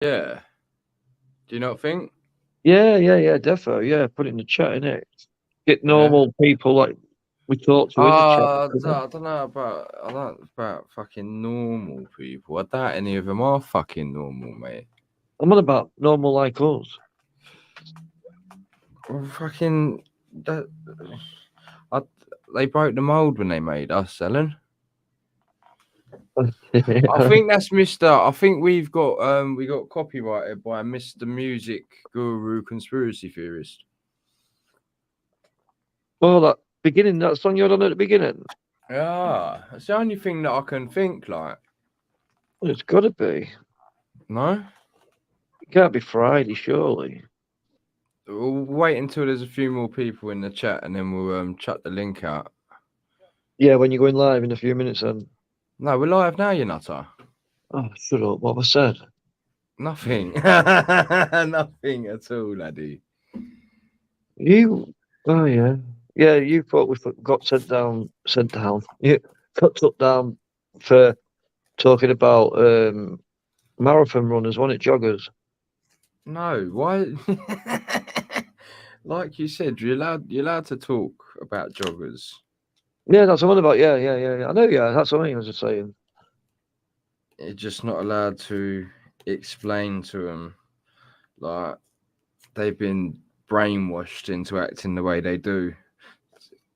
Yeah. Do you not think? Yeah, defo. Yeah, put it in the chat, innit? Get Yeah. normal people like we talk to in the chat. I don't know about fucking normal people. I doubt any of them are fucking normal, mate. I'm on about normal like us. Well, fucking that. I, they broke the mold when they made us, Ellen. I think that's Mr. I think we got copyrighted by Mr. Music Guru Conspiracy Theorist. Oh, that song you had on at the beginning. Yeah, that's the only thing that I can think. Like, Well, it's got to be. no, It can't be Friday, surely. we'll wait until there's a few more people in the chat, and then we'll chuck the link out. Yeah, when you're going live in a few minutes, then. No, we're live now, you nutter. Oh, shut up! What have I said? Nothing, nothing at all, laddie. You. Oh yeah, yeah. You thought we got sent down. You got took down for talking about marathon runners, wasn't it? Joggers. No, why? Like you said, you're allowed to talk about joggers. Yeah, that's what I'm on about. Yeah. I know. Yeah, that's what I was just saying. You're just not allowed to explain to them like they've been brainwashed into acting the way they do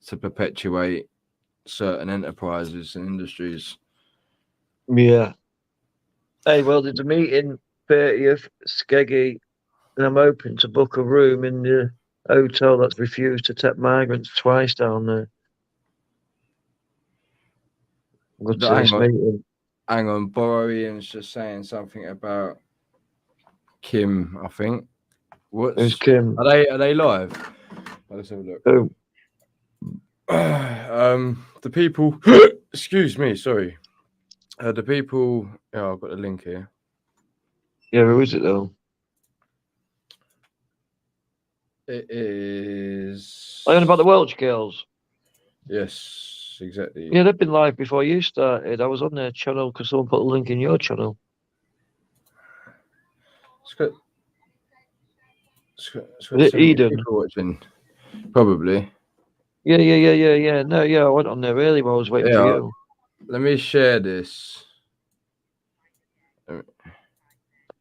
to perpetuate certain enterprises and industries. Yeah. Hey, well, there's a meeting 30th, Skeggy, and I'm hoping to book a room in the hotel that's refused to take migrants twice down there. I'm going to Hang this on, meeting. hang on. Borrow Ian's just saying something about Kim. I think. Who's What's Kim? are they live? Let's have a look. Oh, The people. Excuse me. Sorry. The people. Yeah, I've got the link here. yeah, who is it though? It is. I heard about the Welsh girls. Yes, exactly. Yeah, they've been live before you started. I was on their channel because someone put a link in your channel. It's Is got it 70 Eden? people watching. Probably. Yeah. No, yeah, I went on there early while I was waiting for Yeah. you. Let me share this.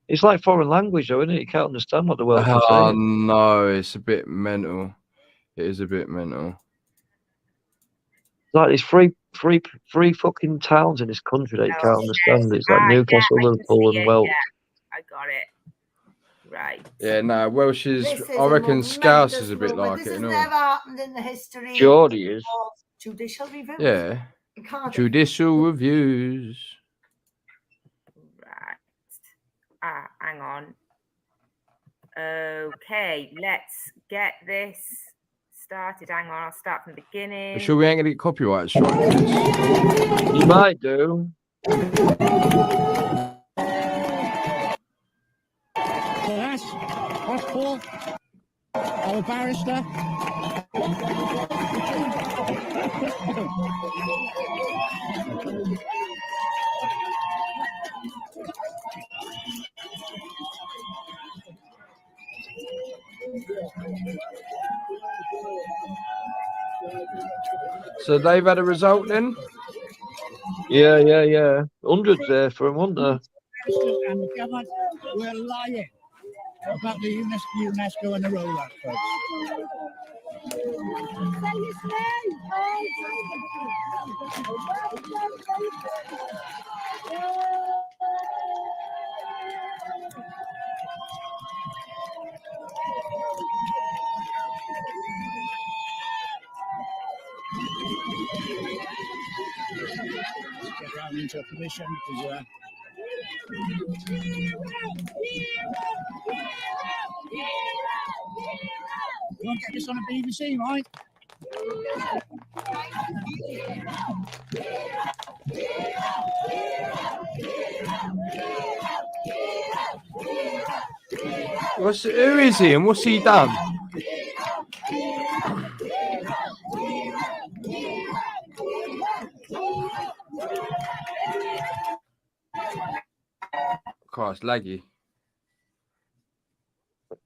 It's like foreign language though, isn't it? You can't understand what the Welsh are Oh saying. no, it's a bit mental. It is a bit mental. It's like there's three fucking towns in this country that you can't understand. It's like Newcastle, yeah, Liverpool, and Welsh. Yeah, I got it. Right. Yeah, no, Welsh is. I reckon Scouse is a bit like it. This has and all. never happened in the history. Geordie is. Judicial reviews. Yeah. Judicial reviews. Right. Hang on. Okay, let's get this started. Hang on, I'll start from the beginning. I'm sure we ain't gonna get copyright strike. You might do. That's Paul, our barrister. So they've had a result then? Yeah. Hundreds there for him, wasn't there? And the government were lying about the UNESCO and the rollout, folks. Let's get round into a commission because we won't get this on the BBC, right? Who is he and what's he done? Christ, laggy.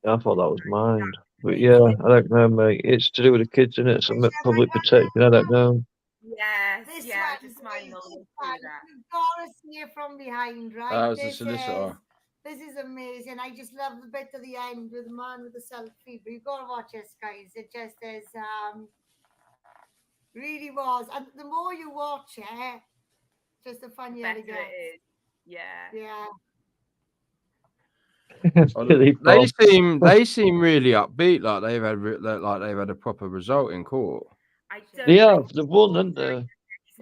I thought that was mine. But yeah, I don't know, mate. It's to do with the kids, isn't it? Some public protection. I don't know. Yes, This yeah, one's just mine all really through fun. that. You've got to see it from behind, right? That was a solicitor. This is amazing. I just love the bit at the end with the man with the selfie. But you've got to watch this, guys. It just is really was. And the more you watch it, just the funnier Better it gets. it is. Yeah. Yeah. Billy Bob. They seem really upbeat, like they've had a proper result in court. I don't Yeah, know. they've won, haven't they?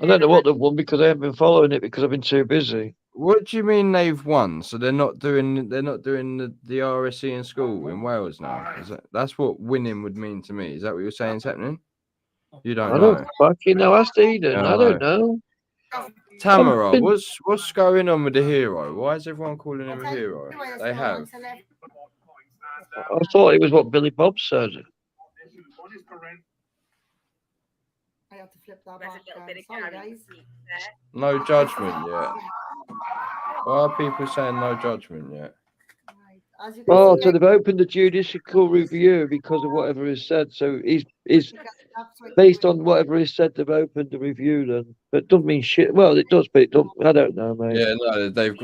I don't know what they've won because I haven't been following it because I've been too busy. What do you mean they've won? So they're not doing the RSE in school in Wales now? That's what winning would mean to me. Is that what you're saying is happening? You don't I know. don't fucking know. Ask Eden. Yeah, I don't know. Tamara, I've been- what's going on with the hero? Why is everyone calling him a hero? They have. I thought it was what Billy Bob said. I have to flip that There's a back. little bit of Sorry, Gary guys. Petite there. No judgment yet. Why are people saying no judgment yet? Right. As you can Oh, see, so they've opened the judicial review because of whatever is said. So he's based on whatever is said. They've opened the review then, but it doesn't mean shit. Well, it does, but it don't. I don't know, mate. Yeah, no, they've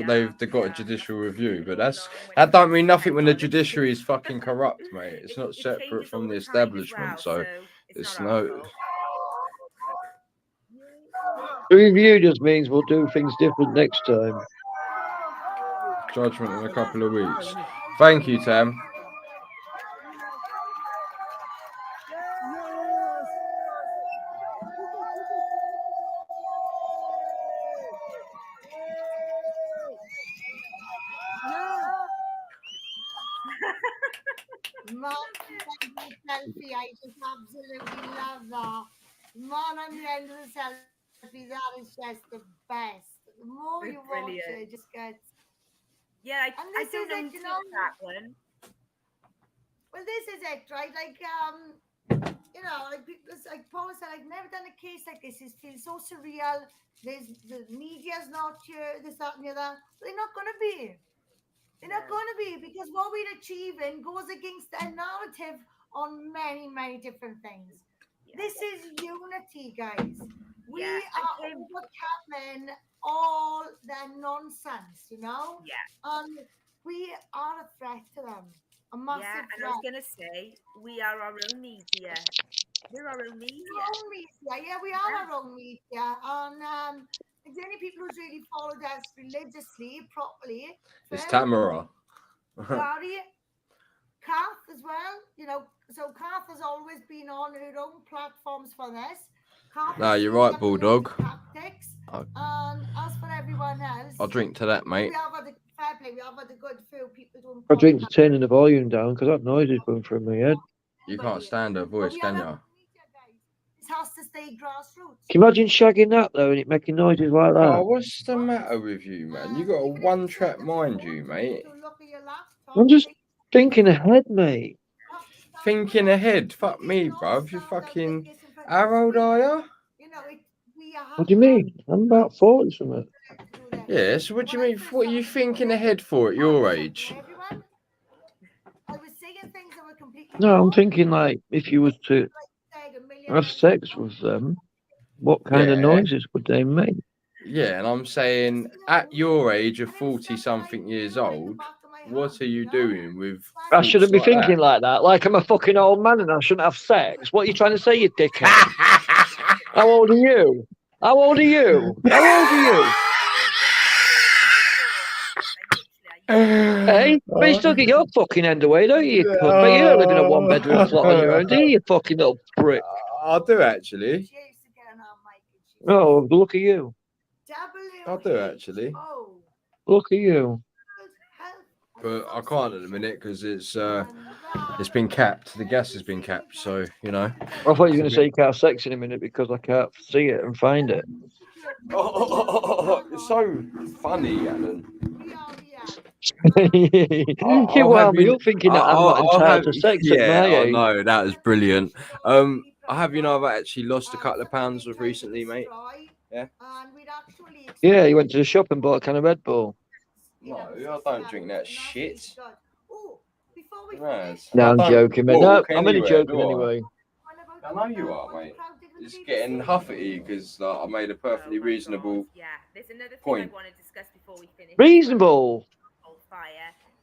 got a judicial review, but that don't mean nothing when the judiciary is fucking corrupt, mate. It's not separate from the establishment, so it's not our no. fault. The review just means we'll do things different next time. Judgment in a couple of weeks. Thank you, Tam. Man, selfie. I just absolutely love that. Man on the end of the selfie, that is just the best. The more It's you watch brilliant. it, it just gets. Yeah, And I this don't is know it, who you took know. that one. Well, this is it, right? Like, you know, like Paul said, I've never done a case like this. It feels so surreal. The media's not here, this, that, and the other. They're not going to be. They're not going to be because what we're achieving goes against their narrative on many, many different things. Yeah. This is unity, guys. We Yeah, are overcoming all their nonsense, you know? Yeah. We are a threat to them. A massive Yeah, and threat. I was going to say, we are our own media. We're our own media. Our own media. Yeah, we are our own media. And the only people who's really followed us religiously, properly, It's Tamara. Gary, Kath as well. You know, so Kath has always been on her own platforms for this. Kath No, has you're used right, up Bulldog. Tactics. And as for everyone else, I'll drink to that, mate. we have had a fair play. We have had a good few people doing. I drink to turning the volume down because that noise is going through my head. You can't stand her voice, can you? This has to stay grassroots. Can you imagine shagging that though and it making noises like that? Oh, what's the matter with you, man? You got a one-track mind, you, mate. I'm just thinking ahead, mate. Thinking ahead. Fuck me, bruv. You fucking... How old are you? What do you mean? I'm about 40 something. Yeah, so what do you mean? What are you thinking ahead for at your age? No, I'm thinking like if you was to have sex with them, what kind of Yeah. noises would they make? Yeah, and I'm saying at your age of 40-something years old, what are you doing with... I shouldn't be thoughts like thinking like that. Like I'm a fucking old man and I shouldn't have sex. What are you trying to say, you dickhead? How old are you? How old are you? How old are you? Hey, but you still get your fucking end away, don't you? Cunt? But you don't live in a one-bedroom flat on your own, do you? You fucking little prick. I do, actually. Oh, look at you. I do, actually. Look at you. But I can't at the minute because it's been capped. The gas has been capped, so, you know. I thought you were going to say you can't have sex in a minute because I can't see it and find it. It's so funny, Alan. You wound me up thinking that I'm not entitled to sex at my age. No, that was brilliant. I have, you know, I've actually lost a couple of pounds recently, mate. Yeah. Yeah, you went to the shop and bought a can of Red Bull. No, I don't drink that shit. mad? No, I I'm don't joking, mate. No, walk I'm only anywhere, joking do I? anyway. I know you are, mate. It's getting huffy because like, I made a perfectly Oh my reasonable. God. Yeah, there's another thing point. I want to discuss before we finish. Reasonable. Fire.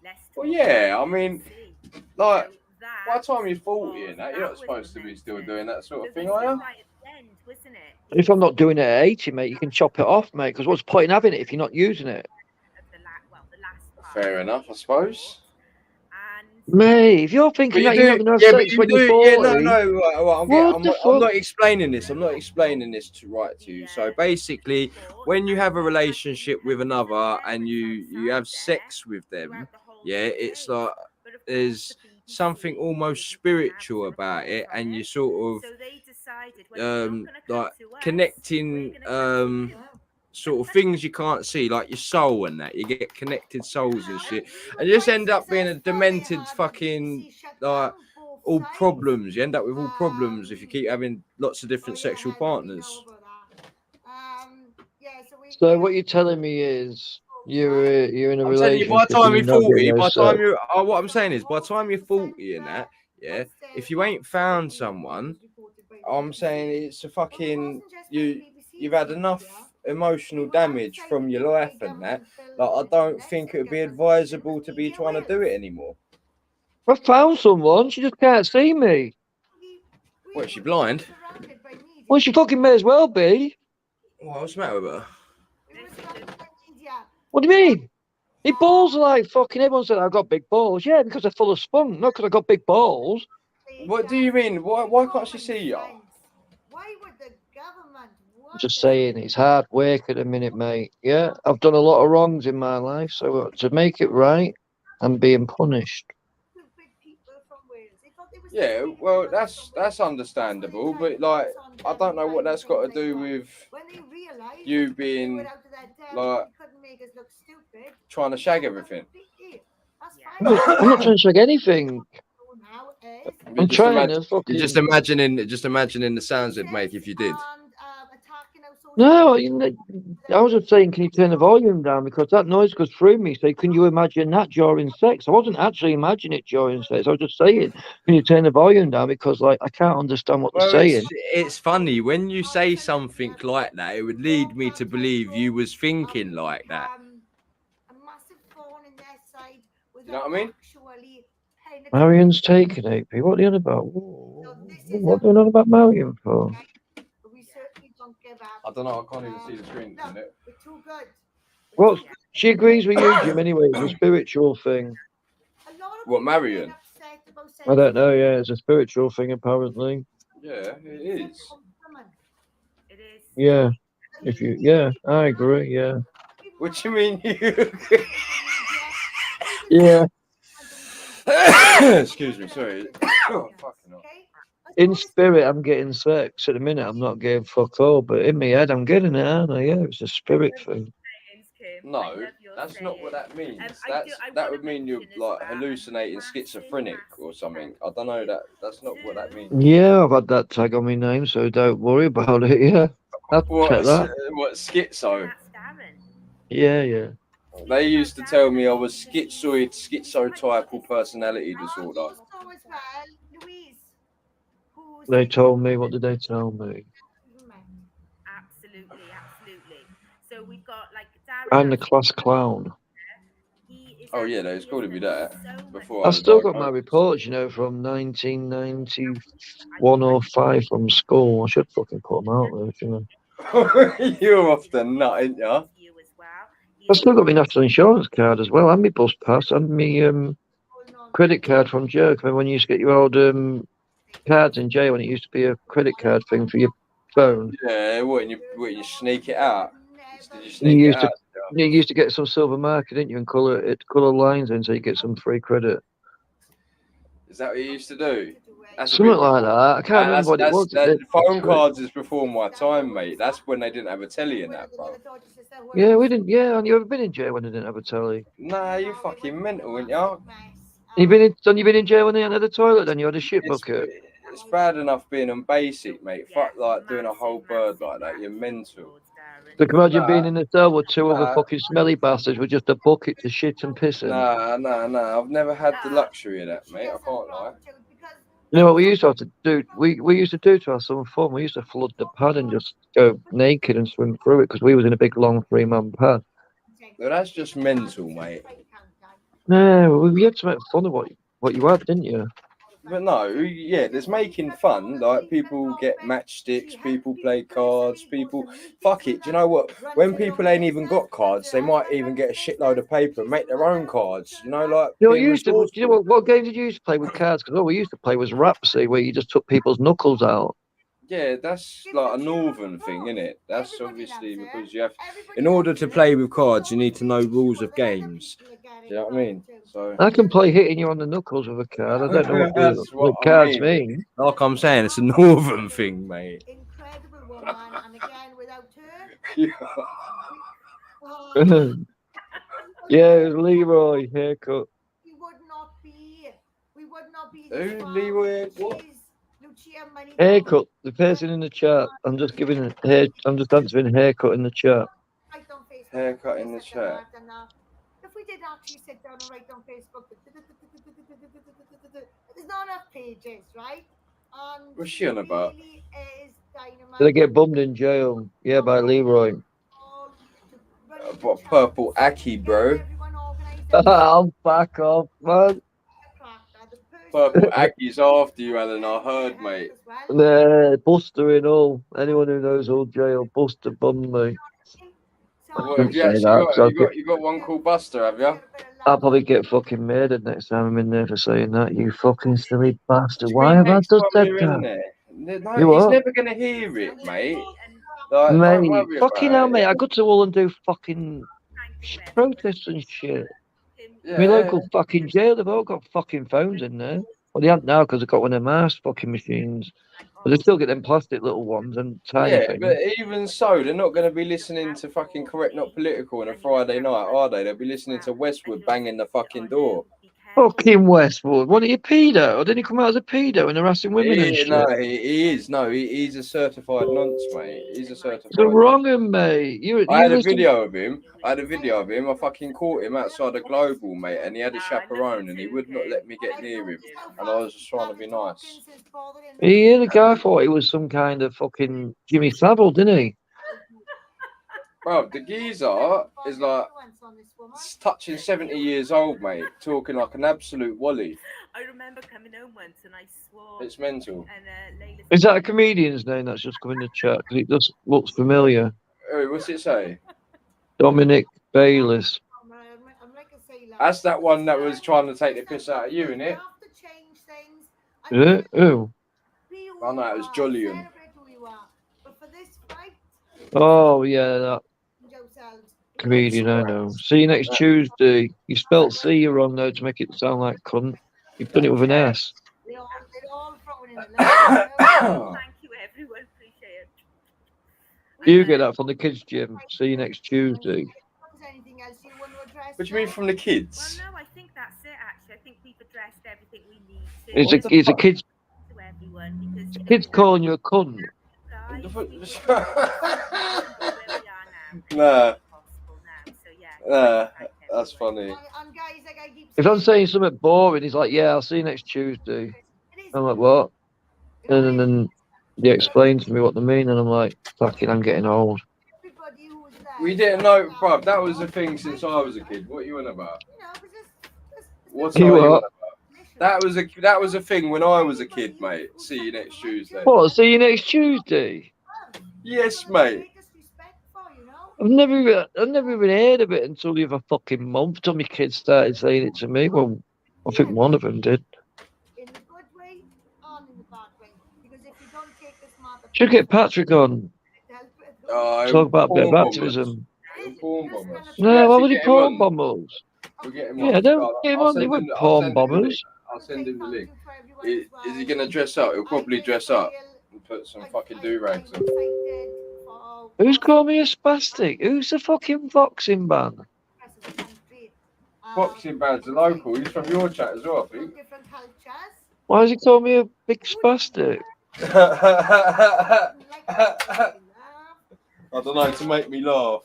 Let's Well, talk yeah, about I mean, BBC. like, So that by the time you're 40 was- and that, you're not was supposed to be still momentous. doing that sort of There thing, was are stuff you? right at the end, wasn't it? If I'm not doing it at 80, mate, you can chop it off, mate. Because what's the point in having it if you're not using it? Of the last part. Fair enough, I suppose. And Mate, if you're thinking that you're not going to have sex when you're 40, Yeah, no. Well, What the I'm fuck? not explaining this. I'm not explaining this to you. So basically, when you have a relationship with another and you have sex with them, yeah, it's like there's something almost spiritual about it, and you sort so they decided, of like connecting sort of things you can't see, like your soul and that. You get connected souls and shit, and you just end up being a demented fucking like all problems. You end up with all problems if you keep having lots of different sexual partners. So what you're telling me is you're in a I'm telling you, by relationship the time and you're you're not 40, getting no by the time sex. you're, what I'm saying is, by the time you're 40 and that, yeah, if you ain't found someone, I'm saying it's a fucking you've had enough emotional damage from your life and that. Like, I don't think it would be advisable to be trying to do it anymore. I found someone. She just can't see me. What, is she blind? Well, she fucking may as well be. What's the matter with her? What do you mean? My balls are like fucking. Everyone said I've got big balls. Yeah, because they're full of spunk, not because I've got big balls. What do you mean? Why can't she see you? Why would the government I'm just saying, it's hard work at the minute, mate. Yeah, I've done a lot of wrongs in my life, so to make it right, I'm being punished. Yeah, well, that's understandable, but like, I don't know what that's got to do with you being like trying to shag everything. I'm not trying to check anything. I'm trying to fucking. You're just imagining the sounds it'd make if you did. No, I was just saying, can you turn the volume down because that noise goes through me. So can you imagine that during sex? I wasn't actually imagining it during sex. I was just saying, can you turn the volume down because like I can't understand what they're saying. It's funny when you say something like that. It would lead me to believe you was thinking like that. You know what I mean? Marion's taking AP. What are they on about? What are they on about Marion for? I don't know. I can't even see the screen. Well, she agrees with you, Jim. Anyway, it's a spiritual thing. What, Marion? I don't know. Yeah, it's a spiritual thing apparently. Yeah, it is. It is. Yeah, yeah, I agree. Yeah. What do you mean you? Yeah. Excuse me, sorry. Oh, fucking hell. In spirit, I'm getting sex. At the minute, I'm not getting fuck all, but in my head, I'm getting it, aren't I? Yeah, it's a spirit thing. No, that's not what that means. That would mean you're like hallucinating schizophrenic or something. I don't know. That's not what that means. Yeah, I've had that tag on my name, so don't worry about it. Yeah, I'll check that. What, schizo? Yeah. They used to tell me I was schizotypal personality disorder. They told me. What did they tell me? Absolutely. So we've got like Darren. I'm the class clown. Oh yeah, they was calling me that before. I still got my reports, from 1991 or 5 from school. I should fucking put them out there, shouldn't I? You're off the nut, ain't ya? I still got my national insurance card as well, and my bus pass, and my credit card from jail. Remember when you used to get your old cards in jail when it used to be a credit card thing for your phone? Yeah, what, you sneak it out? Did you You sneak used it to, out? you used to get some silver marker, didn't you, and colour lines in so you get some free credit. Is that what you used to do? That's Something like that. I can't remember what it was. Phone cards is before my time, mate. That's when they didn't have a telly in that, bro. Yeah, we didn't. Yeah, and you ever been in jail when they didn't have a telly? Nah, you fucking mental, ain't ya? You been in jail when they hadn't had a toilet? Then you had a shit bucket. It's bad enough being on basic, mate. Fuck like doing a whole bird like that. You're mental. So can you imagine being Nah. in a cell with two other Nah. fucking smelly bastards with just a bucket to shit and piss in? Nah. I've never had the luxury of that, She mate. I doesn't can't lie. want to because You know what we used to have to do? We used to do to have some fun. We used to flood the pad and just go naked and swim through it because we was in a big long 3-man pad. Well, that's just mental, mate. No, we had to make fun of what you had, didn't you? But no, yeah, there's making fun. Like people get matchsticks, people play cards, people. Fuck it. Do you know what? When people ain't even got cards, they might even get a shitload of paper and make their own cards. You know, like You know, being do you know what game did you used to play with cards? Because all we used to play was Rhapsody, where you just took people's knuckles out. Yeah, that's like a northern thing, isn't it? That's obviously because you have, in order to play with cards, you need to know rules of games. Do you know what I mean? So I can play hitting you on the knuckles with a card. I don't know what that's the what I cards mean. mean. Like I'm saying, it's a northern thing, mate. Incredible woman, and again, without her, Yeah. oh, Yeah, it was Leroy haircut. we would not be Who, this far. Leroy? What? She's Lucia Money. Haircut. The person in the chat. I'm just answering haircut in the chat. Right on Facebook. Haircut in the chat. If we did actually sit down and write on Facebook, there's not enough pages, right? And What's she on about? really is dynamite. Did they get bummed in jail? Yeah, by Leroy. What purple Aki, bro? I'll back off, man. Purple Aki's after you, Alan. I heard, mate. Nah, Buster in all. Anyone who knows all jail, Buster bummed me. What have you actually got? You got one called Buster, have you? I'll probably get fucking murdered next time I'm in there for saying that. You fucking silly bastard. Why have I just said that? No, he's never gonna hear it, mate. Like, Mate, fucking hell, mate. I go to all and do fucking protests and shit. Yeah. My local fucking jail, they've all got fucking phones in there. Well, they haven't now because they've got one of them ass fucking machines. But they still get them plastic little ones and tiny things. But even so, they're not going to be listening to fucking Correct Not Political on a Friday night, are they? They'll be listening to Westwood banging the fucking door. Fucking Westwood. What are you, pedo? Or didn't he come out as a pedo and harassing women and shit? No, he is. No, he's a certified nonce, mate. He's a certified. You're wrong, mate. I had a video of him. I fucking caught him outside a Global, mate, and he had a chaperone, and he would not let me get near him. And I was just trying to be nice. Yeah, the guy thought he was some kind of fucking Jimmy Savile, didn't he? Bro, the geezer is like touching 70 years old, mate, talking like an absolute wally. I remember coming home once and I swore. It's mental. And, Is that a comedian's name that's just come in the chat? Because it just looks familiar. Oh, what's it say? Dominic Bayliss. That's that one that was trying to take the piss out of you, innit? Yeah? Who? Oh no, it was Julian. Oh, yeah, that comedian, I know. See you next Tuesday. You spelt C wrong, though, to make it sound like cunt. You've done it with an S. Thank you, everyone. Appreciate it. You get that from the kids' gym. See you next Tuesday. What do you mean from the kids? Well, no, I think that's it, actually. I think we've addressed everything we need to. It's a kid's. To everyone because, you know, Kids calling you a cunt. Nah. Nah, that's funny. If I'm saying something boring, he's like, "Yeah, I'll see you next Tuesday." I'm like, "What?" And then they explain to me what they mean, and I'm like, "Fucking, I'm getting old." We didn't know, bruv. That was the thing since I was a kid. What are you on about? What are you on about? That was a thing when I was a kid, mate. See you next Tuesday. What? See you next Tuesday? Yes, mate. I've never even heard of it until the other fucking month. Till my kids started saying it to me. Well, I think one of them did. Should get Patrick on. Talk about a bit of activism. No, why would he porn bombers? Yeah, don't get him on. They weren't porn bombers. I'll send him the link. Is he going to dress up? He'll probably dress up and put some fucking do-rags on. Who's called me a spastic? Who's the fucking boxing ban? Boxing band's a local. He's from your chat as well, I think. Why does he call me a big spastic? I I don't know, to make me laugh.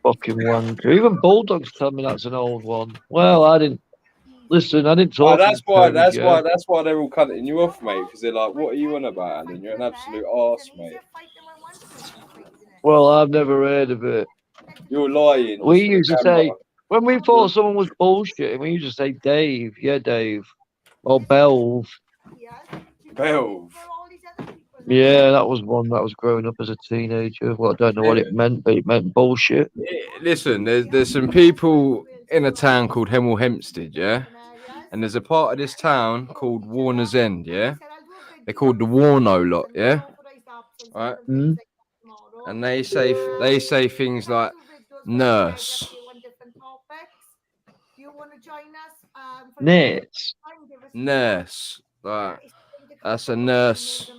Fucking wanker. Even Bulldogs tell me that's an old one. Well, I didn't listen. I didn't talk. That's why they're all cutting you off, mate. Because they're like, "What are you on about, Alan? You're an absolute arse, mate." Well, I've never heard of it. You're lying. We just for the used to camera. say when we thought someone was bullshitting, we used to say Dave, yeah, Dave, or Belv. Belv. Yeah, that was one that was growing up as a teenager. Well, I don't know what it meant, but it meant bullshit. Yeah, listen, there's some people in a town called Hemel Hempstead, yeah, and there's a part of this town called Warner's End, yeah. They're called the Warno lot, yeah. Right. Mm. And they say things like nurse. Nits. Nurse. Like that's a nurse.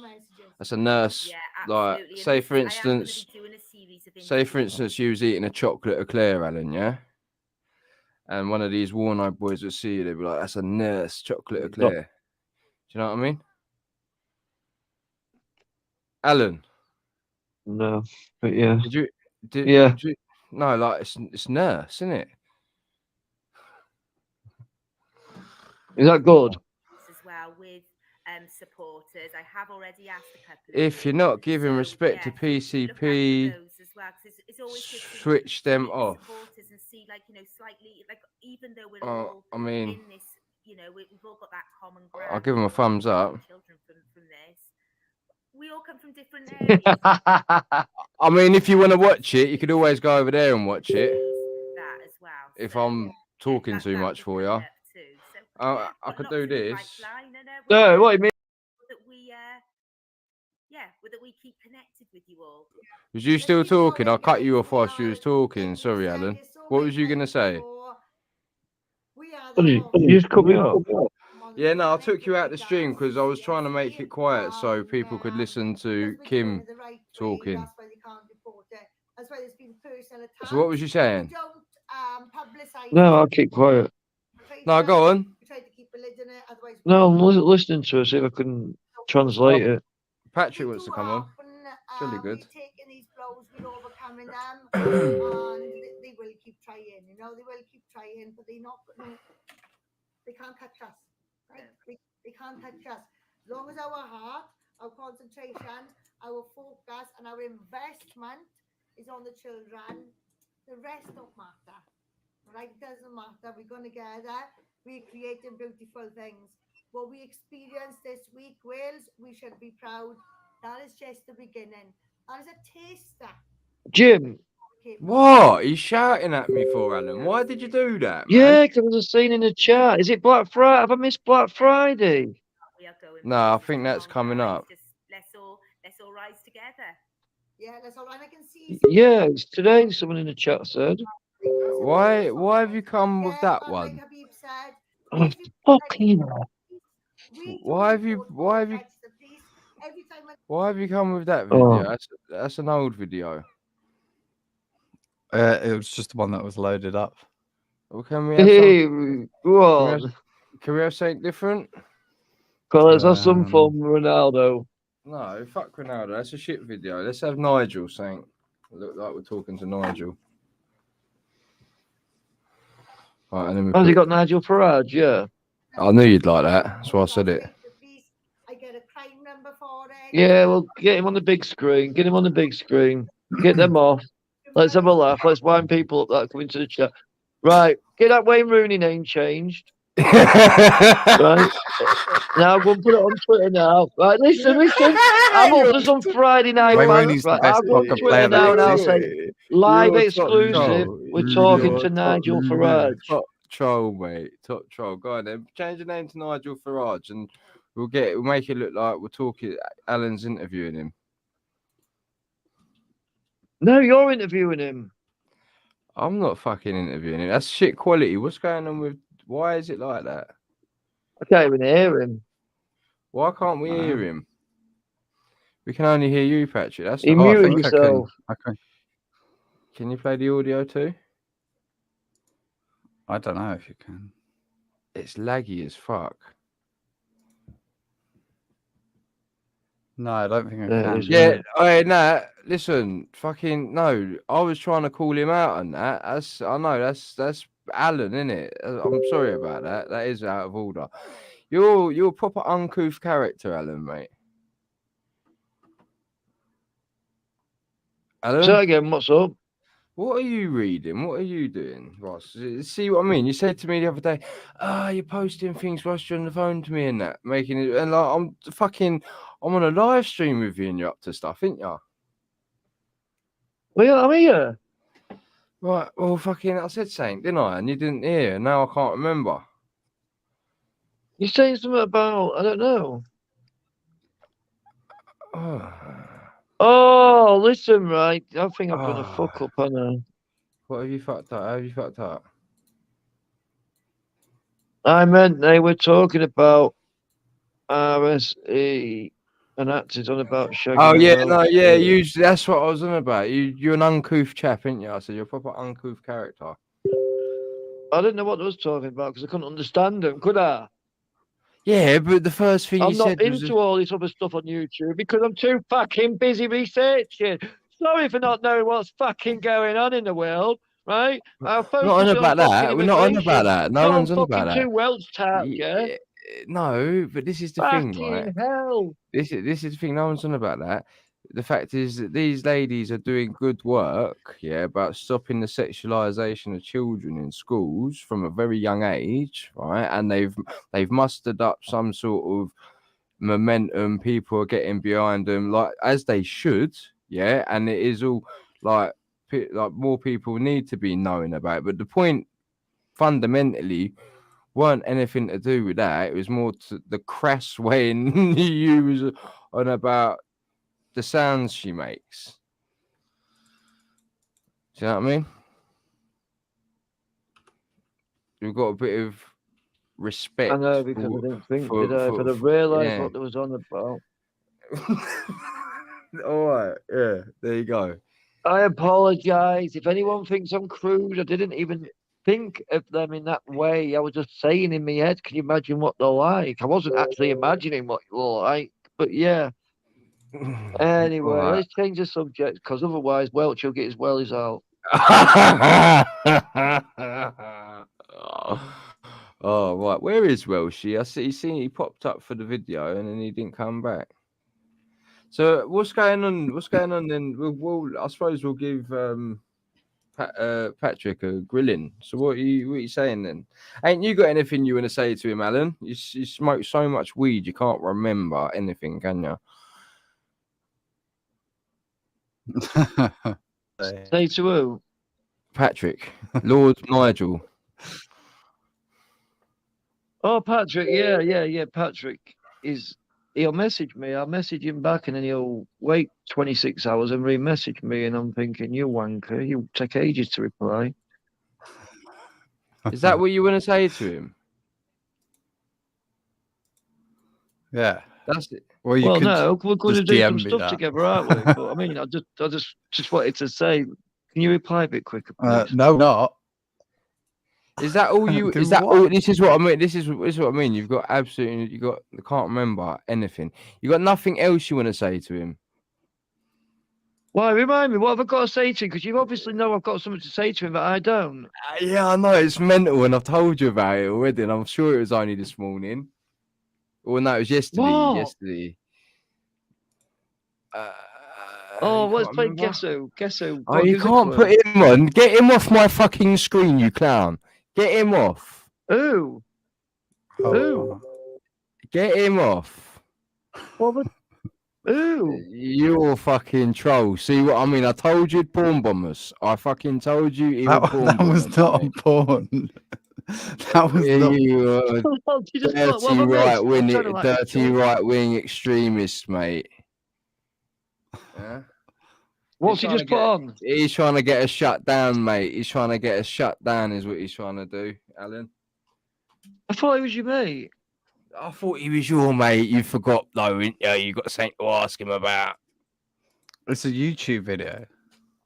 That's a nurse. Yeah, Like absolutely. say And for this- I am gonna be instance, doing a series of you was eating a chocolate eclair, Alan, yeah? And one of these worn-eyed boys would see you, they'd be like, that's a nurse chocolate eclair. Do you know what I mean? Alan. No, but yeah. Did you no, like it's nurse, isn't it? Is that good? as well with supporters. I have already asked a couple. If you're not giving respect to look out for PCP, those as well, 'cause it's always good to switch them meet the off. supporters and see, like, slightly, like, even though we're Oh, all I mean, in this, we've all got that common ground. I'll give them a thumbs up. Children from this, we all come from different areas. I mean, if you want to watch it, you could always go over there and watch it. That as well. If So, I'm talking too much for you, I could do this. No, what do you mean? That we keep connected with you all. Was you still talking? I cut you off whilst you was talking. Sorry, Alan. What was you gonna say? You just cut me off. Yeah, no, I took you out the stream because I was trying to make it quiet so people could listen to Kim talking. So what was you saying? No, I'll keep quiet. No, go on. No, I'm listening to it, see if I can translate it. Patrick wants to come on. Jolly good. Taking these blows, we're overcoming them, and they will keep trying. They will keep trying, but they can't touch us. Right? They can't touch us. As long as our heart, our concentration, our focus, and our investment is on the children, the rest don't matter. Right? It doesn't matter. We're going together. We're creating beautiful things. What we experienced this week, Wales, we should be proud. That is just the beginning. That is a taster. Jim. What? He's shouting at me for, Alan. Why did you do that, man? Yeah, because I was seen in the chat. Is it Black Friday? Have I missed Black Friday? No, I think that's coming up. Let's all rise together. Yeah, that's all. And I can see. Yeah, it's today. Someone in the chat said. Why have you come with that one? Oh, fucking. Why have you come with that video? Oh. That's an old video. It was just the one that was loaded up. Well, can we have what? Can we have something different? Well, let's have some fun, Ronaldo. No, fuck Ronaldo. That's a shit video. Let's have Nigel saying. Look like we're talking to Nigel. Right, and then Has he got Nigel Farage? Yeah. I knew you'd like that. That's why I said it. Yeah, well, get him on the big screen. Get him on the big screen. Get them off. Let's have a laugh. Let's wind people up that come into the chat. Right. Get that Wayne Rooney name changed. Right. Now go and put it on Twitter now. Right, listen. I'm up for some Friday night. Wayne Man. Rooney's the Right, best I'll go on poker Twitter player now and that I'll say exists. live You're top exclusive. troll. We're talking You're to top Nigel Farage. Top troll, mate. Top troll. Go on then. Change your name to Nigel Farage and we'll make it look like we're talking. Alan's interviewing him. No, you're interviewing him. I'm not fucking interviewing him. That's shit quality. What's going on with? Why is it like that? I can't even hear him. Why can't we hear him? We can only hear you, Patrick. That's You not. muted I think yourself. I can. Can you play the audio too? I don't know if you can. It's laggy as fuck. No, I don't think I There it can. is, Yeah, hey, nah, listen, fucking no. I was trying to call him out on that. I know that's Alan, innit? I'm sorry about that. That is out of order. You're a proper uncouth character, Alan, mate. Alan, So again, what's up? what are you reading? What are you doing, Ross? See what I mean? You said to me the other day, you're posting things whilst you're on the phone to me and that, making it, and like I'm on a live stream with you and you're up to stuff, ain't you? Well, I'm here. Right, well, fucking, I said something, didn't I? And you didn't hear. Now I can't remember. You're saying something about, I don't know. Oh, listen, right. I think I've done a fuck up, haven't What have you fucked up? How have you fucked up? I meant they were talking about RSE and acted on about shagging. Oh, a yeah, no, Welsh yeah, girl. that's what I was on about. You're an uncouth chap, ain't you? I said you're a proper uncouth character. I didn't know what they was talking about because I couldn't understand them, could I? Yeah, but the first thing I'm you not said was... into all this other stuff on YouTube because I'm too fucking busy researching. Sorry for not knowing what's fucking going on in the world, right? I'll Not on focus on about fucking that. We're not on about immigration. that. No Not on one's on about fucking that. two Welsh tarts, yeah? No, but this is the thing, right? Fucking hell. This is the thing. No one's on about that. The fact is that these ladies are doing good work, yeah, about stopping the sexualization of children in schools from a very young age, right? And they've mustered up some sort of momentum. People are getting behind them, like as they should, yeah. And it is all like more people need to be knowing about it. But the point fundamentally weren't anything to do with that. It was more to the crass way you was on about the sounds she makes. Do you know what I mean? We've got a bit of respect. I know, because I didn't think, did I? But I realised what they was on about. All right, yeah, there you go. I apologise. If anyone thinks I'm crude, I didn't even think of them in that way. I was just saying in my head, can you imagine what they're like? I wasn't actually imagining what you're like, but yeah. Anyway, All right. let's change the subject because otherwise Welch will get his wellies out. Oh, right. Where is Welshie? I see he popped up for the video and then he didn't come back. So what's going on? What's going on then? We'll I suppose we'll give Patrick a grilling. So what are you saying then? Ain't you got anything you want to say to him, Alan? You smoke so much weed you can't remember anything, can you? Say to who? Patrick, Lord Nigel. Oh, Patrick. Yeah. Patrick he'll message me. I'll message him back and then he'll wait 26 hours and re-message me. And I'm thinking, you wanker, you take ages to reply. Is that what you want to say to him? Yeah. That's it. Well, you Well, could no, we're going to just do DM some me stuff that. together, aren't we? But I mean, I just wanted to say, can you reply a bit quicker, please? No, not. Is that all you? Do Is that what? all? This is what I mean. This is what I mean. You've got absolutely. I can't remember anything. You got nothing else you want to say to him. Why, remind me, what have I got to say to him? Because you obviously know I've got something to say to him, but I don't. Yeah, I know it's mental, and I've told you about it already. And I'm sure it was only this morning. Or no, it was yesterday. What? Yesterday. Oh, you let's can't play remember? Guess Who. Guess Who. Oh, you can't put him on. Get him off my fucking screen, you clown. Get him off. Who? Who? Get him off. What? Who? You're fucking troll. See what I mean? I told you porn bombers. I fucking told you he was porn That was bombers, not mate. porn. That was Yeah, not. you What dirty right wing extremist, mate. Yeah. What's he just put on? He's trying to get us shut down, mate. He's trying to get us shut down, is what he's trying to do, Alan. I thought he was your mate. I thought he was your mate. You forgot, though, didn't you? You got something to ask him about. It's a YouTube video.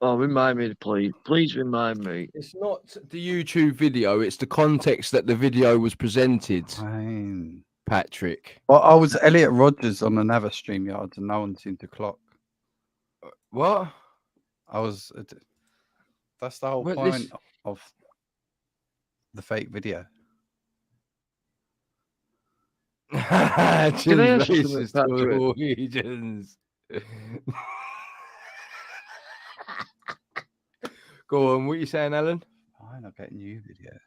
Oh, remind me, please. Please remind me. It's not the YouTube video. It's the context that the video was presented. Fine. Patrick. Well, I was Elliot Rodgers on another StreamYard and no one seemed to clock. What? I was. That's the whole Well, point of the fake video. Can I ask you something, Racist Patrick? Norwegians. Go on, what you saying, Alan? I'm not getting you video.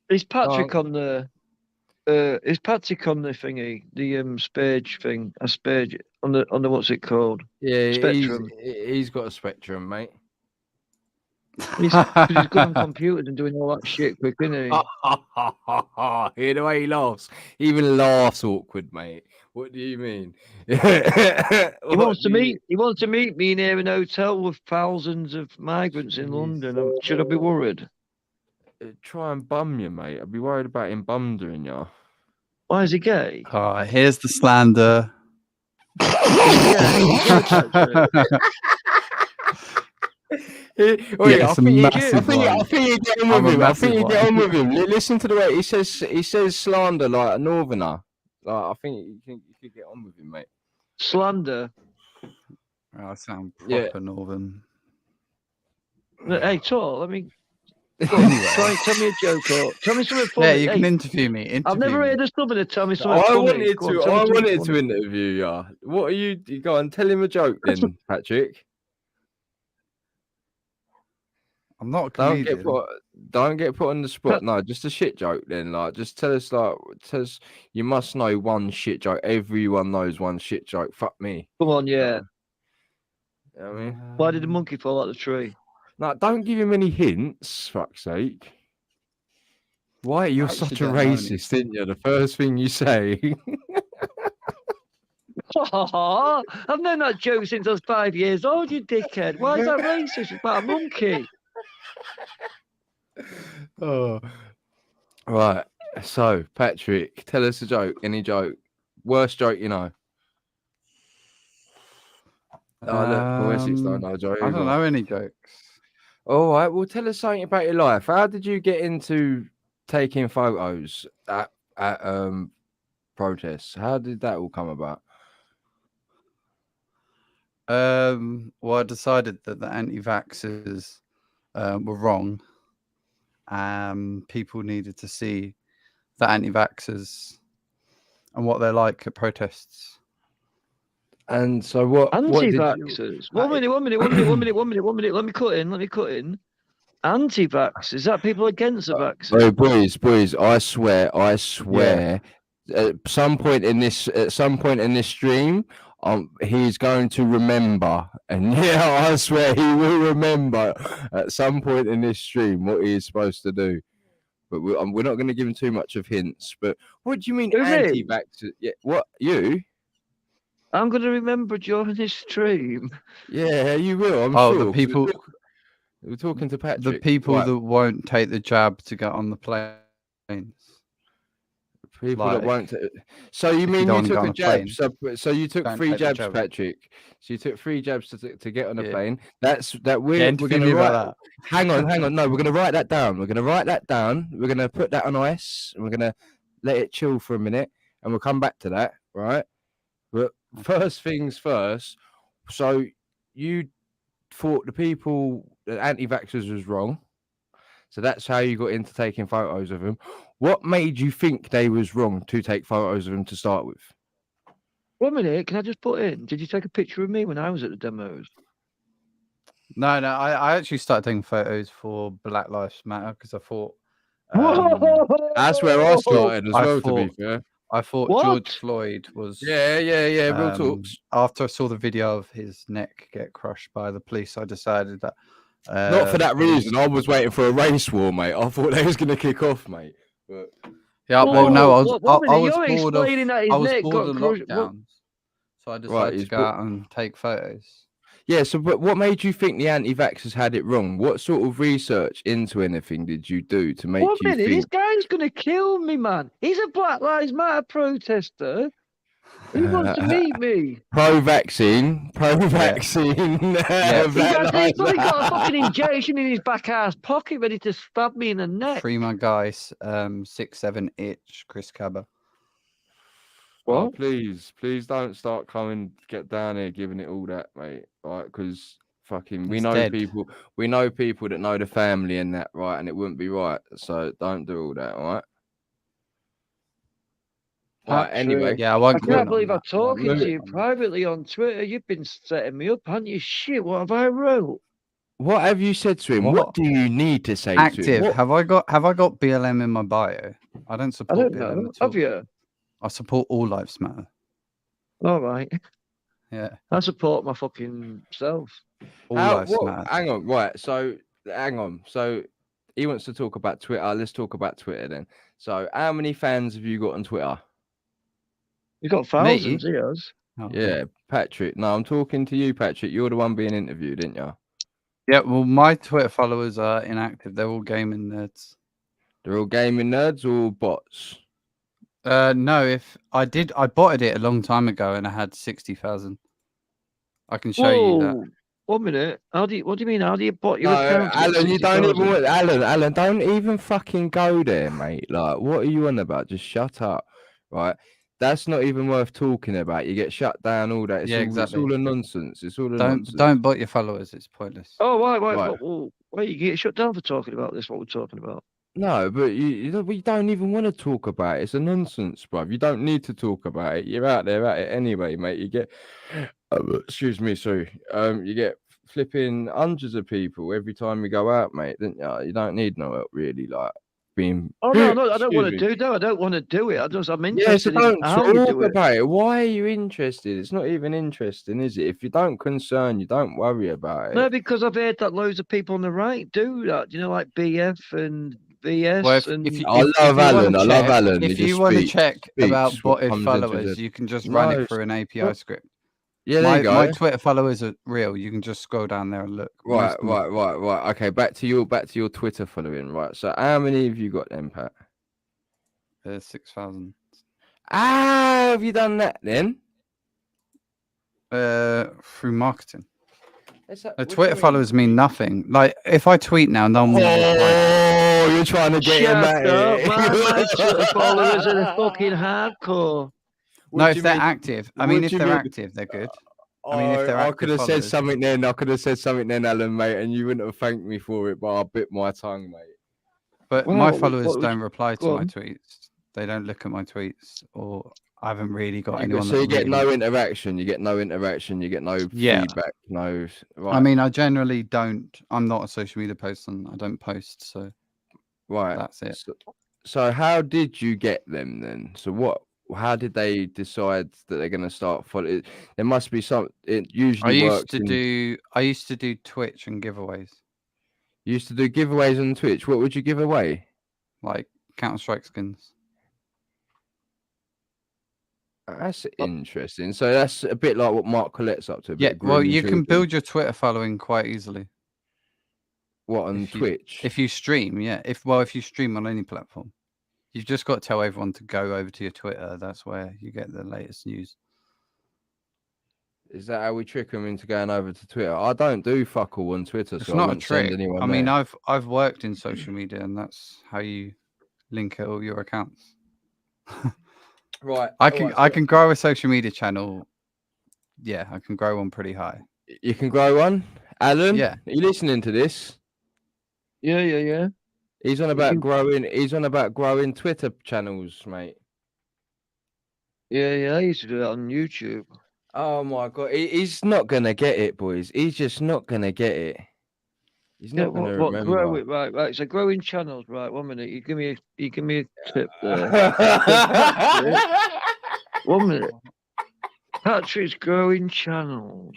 Is Patrick on the? Is Patrick on the thingy? The spage thing? A spage on the what's it called? Yeah, Spectrum. he's got a spectrum, mate. Because he's good on computers and doing all that shit quick, isn't he? Hear the way he laughs. He even laughs awkward, mate. What do you mean? He wants to meet. He wants to meet me in here in a hotel with thousands of migrants in London. Should I be worried? Try and bum you, mate. I'd be worried about him bumdering you. Why is he gay? Here's the slander. I think you get on with him. I think you get on with him. Listen to the way he says slander like a northerner. Like, I think you could get on with him, mate. Slander. I sound proper northern. Hey, Tor, let me. Try, tell me a joke or tell me something funny. Yeah, you can interview me. I've never heard of somebody to tell me something I funny. wanted to interview you. What are you go on? Tell him a joke then, Patrick. I'm not a comedian. Don't get put on the spot. No, just a shit joke then. Like, just tell us you must know one shit joke. Everyone knows one shit joke. Fuck me. Come on, yeah. You know what I mean? Why did the monkey fall out of the tree? No, don't give him any hints, fuck's sake. Why? You're such a racist, didn't you? The first thing you say. I've known that joke since I was 5 years old, you dickhead. Why is that racist? It's about a monkey. Oh. Right. So, Patrick, tell us a joke. Any joke. Worst joke you know. Oh, look, Essex don't know a joke. I don't know any jokes. All right, well, tell us something about your life. How did you get into taking photos at protests? How did that all come about? Well, I decided that the anti-vaxxers were wrong. People needed to see the anti-vaxxers and what they're like at protests. And so what? Anti-vaxxers. One minute. Let me cut in. Anti-vax. Is that people against the vaccine? Oh, boys! I swear. Yeah. At some point in this stream, he's going to remember, and yeah, I swear he will remember at some point in this stream what he is supposed to do. But we're not going to give him too much of hints. But what do you mean anti-vaxxers? Yeah, what you? I'm going to remember during this stream. Yeah, you will. I'm sure. The people. We're talking to Patrick. The people that won't take the jab to get on the planes. People that won't. So you mean you took a jab? So you took 3 jabs, Patrick. So you took 3 jabs to get on a plane. We're going to write that. Hang on. No, we're going to write that down. We're going to put that on ice. And we're going to let it chill for a minute, and we'll come back to that. Right. But first things first. So you thought the anti-vaxxers was wrong. So that's how you got into taking photos of them. What made you think they was wrong to take photos of them to start with? 1 minute, can I just put in? Did you take a picture of me when I was at the demos? No. I actually started taking photos for Black Lives Matter because I thought. That's where I started as well, to be fair. I thought George Floyd was... Yeah, real talks. After I saw the video of his neck get crushed by the police, I decided that... Not for that reason. I was waiting for a race war, mate. I thought they was going to kick off, mate. But... Yeah, well, no, I was bored of lockdowns. So I decided to go out and take photos. Yeah, so but what made you think the anti-vaxxers had it wrong? What sort of research into anything did you do to make you think... This guy's going to kill me, man. He's a Black Lives Matter protester. He wants to meet me. Pro-vaccine. Yeah. He's probably got a fucking injection in his back ass pocket ready to stab me in the neck. Free my guy, 6'7" itch, Chris Cabba. Oh, What? please don't start get down here giving it all that, mate. Right? Because fucking we He's know dead. people that know the family and that, right? And it wouldn't be right. So don't do all that, all right? Right. Anyway, Yeah, I I won't can't comment believe on I'm that. I won't talking to comment you on that. privately on Twitter. You've been setting me up, haven't you? Shit, what have I wrote? what have you said to him? What? What do you need to say to Active. him? What? Have I got BLM in my bio? I don't I support don't BLM know. at all. Have you? I support all lives matter. All right. Yeah. I support my fucking self. All lives matter. Hang on, right. So hang on. So he wants to talk about Twitter. Let's talk about Twitter then. So how many fans have you got on Twitter? You got thousands, he has. Oh. Yeah, Patrick. No, I'm talking to you, Patrick. You're the one being interviewed, didn't you? Yeah, well, my Twitter followers are inactive. They're all gaming nerds. They're all gaming nerds or bots? No, if I botted it a long time ago and I had 60,000. I can show you that. 1 minute. What do you mean? How do you bot your No, account? to get Alan, you don't even 60,000? Alan, don't even fucking go there, mate. Like, what are you on about? Just shut up, right? That's not even worth talking about. You get shut down, all that. It's all a nonsense. It's all a nonsense. Don't bot your followers. It's pointless. Oh, why? Right. Why you get shut down for talking about this? What we're talking about? No, but we don't even want to talk about it. It's a nonsense, bruv. You don't need to talk about it. You're out there at it anyway, mate. You get, excuse me, sorry. You get flipping hundreds of people every time you go out, mate. Don't you? You don't need no help, really. Like being. Oh no, I don't want to Excuse me. do. No, I don't want to do it. I'm Yeah, so interested in don't how you talk do it. about it. Why are you interested? It's not even interesting, is it? If you don't concern, you don't worry about it. No, because I've heard that loads of people on the right do that. You know, like BF and VS. Well, I love Alan. If you want to check about botted followers, you can just run it through an API script. Yeah, there you go. My Twitter followers are real. You can just scroll down there and look. Right. Okay, back to your Twitter following. Right. So, how many have you got then, Pat? 6,000. Ah, have you done that then? Through marketing. Twitter followers mean nothing. Like if I tweet now, no one will reply. Oh, you're trying to get him at it. My Twitter followers are fucking hardcore. No, if they're active. I mean, if they're active, they're good. I mean, if they're active, I could have said something then. Alan, mate, and you wouldn't have thanked me for it, but I bit my tongue, mate. But my followers don't reply to my tweets. They don't look at my tweets, or I haven't really got anyone. So you get no interaction. You get no feedback. No. Right. I mean, I generally don't. I'm not a social media person. I don't post. So. Right. That's it. So how did you get them then? So what? How did they decide that they're going to start following? There must be some. It usually works. I used to do Twitch and giveaways. You used to do giveaways on Twitch. What would you give away? Like Counter-Strike skins. That's interesting. So that's a bit like what Mark Collette's up to. Yeah. Well, you can build your Twitter following quite easily. What, on Twitch? If you stream, yeah. If you stream on any platform. You've just got to tell everyone to go over to your Twitter. That's where you get the latest news. Is that how we trick them into going over to Twitter? I don't do fuck all on Twitter. It's so not I a trick. I mean, I've worked in social media, and that's how you link all your accounts. Right. I can grow a social media channel. Yeah, I can grow one pretty high. You can grow one, Alan. Yeah. Are you listening to this? Yeah. He's on about growing Twitter channels, mate. Yeah. I used to do that on YouTube. Oh my god, he's not gonna get it, boys. He's just not gonna get it. He's not gonna remember. Grow it, right. So growing channels, right? 1 minute. You give me a tip there. 1 minute. Patrick's growing channels.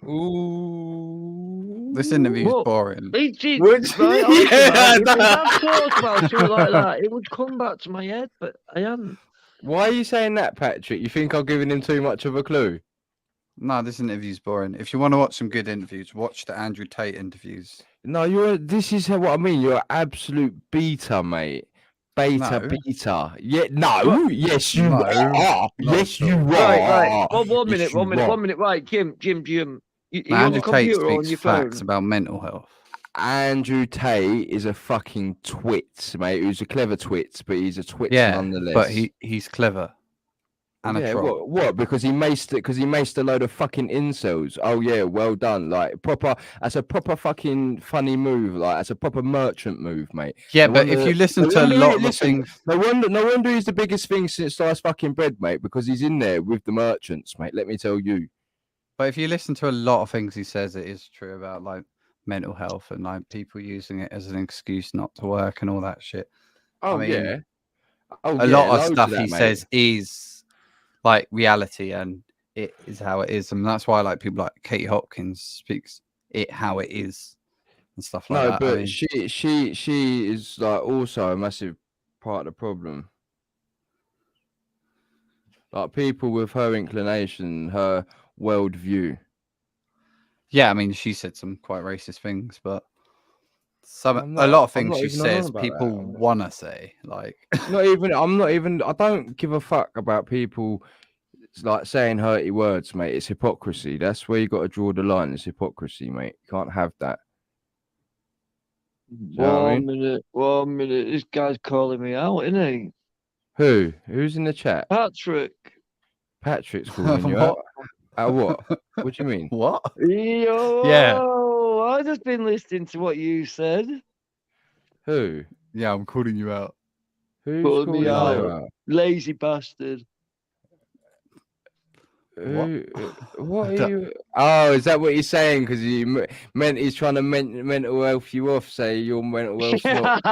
Ooh. This interview's boring. He did. Would Right, you? If I thought about something like that, it would come back to my head, but I haven't. Why are you saying that, Patrick? You think I'm giving him too much of a clue? No, this interview's boring. If you want to watch some good interviews, watch the Andrew Tate interviews. No, this is what I mean. You're an absolute beta, mate. Beta. Yeah, no. Yes, you are. Yes, you are. Right. Well, 1 minute. Right, Jim. You Andrew Tate on your speaks phone? facts about mental health. Andrew Tate is a fucking twit, mate. Who's a clever twit, but he's a twit nonetheless. But he's clever. and a troll. What? Because he maced it. Because he maced a load of fucking incels. Oh yeah, well done. Like proper. That's a proper fucking funny move. Like that's a proper merchant move, mate. Yeah, but if you listen to a lot of the things, no wonder he's the biggest thing since sliced fucking bread, mate. Because he's in there with the merchants, mate. Let me tell you. But if you listen to a lot of things he says, it is true about like mental health and like people using it as an excuse not to work and all that shit. Oh, I mean, yeah. Oh, a lot of stuff that, he says is like reality, and it is how it is, and that's why like people like Katie Hopkins speaks it how it is and stuff like that. No, but I mean, she is like also a massive part of the problem. Like people with her inclination, her worldview. yeah, I mean, she said some quite racist things, but a lot of things she says people want to say. Like, I'm not even. I don't give a fuck about people like saying hurty words, mate. It's hypocrisy. That's where you got to draw the line. It's hypocrisy, mate. You can't have that. One minute. This guy's calling me out, isn't he? Who? Who's in the chat? Patrick. Patrick's calling you out. What? What do you mean? What? Yo, Yeah. I've just been listening to what you said. Who? Yeah, I'm calling you out. Who's calling me you out? Lazy bastard. What are you? Oh, is that what he's saying? Because he's trying to mental health you off. Say your mental health's not.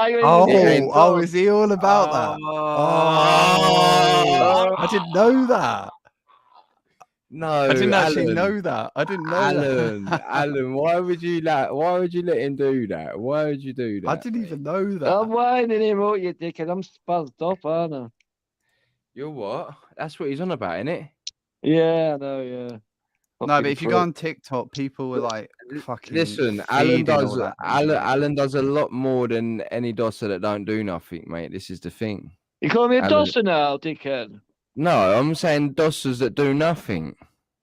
Is he all about that? I didn't know that. No, I didn't actually know that. I didn't know that. Alan, why would you let him do that? Why would you do that? I didn't even know that. I'm whining him out, you dickhead. I'm spazzed up, aren't I? You're what? That's what he's on about, isn't it? Yeah, I know, yeah. No, but if you go on TikTok, people were like fucking. Listen, Alan does a lot more than any dosser that don't do nothing, mate. This is the thing. You call me a dosser now, dickhead? No, I'm saying dossers that do nothing.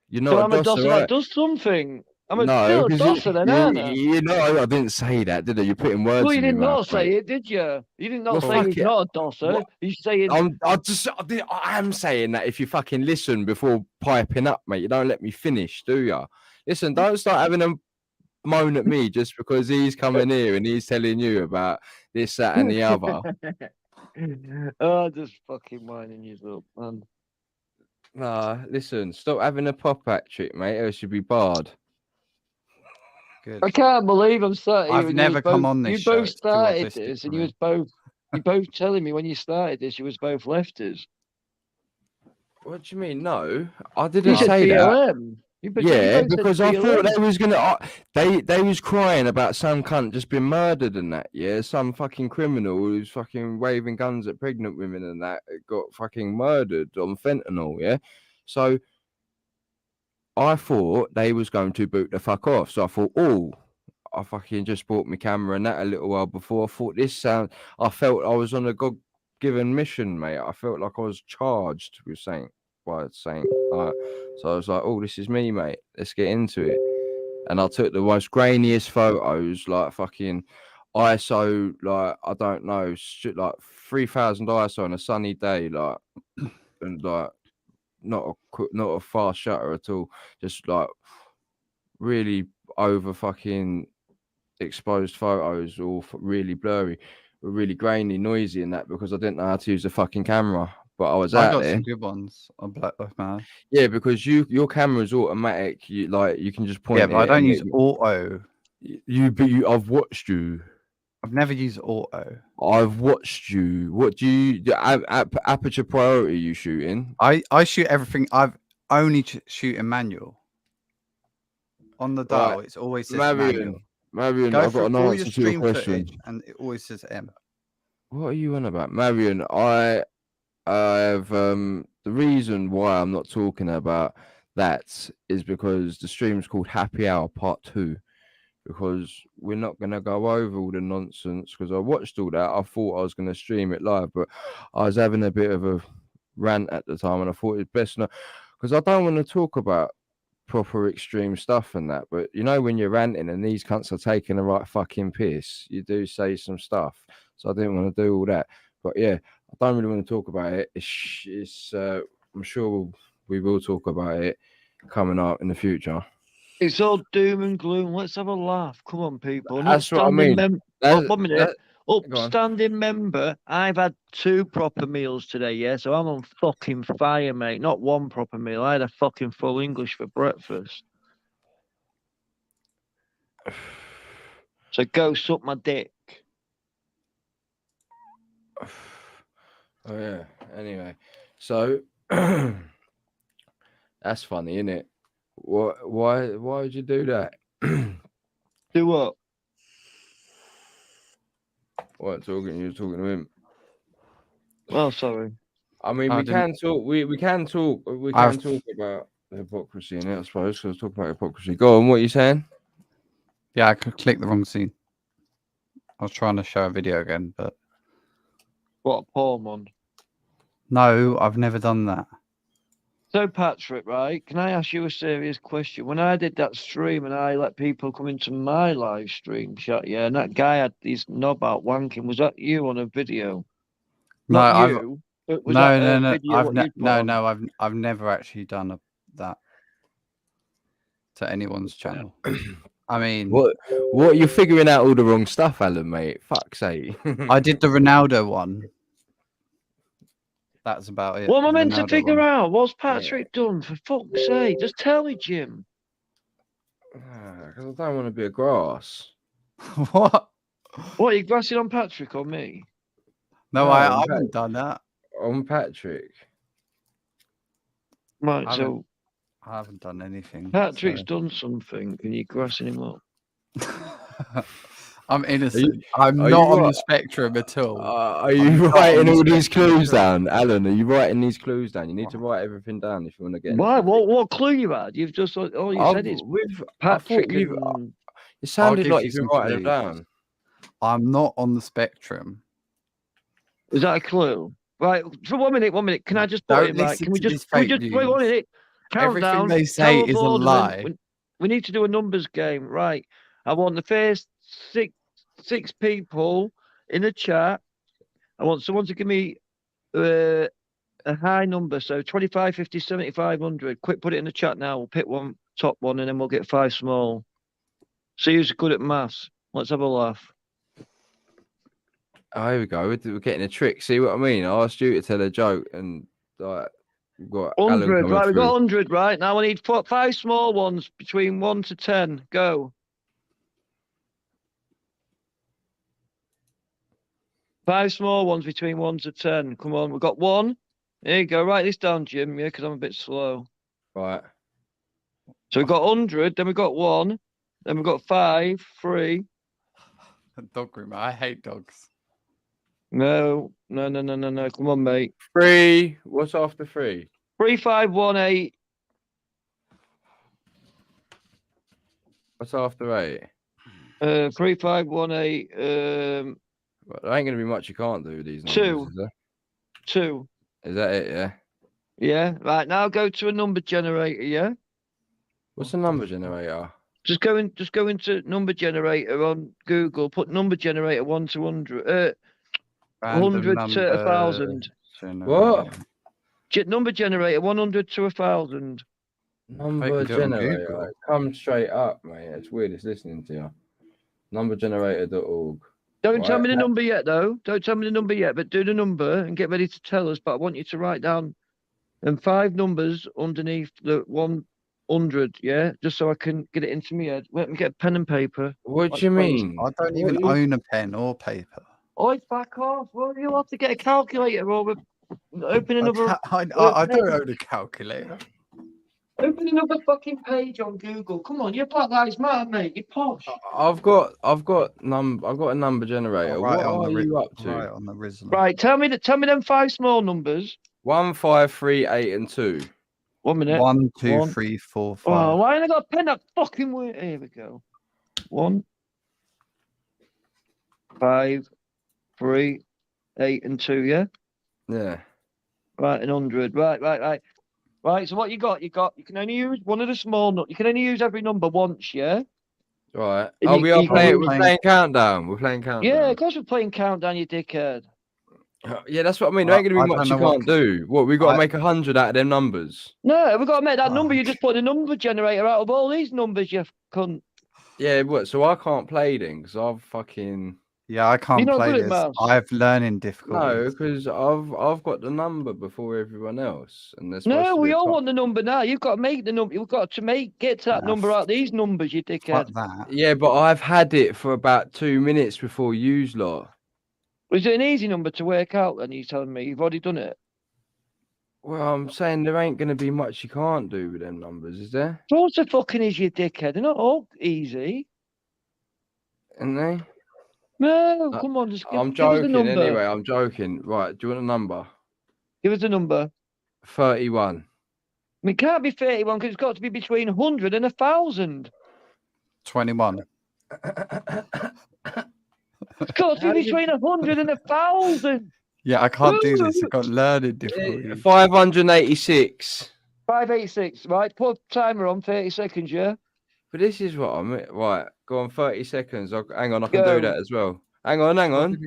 You're not so I'm a dosser, that does something. I'm no, still a dosser then, aren't I? You know, I didn't say that, did I? You're putting words in you didn't your mouth, not say it, did you? You did not Well, say he's not a dosser. You're saying... I am saying that if you fucking listen before piping up, mate. You don't let me finish, do you? Listen, don't start having a moan at me just because he's coming here and he's telling you about this, that, and the other. Just fucking winding you up, man. Nah, listen, stop having a pop at trick, mate. Or it should be barred. Good. I can't believe I'm sat here. I've never come on this show. You both started this, and you both telling me when you started this, you was both lefties. What do you mean? No, I didn't say BLM. that. Yeah, because I thought they was gonna. They was crying about some cunt just been murdered and that. Yeah, some fucking criminal who's fucking waving guns at pregnant women and that got fucking murdered on fentanyl. Yeah, so I thought they was going to boot the fuck off. So I thought, I fucking just bought my camera and that a little while before. I thought I felt I was on a God-given mission, mate. I felt like I was charged with saying. So I was like, this is me, mate. Let's get into it. And I took the most grainiest photos, like fucking ISO, like I don't know, like 3000 ISO on a sunny day, like and like not a fast shutter at all, just like really over fucking exposed photos, or really blurry, really grainy, noisy, and that because I didn't know how to use the fucking camera. But I got some good ones on Black Lives Matter. Yeah, because your camera's automatic. You can just point. Yeah, but I don't use auto. I've watched you. I've never used auto. I've watched you. What do you aperture priority? You shooting? I shoot everything. I've only shoot in manual. On the dial, it's always says manual. Marion, I've got an answer to your question, and it always says M. What are you on about, Marion? I have the reason why I'm not talking about that is because the stream's called Happy Hour Part 2, because we're not going to go over all the nonsense, because I watched all that. I thought I was going to stream it live, but I was having a bit of a rant at the time, and I thought it's best not, because I don't want to talk about proper extreme stuff and that, but you know when you're ranting and these cunts are taking the right fucking piss, you do say some stuff, so I didn't want to do all that. But yeah, I don't really want to talk about it. It's I'm sure we will talk about it coming up in the future. It's all doom and gloom. Let's have a laugh. Come on, people. An That's what I upstanding mean. That's- 1 minute. that- go on. Upstanding member. I've had 2 proper meals today, yeah? So I'm on fucking fire, mate. Not 1 proper meal. I had a fucking full English for breakfast. So go suck my dick. Oh yeah. Anyway, so that's funny, isn't it? Why would you do that? Do what? What talking? You're talking to him. Oh, sorry. I mean, I we didn't- can talk. We can talk. We I've- can talk about the hypocrisy in it, I suppose. Because talk about hypocrisy. Go on. What are you saying? Yeah, I could click the wrong scene. I was trying to show a video again, but What a porn one. no, I've never done that. So, Patrick, right? Can I ask you a serious question? When I did that stream and I let people come into my live stream chat, yeah, and that guy had his knob out wanking, was that you on a video? No, Not I've you. But was no, that no, a no. video I've what ne- you'd put no, on? no. I've never actually done that to anyone's channel. I mean, What? You're figuring out all the wrong stuff, Alan, mate. Fuck's sake. I did the Ronaldo one. That's about it. What am I the meant to Ronaldo figure one. out? What's Patrick done? For fuck's sake. Just tell me, Jim. Because I don't want to be a grass. What? What, are you grassing on Patrick or me? No, No, I I'm haven't done that. I'm Patrick. Right, I so I haven't done anything. Patrick's done something and you're grassing him up. so- I'm innocent. are I'm you not on right? the spectrum at all. Are I'm you not writing on the all these spectrum clues at all. down, Alan? Are you writing these clues down? You need to write everything down if you want to get. Why? anything. What clue you had? You've just all you said is I thought Patrick you. and It sounded give like you you've been some writing them clues. down. I'm not on the spectrum. is that a clue? Right, for 1 minute, 1 minute. Can I just put Don't it right? listen Can we to just this fake wait 1 news. minute? Everything Countdown. they say Tell is a Borderman, lie. we need to do a numbers game, right? I want the first six people in the chat. I want someone to give me a high number, so 25, 50, 75, 100. Quick, put it in the chat now. We'll pick one top one, and then we'll get 5 small. See who's good at maths. Let's have a laugh. Oh, here we go. We're getting a trick. See what I mean? I asked you to tell a joke, and like we've got Alan 100, coming right? We've through. got 100, right? Now we need 5 small ones between 1 to 10. Go. 5 small ones between 1 to 10. Come on, we've got 1. There you go. Write this down, Jim, yeah, because I'm a bit slow. Right. So we've got 100, then we've got 1, then we've got 5, 3. Dog groomer. I hate dogs. No. Come on, mate. 3. What's after 3? 3, 5, 1, 8. What's after 8? 3, 5, 1, 8. Well, there ain't gonna be much you can't do with these numbers. 2. Is there? 2. Is that it? Yeah. Yeah. Right, now go to a number generator, yeah? What's the number generator? Just go into number generator on Google. Put number generator 1 to 100. 100 to 1,000. What? Number generator 100 to 1,000. Number can do it on generator. Google. Come straight up, mate. It's weird. It's listening to you. Numbergenerator.org. Don't tell Right. me the number yet, though. Don't tell me the number yet, but do the number and get ready to tell us. But I want you to write down 5 numbers underneath the 100, yeah? Just so I can get it into my head. Let me get a pen and paper. What Like do you crazy. mean? I don't even own a pen or paper. Oh, back off. Well, you'll have to get a calculator or open another. I don't own a calculator. Open another fucking page on Google. Come on, you're Black Lives Matter, mate. You're posh. I've got a number generator. What are you up to? Right on the Rizzler. Right, tell me them 5 small numbers. 1, 5, 3, 8, and 2. 1 minute. 1, 2, One. 3, 4, 5. Oh, why ain't I got a pen that fucking way? Here we go. 1, 5, 3, 8, and 2. Yeah. Yeah. Right, and 100. Right. Right. So what you got? You can only use one of the small numbers. You can only use every number once. Yeah. Right. And Oh, you- we are you playing. can- We're playing countdown. We're playing countdown. Yeah, of course we're playing countdown, you dickhead. Yeah, that's what I mean. There ain't gonna I be don't much know you what can't do. What we got to I- make 100 out of them numbers. No, we've got to make that number. Oh. You just put a number generator out of all these numbers, you cunt. Yeah, what? So I can't play then because I've fucking Yeah, I can't not play good at this. maths? I have learning no, difficulties. because I've got the number before everyone else, and there's supposed No, to be we a all top. want the number now. You've got to make the number. You've got to get to that Ah, number out of these numbers, you Fuck dickhead. that. Yeah, but I've had it for about 2 minutes before you lot. Was it an easy number to work out? And you're telling me you've already done it. Well, I'm saying there ain't gonna be much you can't do with them numbers, is there? Of course, the fucking is, you dickhead. They're not all easy. And they? No, come on, just give I'm us the joking number. anyway. I'm joking. Right? Do you want a number? Give us the number. 31. I mean, it can't be 31 because it's got to be between 100 and 1,000. 21. It's got to be between 100 and 1,000. Yeah, I can't do this. I've got learning difficulties. 586. 586, right? Put a timer on 30 seconds, yeah? But this is what I'm right. Go on, 30 seconds. Hang on, I can Go. do that as well. Hang on.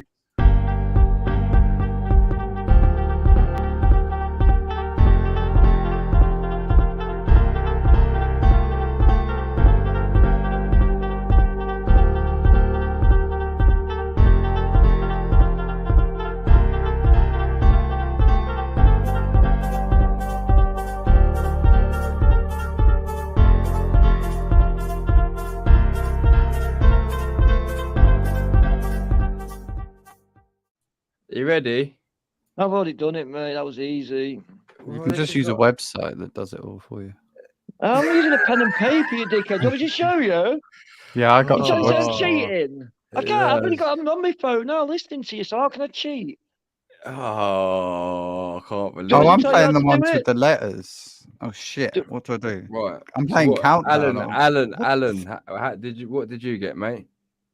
You ready? I've already done it, mate. That was easy. You can just use a website that does it all for you. I'm using a pen and paper, you dickhead. Do you want me to show you? Yeah, I got You some trying to say I'm website. cheating? I can't. I've only got them on my phone now listening to you, so how can I cheat? Oh, I can't believe Do you Oh, want I'm me to tell you how playing the to do ones it? with the letters. Oh shit! Do- What do I do? Right. I'm playing What- Countdown. Alan, what did you get, mate?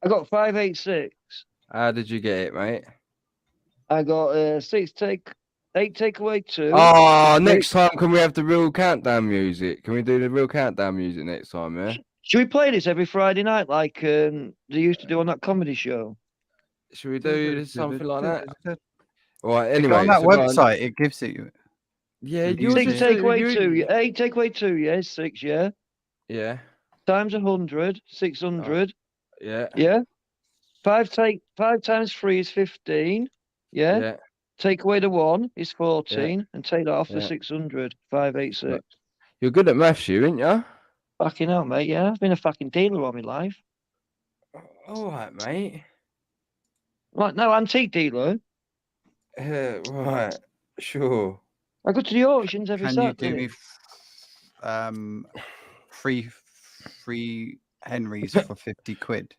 I got 586. How did you get it, mate? I got 8 takeaway 2. Oh, next time can we have the real countdown music? Can we do the real countdown music next time, yeah? Should we play this every Friday night like they used to do on that comedy show? Should we do something like that? Right, If you anyway. go on that so go on. website, it gives it you. Yeah, you yours 6 is takeaway 2. 8 takeaway 2, yeah, 6, yeah. Yeah, Times 100, 600, yeah, yeah. 5 times 3 is 15, yeah. yeah. Take away the 1 is 14, and take that off the Yeah. 600, 586. You're good at maths, you, ain't you? Fucking hell, mate, yeah. I've been a fucking dealer all my life. All right, mate. Like, no, antique dealer. Right, sure. I go to the auctions every Can you Saturday. do me free Henrys for 50 quid?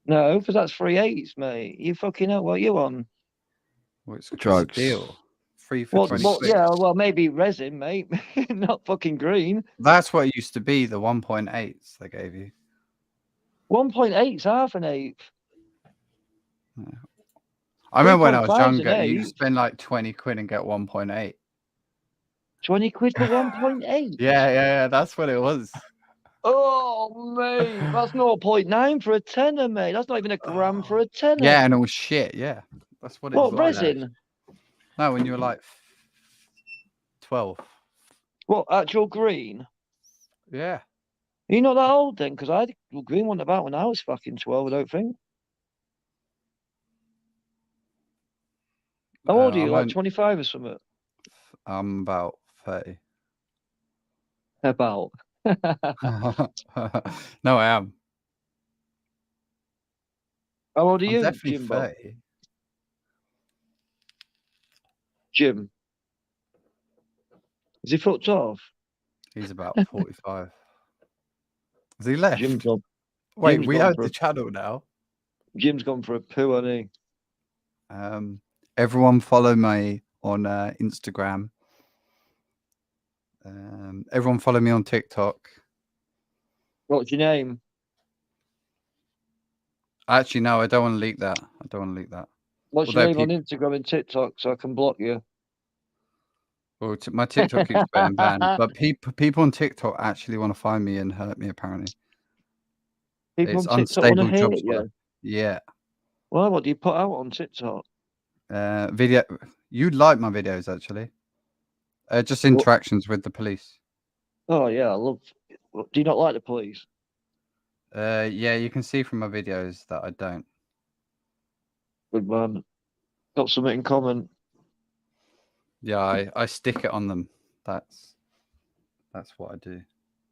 No, because that's 3/8, mate. You fucking know what you on. Well, it's a Drugs. deal. Free for What, 20 what, quid. yeah, well, maybe resin, mate. Not fucking green. That's what it used to be, the 1.8s they gave you. 1.8's half an eighth. I remember when I was 3.5's an younger, you eighth. spend like 20 quid and get 1.8. 20 quid for 1.8. Yeah, that's what it was. Oh, mate. That's 0.9 for a tenner, mate. That's not even a gram for a tenner. Yeah, and it was shit, yeah. That's what it What, was like. resin? No, when you were like 12. What, actual green? Yeah. You're not that old then, because green wasn't about when I was fucking 12, I don't think. How old are you? Like 25 or something? I'm about 30. About. No, I am. How old are I'm you, definitely Jimbo? 30. Jim. Is he fucked off? He's about 45. Has he left? Jim's gone, Wait, Jim's we gone own for the a- channel now. Jim's gone for a poo, hasn't he? Everyone follow me on Instagram. Everyone follow me on TikTok. What's your name? Actually, no, I don't want to leak that. What's Although your name on Instagram and TikTok so I can block you? Well, my TikTok keeps getting banned, but people on TikTok actually want to find me and hurt me. Apparently, People it's on TikTok want to unstable hate jobs. you. Yeah, Well, what do you put out on TikTok? Video. You'd like my videos actually. Just interactions with the police. Oh yeah, I love. Do you not like the police? Yeah, you can see from my videos that I don't. Good man. Got something in common. Yeah, I stick it on them. That's what I do.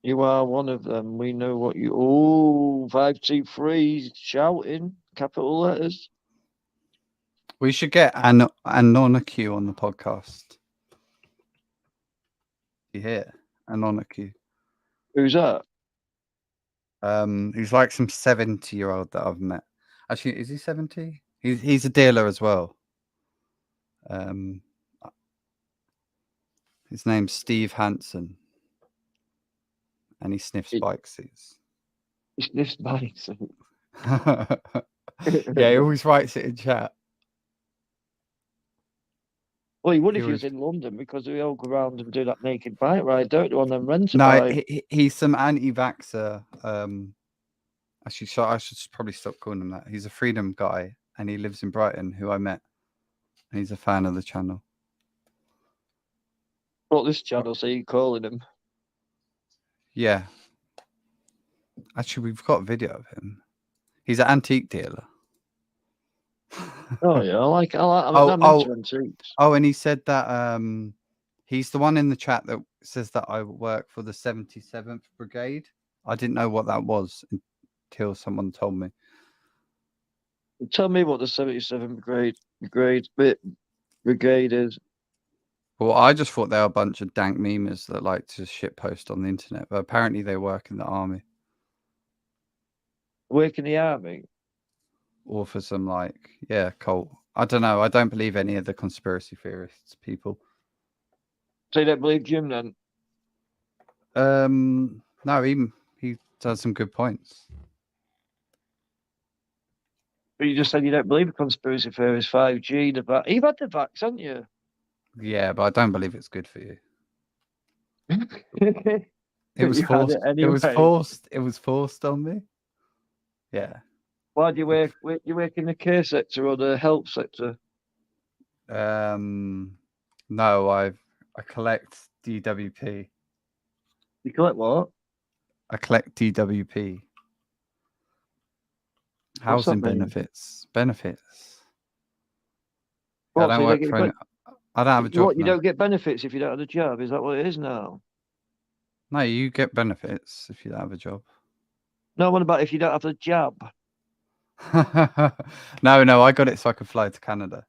You are one of them. We know what you. Oh, 523 shouting capital letters. We should get Anonaq on the podcast. You hear Anonaq? Who's that? He's like some 70-year-old that I've met. Actually, is he 70? He's a dealer as well. His name's Steve Hansen, and he sniffs bike seats. He sniffs bikes. Yeah, he always writes it in chat. Well, he would He if he was was- in London because we all go around and do that naked bike ride, don't they? On them rent a No, bike. he's some anti-vaxxer. Actually, so I should probably stop calling him that. He's a freedom guy, and he lives in Brighton, who I met. And he's a fan of the channel. What this channel? So you calling him? Yeah. Actually, we've got a video of him. He's an antique dealer. Oh yeah, I like. I'm into antiques. Oh, and he said that he's the one in the chat that says that I work for the 77th Brigade. I didn't know what that was until someone told me. Tell me what the 77th brigade is. Well, I just thought they were a bunch of dank memers that like to shitpost on the internet, but apparently they work in the army Work in the army. or for some cult. I don't know. I don't believe any of the conspiracy theorists people. So you don't believe Jim then? No, he does some good points. But you just said you don't believe in conspiracy theories, 5G, the vax. You've had the vax, haven't you? Yeah, but I don't believe it's good for you. It It was You had forced. it It was anyway. forced. It was forced on me. Yeah. Why do you work? You work in the care sector or the health sector? No, I collect DWP. You collect what? I collect DWP. What's that Housing mean? benefits. Benefits. I What, don't so you work get for. I don't have a job. What, you now. don't get benefits if you don't have a job? Is that what it is now? No, you get benefits if you don't have a job. No, what about if you don't have a job? No, I got it so I could fly to Canada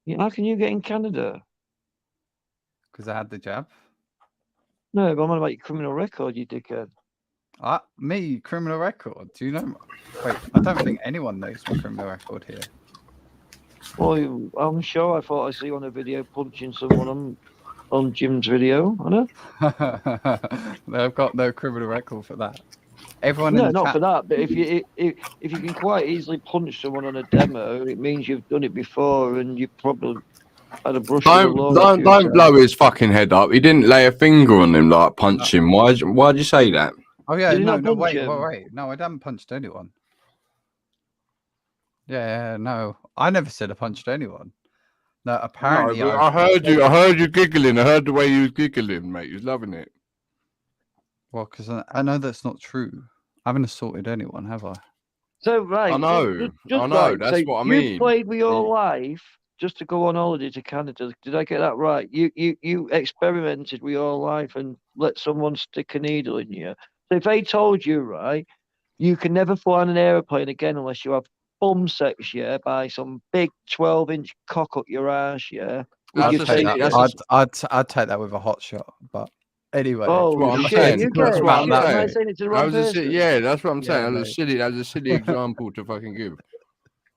Yeah, how can you get in Canada? because I had the jab. No, but I'm on about your criminal record, you dickhead. Me, criminal record. Do you know? Wait, I don't think anyone knows my criminal record here. Well, I'm sure I thought I see you on a video punching someone on Jim's video, I know. No, I've got no criminal record for that. Everyone No, in the not chat. for that. But if you can quite easily punch someone on a demo, it means you've done it before and you probably had a brush with the law. Don't blow his fucking head up. He didn't lay a finger on him like punch him. Why'd you say that? Oh yeah, Did he no, not punch wait. him? No, I haven't punched anyone. Yeah, no, I never said I punched anyone. No, apparently No, but I heard you giggling. I heard the way you was giggling, mate. You was loving it. Well, because I know that's not true. I haven't assaulted anyone, have I? So right, I know, right, that's so what I you mean. played with your life just to go on holiday to Canada. Did I get that right? You experimented with your life and let someone stick a needle in you. So if they told you, right, you can never fly on an aeroplane again unless you have bum sex, yeah, by some big 12-inch cock up your ass, yeah. That's Would you a take silly- it? that's I'd take that with a hot shot, but anyway. Oh what I'm shit! saying. You That's get what I'm shit. Am I saying. saying it to the That wrong was person? that's what I'm saying. Yeah, That was a silly example to fucking give.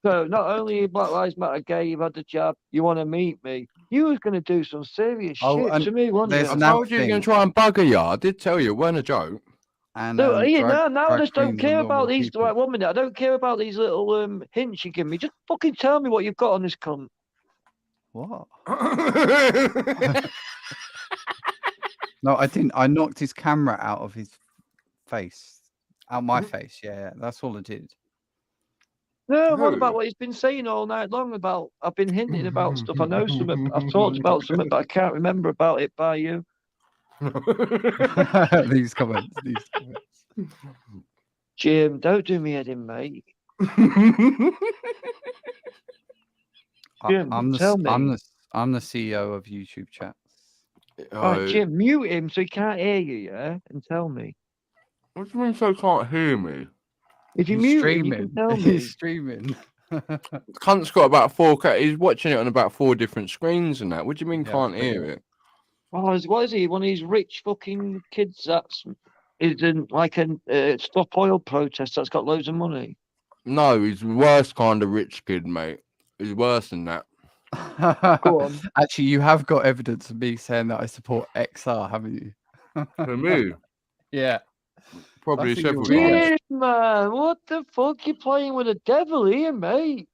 So not only are you Black Lives Matter gay, you've had the jab, you want to meet me. You was going to do some serious Oh, shit and to me, weren't there's you? I Now told you you're gonna thing. try and bugger you. I did tell you it wasn't a joke. And No, now I drag just don't queens care are about normal these people. like 1 minute. I don't care about these little hints you give me. Just fucking tell me what you've got on this cunt. What? No, I didn't. I knocked his camera out of his face. Out my face, yeah. That's all I did. No, what Who? about what he's been saying all night long about? I've been hinting about stuff. I know something. I've talked about something, but I can't remember about it by you. These comments. Jim, don't do me head in, mate. Jim, I'm the tell me. I'm the CEO of YouTube chats. Right, Oh, Jim, mute him so he can't hear you, yeah? And tell me. what do you mean so can't hear me? If you He's mute streaming. him, you can tell me. He's streaming. Cunt's got about 4K. He's watching it on about 4 different screens and that. What do you mean Yeah, can't pretty hear much. it? Oh, what is he? One of these rich fucking kids that's is in like a stop oil protest that's got loads of money. No, he's the worst kind of rich kid, mate. He's worse than that. Go on. Actually, you have got evidence of me saying that I support XR, haven't you? For me, Yeah. probably I think several you're right. times. Jim, man, what the fuck? You playing with the devil here, mate?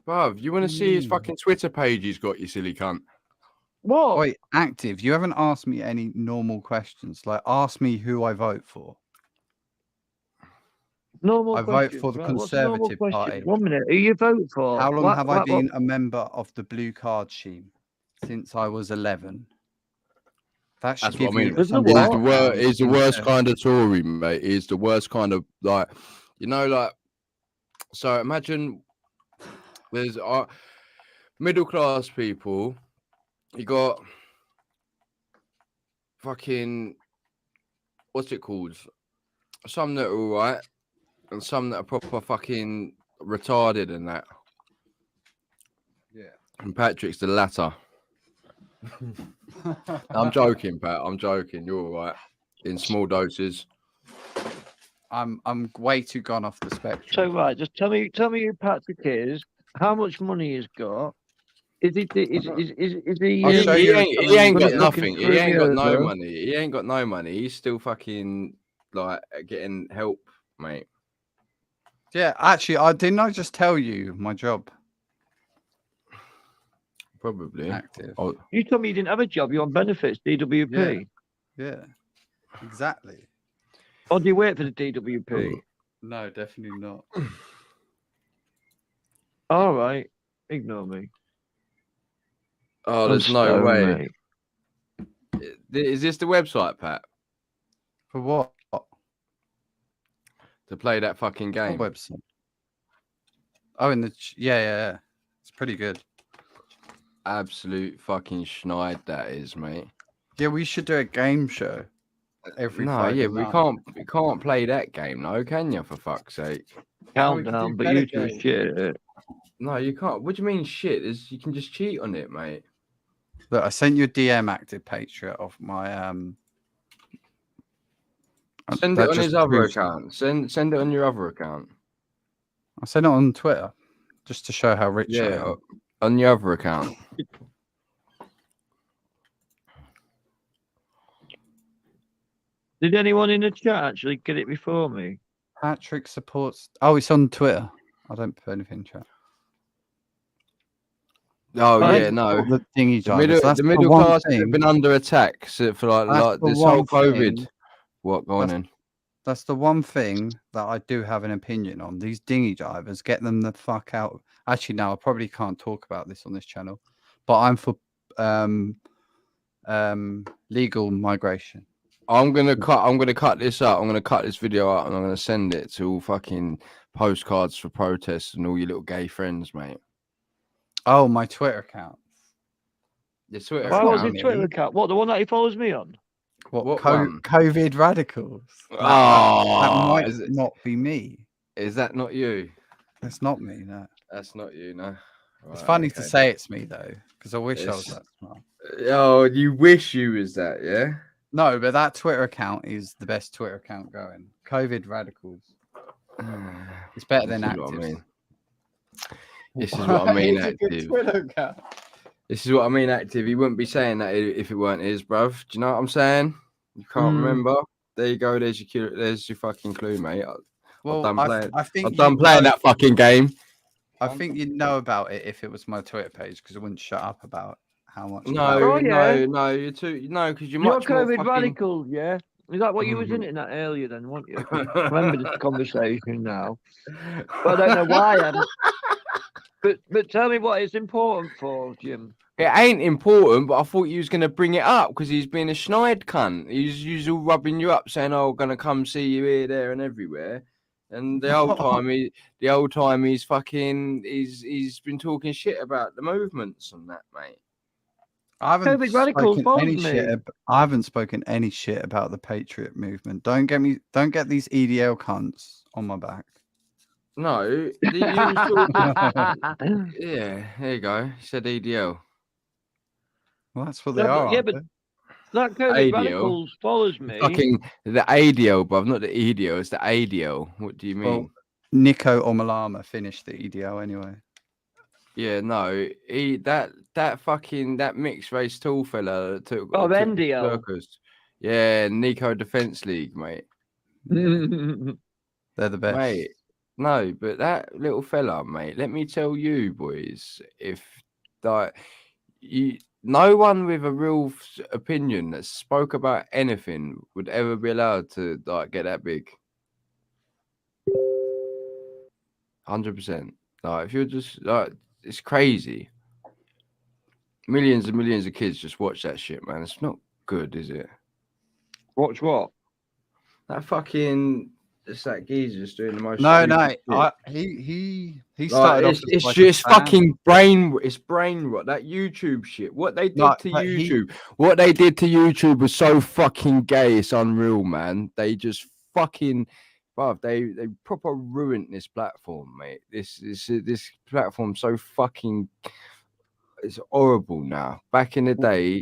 Bruv, you want to see his fucking Twitter page he's got, you silly cunt? What? Wait, active. You haven't asked me any normal questions. Like, ask me who I vote for. Normal I question. vote for the Right, what's the normal Conservative question? Party. 1 minute. Who you vote for? How long What- have I what- been a member of the blue card scheme? Since I was 11. That should That's give what I mean. you There's no some what? background He's the into- worst kind of Tory, mate. He's the worst kind of, like, you know, like, so imagine there's middle class people. You got fucking, what's it called? Some that are all right, and some that are proper fucking retarded and that. Yeah. And Patrick's the latter. I'm joking, Pat. I'm joking. You're all right. In small doses. I'm way too gone off the So spectrum. right, just tell me who Patrick is, how much money he's got. Is he? Is he? I'll show you He ain't got looking nothing. through He ain't the got no other? money. He ain't got no money. He's still fucking like getting help, mate. Yeah, actually, I just tell you my job. Probably. Active. Oh, You told me you didn't have a job. You're on benefits, DWP. Yeah, exactly. Or do you wait for the DWP? No, definitely not. All right, ignore me. oh there's I'm no stoned, way. mate. Is this the website, Pat? For what? To play that fucking game? What website? Oh, yeah. It's pretty good. Absolute fucking schneid that is, mate. Yeah, we should do a game show every Friday we night. can't play that game, no, can you? For fuck's sake. Countdown, but you just shit. No, you can't. What do you mean shit? You can just cheat on it, mate. Look, I sent you a DM, Active Patriot, of my Send that it on just his other proves- account. Send it on your other account. I sent it on Twitter just to show how rich I Yeah, am. on your other account. Did anyone in the chat actually get it before me? Patrick supports. Oh, it's on Twitter. I don't put anything in chat. Oh I yeah, no. The thingy The drivers. That's the middle one class thing. have been under attack for like That's the this whole one COVID. thing- What going That's- in? That's the one thing that I do have an opinion on. These dinghy drivers, get them the fuck out. Actually, no, I probably can't talk about this on this channel, but I'm for legal migration. I'm gonna cut this out. I'm gonna cut this video out and I'm gonna send it to all fucking postcards for protests and all your little gay friends, mate. Oh, my Twitter account. Your Twitter Why was account. his Twitter account? What, the one that he follows me on? What one? COVID radicals? That might is it- not be me. Is that not you? It's not me. No. That's not you, no. It's Right, funny to okay. say it's me though, because I wish I was It's- that smart. Oh, you wish you was that, yeah? No, but that Twitter account is the best Twitter account going. COVID radicals. It's better than This is what I active. mean. This is what I mean, active. Twitter account. This is what I mean, active. He wouldn't be saying that if it weren't his, bruv. Do you know what I'm saying? You can't remember. There you go. There's your fucking clue, mate. Well, done playing- I think I'm done playing that fucking game. I think you'd know about it if it was my Twitter page, because I wouldn't shut up about how much. No, Oh, yeah. no, you're too. No, because you're You're much more COVID fucking. radical, yeah? Is that what you was in that earlier then, weren't you? Remember this conversation now. But I don't know why. But tell me what it's important for, Jim. It ain't important, but I thought you was going to bring it up because he's been a schneid cunt. He's all rubbing you up, saying, "Oh, going to come see you here, there, and everywhere." And the old time, he's fucking, he's been talking shit about the movements and that, mate. I haven't COVID radicals spoken any bothers me. shit. I haven't spoken any shit about the Patriot movement. Don't get these EDL cunts on my back. No, you was talking, yeah, there you go. He said EDL. Well, that's what they Yeah, are. yeah, but that COVID ADL. radicals follows me. Fucking the ADL, bruv, not the EDL. It's the ADL. What do you mean? Well, Nico Omalama finished the EDL anyway. Yeah, no, that mixed race tall fella that took NDL. circus. Yeah, Nico Defence League, mate. They're the best. Mate, no, but that little fella, mate. Let me tell you, boys, if no one with a real opinion that spoke about anything would ever be allowed to get that big. 100%. Like, if you're just it's crazy. Millions and millions of kids just watch that shit, man. It's not good, is it? Watch what? That fucking it's that geezer just doing the most. No, stupid he shit. started off. It's just fucking brain rot. That YouTube shit. What they did to YouTube. What they did to YouTube was so fucking gay. It's unreal, man. They just fucking. Bruv, they proper ruined this platform, mate. This platform's so fucking. It's horrible now. Back in the day,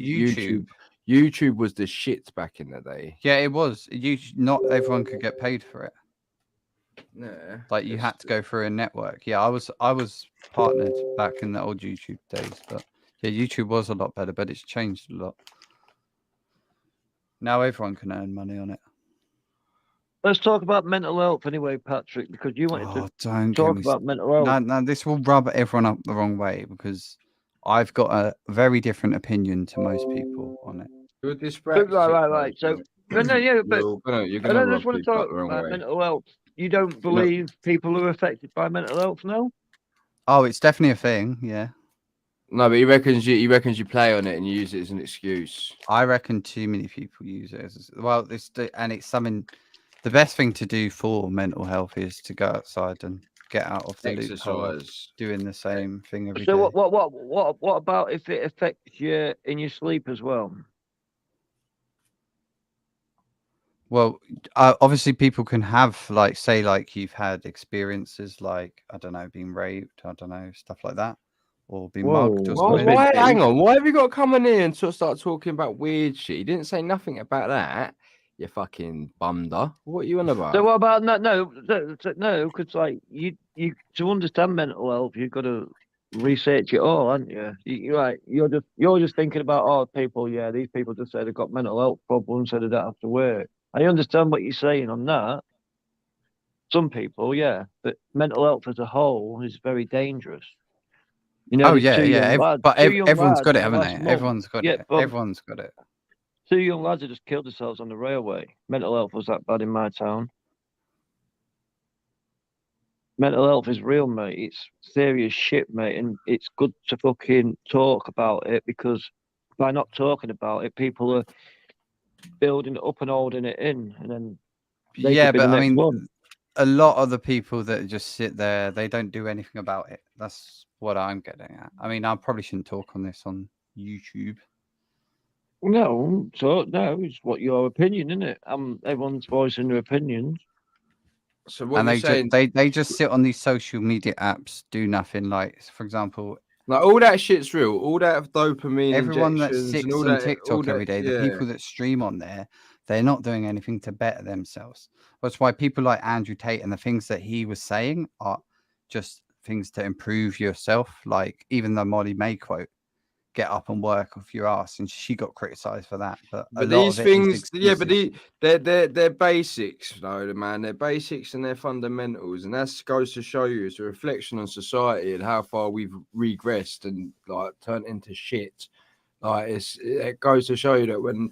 YouTube was the shit back in the day. Yeah, it was. Not everyone could get paid for it. Yeah, like you had to go through a network. Yeah, I was partnered back in the old YouTube days, but yeah, YouTube was a lot better, but it's changed a lot. Now everyone can earn money on it. Let's talk about mental health anyway, Patrick, because you wanted to talk about mental health. No, this will rub everyone up the wrong way because I've got a very different opinion to most people on it. Right. So, you're gonna I just want to talk about mental health. You don't believe people are affected by mental health, no? Oh, it's definitely a thing, yeah. No, but he reckons you play on it and you use it as an excuse. I reckon too many people use it as well. It's something. The best thing to do for mental health is to go outside and get out of the loophole, doing the same thing every day. So what about if it affects you in your sleep as well? Well, obviously people can have say you've had experiences like, I don't know, being raped, I don't know, stuff like that, or being mugged or something. Hang on, why have you got to come in here and start talking about weird shit? You didn't say nothing about that. You fucking bumder. What are you on about? So what about no? Because you to understand mental health, you've got to research it all, haven't you? You're just thinking about people. Yeah, these people just say they've got mental health problems, so they don't have to work. I understand what you're saying on that. Some people, yeah, but mental health as a whole is very dangerous. You know, everyone's got it, haven't they? Everyone's got it. Everyone's got it. 2 young lads have just killed themselves on the railway. Mental health was that bad in my town. Mental health is real, mate. It's serious shit, mate. And it's good to fucking talk about it, because by not talking about it, people are building it up and holding it in. And then a lot of the people that just sit there, they don't do anything about it. That's what I'm getting at. I mean, I probably shouldn't talk on this on YouTube. No, it's what your opinion, isn't it? Everyone's voicing their opinions. So what they just sit on these social media apps, do nothing. Like, for example, all that shit's real. All that dopamine. Everyone that sits on TikTok every day, the people that stream on there, they're not doing anything to better themselves. That's why people like Andrew Tate and the things that he was saying are just things to improve yourself. Like even the Molly May quote, "Get up and work off your ass," and she got criticized for that. But these things, they're basics, though, man. They're basics and they're fundamentals, and that goes to show you it's a reflection on society and how far we've regressed and turned into shit. It goes to show you that when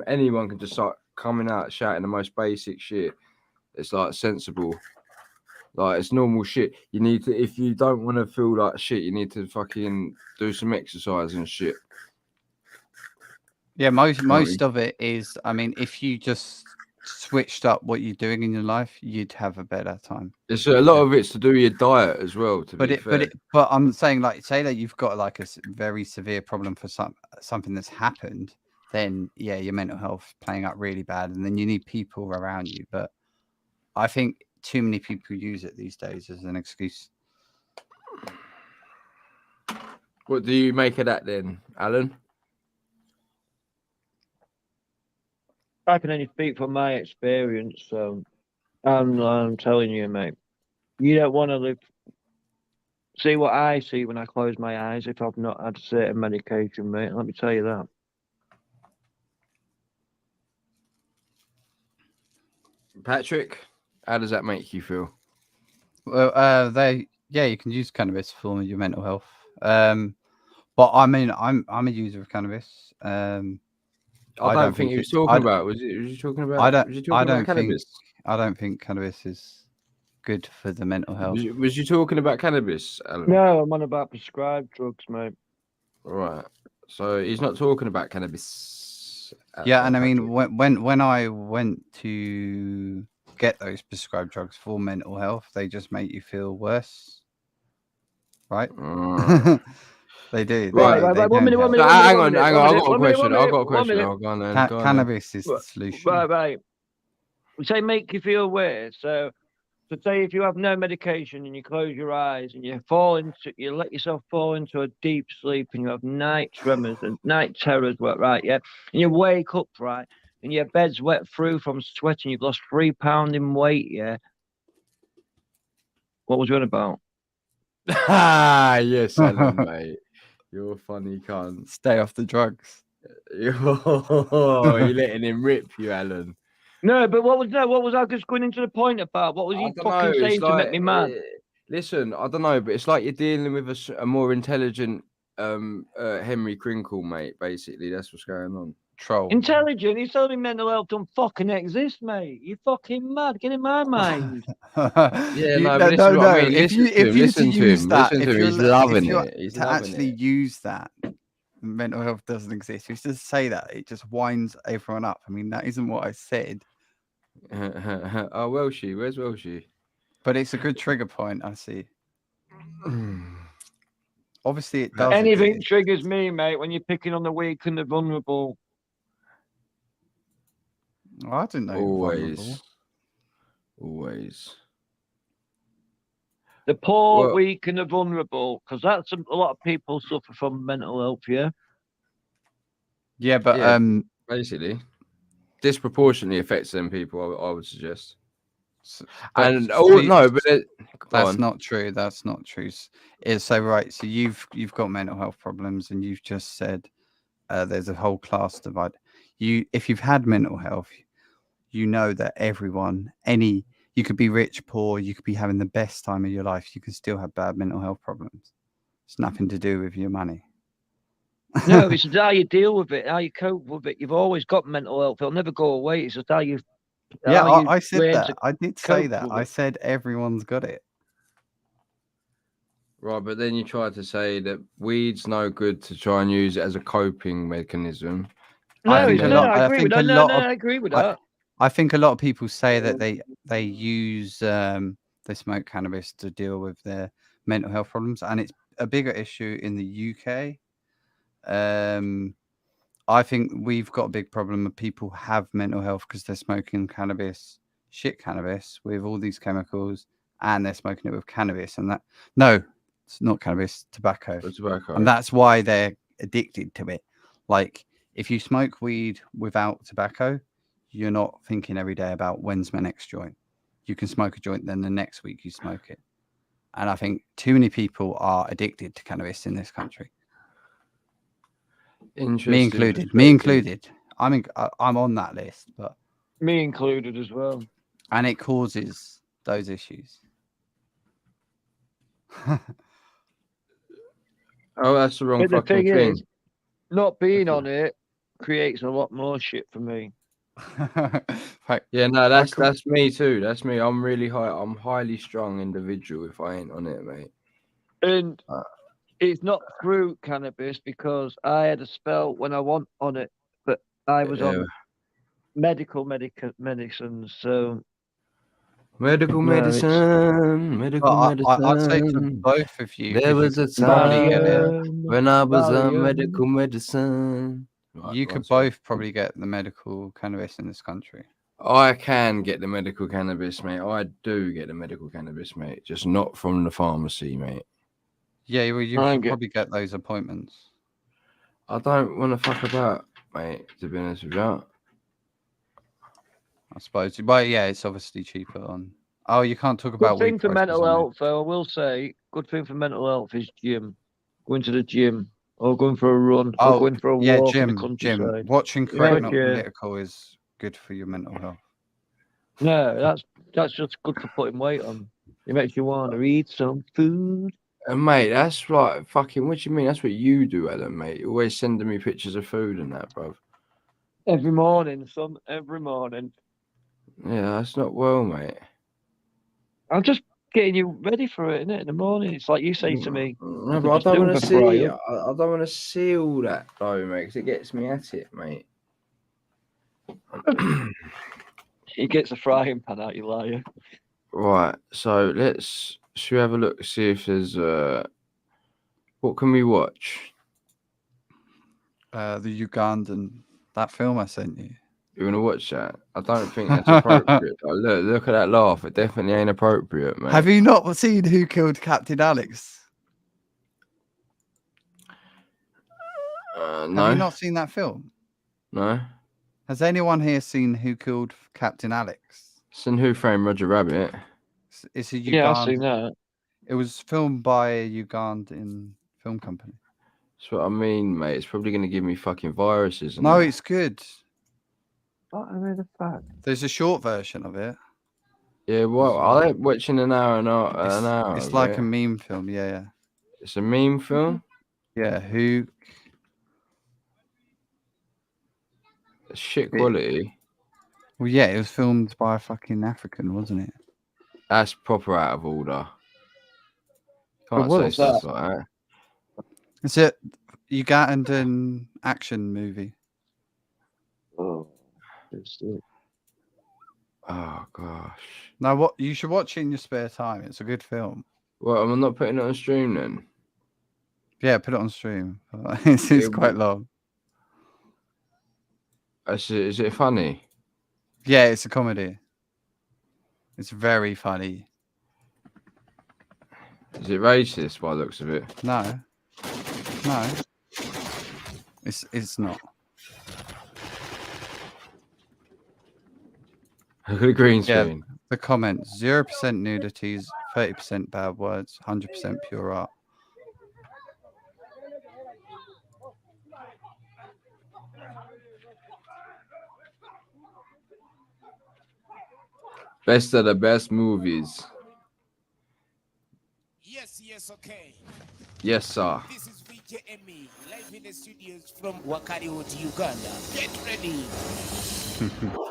anyone can just start coming out shouting the most basic shit. It's like sensible. Like it's normal shit. You need to, if you don't want to feel like shit, you need to fucking do some exercise and shit. Yeah, most of it is. I mean, if you just switched up what you're doing in your life, you'd have a better time. It's a lot of it's to do with your diet as well. But I'm saying, like, say that you've got like a very severe problem for something that's happened, then yeah, your mental health playing up really bad, and then you need people around you. But I think too many people use it these days as an excuse. What do you make of that then, Alan? I can only speak from my experience. I'm telling you, mate, you don't want to see what I see when I close my eyes if I've not had certain medication, mate. Let me tell you that. Patrick, how does that make you feel? Well, you can use cannabis for your mental health. But I mean, I'm a user of cannabis. I don't think he was talking about. Was you talking about? Cannabis? I don't think cannabis is good for the mental health. Was you talking about cannabis, Alan? No, I'm on about prescribed drugs, mate. Right. So he's not talking about cannabis. Yeah, and I mean, when I went to get those prescribed drugs for mental health, they just make you feel worse, right? They do. Right. 1 minute. Hang on. I've got a question. Oh, go on then. Cannabis is the solution. Right. We say make you feel worse. So say if you have no medication and you close your eyes and you let yourself fall into a deep sleep and you have night tremors and night terrors, right? Yeah, and you wake up, right, and your bed's wet through from sweating. You've lost 3 pounds in weight. Yeah. What was you on about? Yes, Alan, mate. You're a funny cunt. Stay off the drugs. You're letting him rip you, Alan. No, but what was I just going into the point about? What was he fucking saying to make me mad? Listen, I don't know, but it's like you're dealing with a more intelligent Henry Crinkle, mate. Basically, that's what's going on. Troll. Intelligent? He's telling me mental health don't fucking exist, mate. You fucking mad. Get in my mind. Yeah, no. If you listen to him, he's loving it. He's to actually use that. Mental health doesn't exist. If you just say that, it just winds everyone up. I mean, that isn't what I said. Oh, Welshie. Where's Welshie? But it's a good trigger point, I see. Obviously, it does. Anything triggers me, mate, when you're picking on the weak and the vulnerable. Oh, I didn't know. Always. The poor, weak, and the vulnerable, because that's a lot of people suffer from mental health, yeah? Yeah, but basically, disproportionately affects them people, I would suggest. That's not true. That's not true. So right, so you've got mental health problems, and you've just said there's a whole class divide. If you've had mental health, you know that everyone, you could be rich, poor, you could be having the best time of your life, you can still have bad mental health problems. It's nothing to do with your money. No, it's how you deal with it, how you cope with it. You've always got mental health. It'll never go away. It's just how you. I said that. I did say that. I said everyone's got it. Right, but then you try to say that weed's no good to try and use it as a coping mechanism. I agree with that. I think a lot of people say that they use they smoke cannabis to deal with their mental health problems, and it's a bigger issue in the UK. I think we've got a big problem of people have mental health because they're smoking shit cannabis with all these chemicals, and they're smoking it with cannabis. And it's not cannabis, tobacco. And that's why they're addicted to it. Like, if you smoke weed without tobacco, you're not thinking every day about when's my next joint. You can smoke a joint, then the next week you smoke it. And I think too many people are addicted to cannabis in this country. Me included. I'm on that list, but me included as well. And it causes those issues. Oh, that's the wrong fucking thing. Not being on it creates a lot more shit for me. Right. Yeah, no, that's Michael- that's me too. That's me. I'm really high. I'm highly strung individual if I ain't on it, mate. And Uh, it's not fruit cannabis because I had a spell when I want on it, but I was Yeah. on medicines. So Medical No, it's- medicine, medical I'd say to medicine. both of you. There 'cause was a you could probably get it. Valium, when I was on Valium. medical medicine. Right, You go could on, sorry. both probably get the medical cannabis in this country. I can get the medical cannabis, mate. I do get the medical cannabis, mate. Just not from the pharmacy, mate. Yeah, well, you I could get- probably get those appointments. I don't want to fuck about, mate. To be honest with you. I suppose. But yeah, it's obviously cheaper on. Oh, you can't talk Good about thing weed for prices mental on it. health, though, I will say, good thing for mental health is gym. Going to the gym, or going for a run, or Oh, going for a yeah, walk in the Jim. countryside. Watching Correct Right, Not yeah. Political is good for your mental health. No, that's just good for putting weight on. It makes you want to eat some food. And mate, that's like fucking. What do you mean? That's what you do, Adam, mate. You're always sending me pictures of food and that, bruv. Every morning, son, every morning. Yeah, that's not well, mate. I'm just getting you ready for it, innit? In the morning, it's like you say to me. No, I but I just don't do want to the fry see. up. I don't want to see all that though, mate, because it gets me at it, mate. He gets a frying pan out, you liar. Right. So should we have a look? See if there's what can we watch? The Ugandan, that film I sent you. You want to watch that? I don't think that's appropriate. Look at that laugh. It definitely ain't appropriate, mate. Have you not seen Who Killed Captain Alex? No. Have you not seen that film? No. Has anyone here seen Who Killed Captain Alex? Seen Who Framed Roger Rabbit? It's a Ugandan. Yeah, I've seen that. It was filmed by a Ugandan film company. That's what I mean, mate. It's probably going to give me fucking viruses. And No, that. it's good. What I made a fact. There's a short version of it. Yeah, well, I like watching an hour. It's of like it. a meme film. Yeah, It's a meme film. yeah. Who? Shit quality. Well, yeah, it was filmed by a fucking African, wasn't it? That's proper out of order. Can't Well, say what's stuff like that. It's a Ugandan action movie. Oh, it's it. Oh gosh. Now, what you should watch it in your spare time. It's a good film. Well, I'm not putting it on stream then. Yeah, put it on stream. It's quite long. Is it funny? Yeah, it's a comedy. It's very funny. Is it racist by the looks of it? No, it's not. Look at the green Yeah. screen. The comments: 0% nudities, 30% bad words, 100% pure art. Best of the best movies. Yes, okay. Yes, sir. This is VJME, live in the studios from Wakariwood, Uganda. Get ready.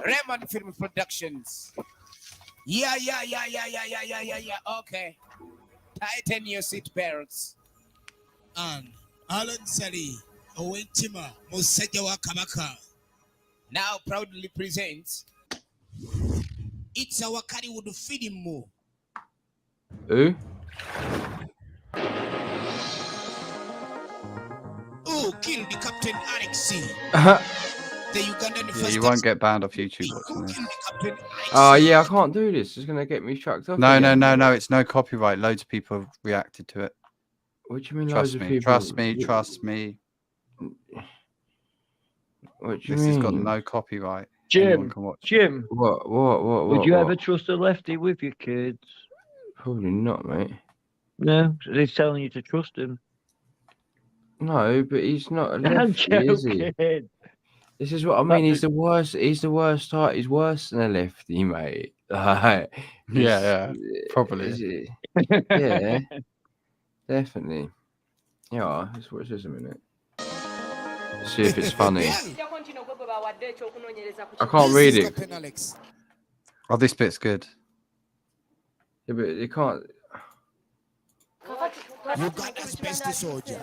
Raymond Film Productions. Yeah. Okay. Tighten your seat belts. And Alan Sally, Owentima, Moseja wa Kabaka. Now proudly presents It's our Wakariwood feeding more. Who? Oh, kill the Captain Alex. The Ugandan Yeah, first. you won't get banned off YouTube watching this. Oh yeah, I can't do this. It's gonna get me chucked off. No, again. it's no copyright. Loads of people have reacted to it. What do you mean? Trust loads me, of people? trust me. What do you This mean? has got no copyright. Anyone Jim, can watch. Jim, What? would you ever trust a lefty with your kids? Probably not, mate. No, he's telling you to trust him. No, but he's not a I'm lefty, is he? joking. This is what I mean. He's the worst. He's the worst type. He's worse than a lefty, mate. Like, Yeah, probably. Yeah, definitely. Yeah, let's watch this a minute. See if it's funny. Yeah. I can't read This is it. Captain Alex. Oh, this bit's good. Yeah, but you can't. Uganda's best soldier.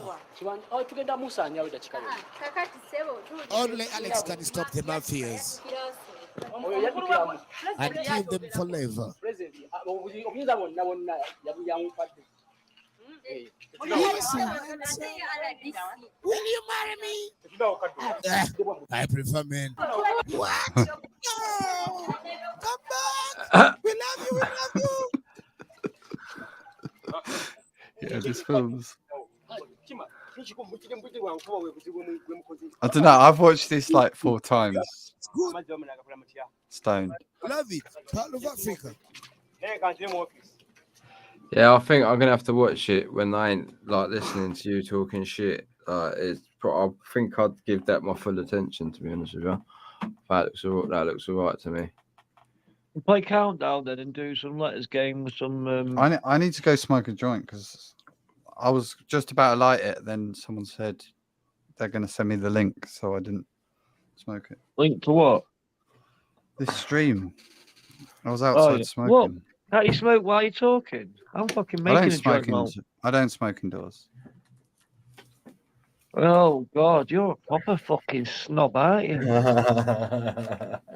Only Alex can stop the mafias and kill them forever. Will you marry me? I prefer men. What? No! Come back! We love you, we love you! Yeah, this film's. I don't know. I've watched this like 4 times. It's good. Stoned. Love it. Part of Africa. Yeah, I think I'm gonna have to watch it when I ain't like listening to you talking shit. I think I'd give that my full attention, to be honest with you. That looks alright to me. Play Countdown then and do some letters game with some. I need to go smoke a joint because I was just about to light it. Then someone said they're going to send me the link, so I didn't smoke it. Link to what? This stream. I was outside smoking. What? Can't you smoke while you're talking? I'm fucking making a joint now. I don't smoke indoors. Oh God, you're a proper fucking snob, aren't you?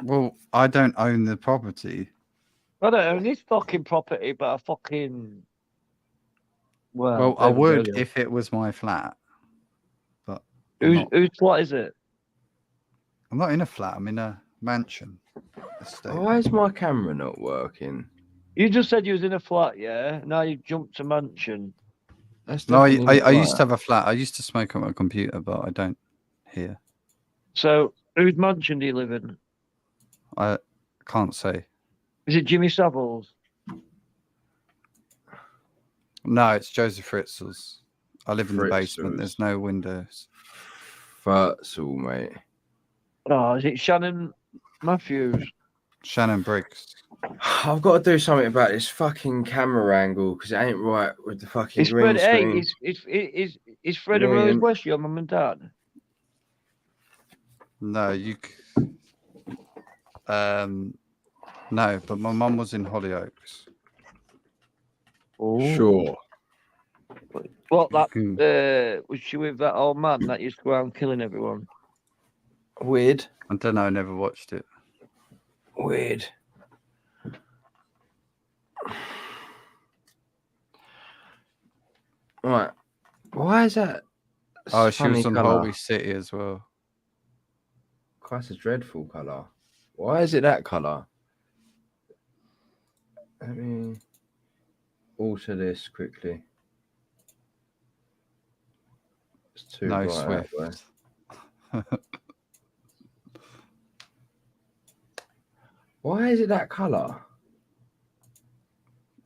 Well, I don't own the property. I don't own this fucking property, but I fucking. Well, I would if it was my flat. But whose flat is it? I'm not in a flat. I'm in a mansion. Why is my camera not working? You just said you was in a flat, yeah? Now you jumped to mansion. No, I used to have a flat. I used to smoke on my computer, but I don't here. So, whose mansion do you live in? I can't say. Is it Jimmy Savile's? No, it's Joseph Fritzl's. I live in the basement. There's no windows. Fritzl, mate. Oh, is it Shannon Matthews? Shannon Briggs. I've got to do something about this fucking camera angle because it ain't right with the fucking green screen. Is Fred and Rose West your mum and dad? No, no, but my mum was in Hollyoaks. Oh. Sure. What that was she with that old man that used to go around killing everyone? Weird. I don't know. I never watched it. Weird. Right. Why is that? Oh, she was on colour? Holby City as well. Quite a dreadful colour. Why is it that colour? Let me alter this quickly. It's too No bright Swift. Why is it that colour?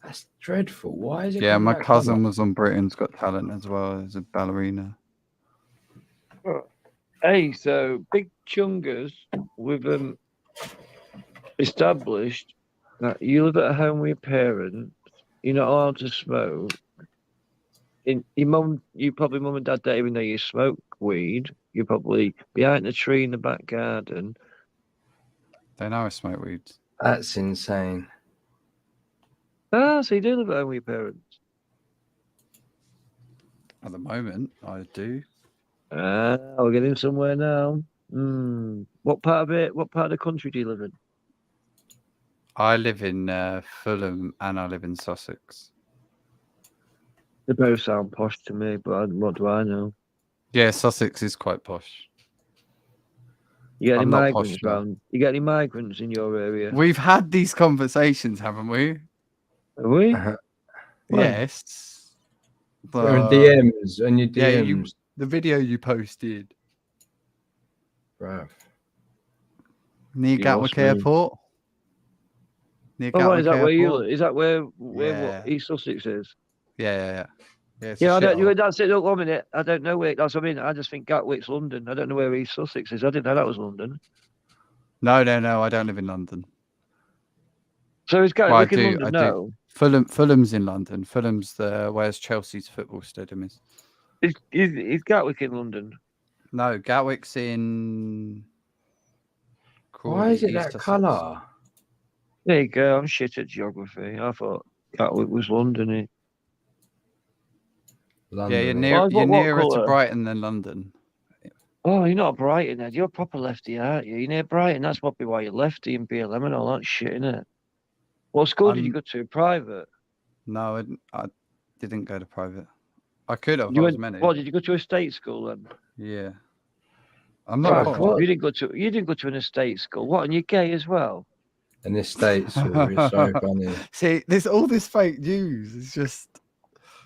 That's dreadful. Why is it? Yeah, my cousin was on Britain's Got Talent as well as a ballerina. Hey, so Big Chungus with established that you live at home with your parents, you're not allowed to smoke. You probably mum and dad don't even know you smoke weed. You're probably behind a tree in the back garden. They know I smoke weed. That's insane. Ah, so you do live at home with your parents? At the moment, I do. Ah, we're getting somewhere now. What part of it? What part of the country do you live in? I live in Fulham and I live in Sussex. They both sound posh to me, but what do I know? Yeah, Sussex is quite posh. You get any I'm not migrants posh, around? You get any migrants in your area? We've had these conversations, haven't we? Have we? Yes. Your DMs and your DMs. Yeah, the video you posted. Bruv. Near Gatwick Airport. Near Oh, is that Gatwick where you Airport. live? Is that where Yeah. what East Sussex is? Yeah. Yeah, I don't. That's it. Look, 1 minute. I don't know where. That's what I mean. I just think Gatwick's London. I don't know where East Sussex is. I didn't know that was London. No. I don't live in London. So is Gatwick in London? I No. Fulham's in London. Fulham's where's Chelsea's football stadium is. Is Gatwick in London? No, Gatwick's in. Why is it East that Sussex. colour? There you go. I'm shit at geography. I thought Gatwick was London. Yeah, London. you're What nearer to colour? Brighton than London. Oh, you're not Brighton, Ed. You're a proper lefty, aren't you? You're near Brighton. That's probably why you're lefty and BLM and all that shit, innit? What school did you go to? Private? No, I didn't go to private. I could have. You I was went, meant to. what, did you go to a state school then? Yeah. I'm not. Fuck, what? You didn't go to an estate school. What? And you're gay as well? And the States is so funny. See, there's all this fake news. It's just.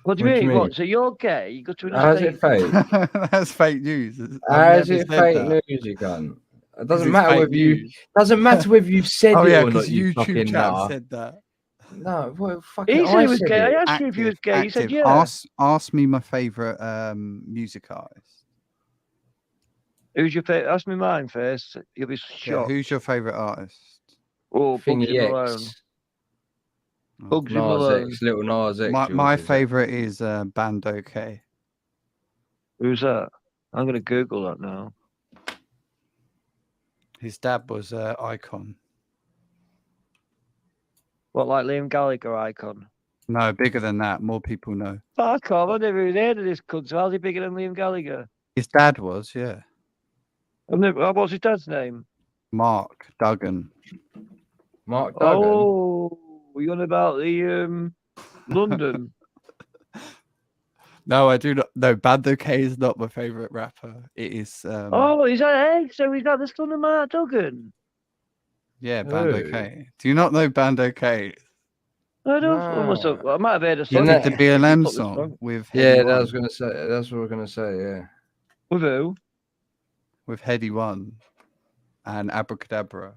What do you mean? What? So you're gay? You go to an How's estate? it fake? That's fake news. How's it fake news, you cunt? It doesn't matter whether you. Doesn't matter whether you've said Oh it yeah, or not. because You YouTube fucking chat nah. said that. No, what fucking. He said he was gay. I it. asked you if he was gay. He said Active. yeah. Ask me my favorite music artist. Who's your favorite? Ask me mine first. You'll be Yeah, shocked. who's your favorite artist? Oh, Bugsy Thingy Malone. X. Bugsy Nas Malone. X, little Nas X. My yours is it? favorite is Band OK. Who's that? I'm going to Google that now. His dad was Icon. What, like Liam Gallagher icon? No, bigger than that. More people know. Fuck off. I've never even heard of this cunt. So how's he bigger than Liam Gallagher? His dad was, yeah. What's his dad's name? Mark Duggan. Mark Duggan. Oh, you on about the London? No, I do not. No, Band OK is not my favorite rapper. It is. Oh, is that egg? So he's got the son of Mark Duggan. Yeah, Band Who? OK. Do you not know Band OK? I don't. I might have heard a You song. did the BLM Put the song with Yeah, Heady that One. was gonna say. That's what we're gonna say. Yeah. With who? With Heady One and Abracadabra.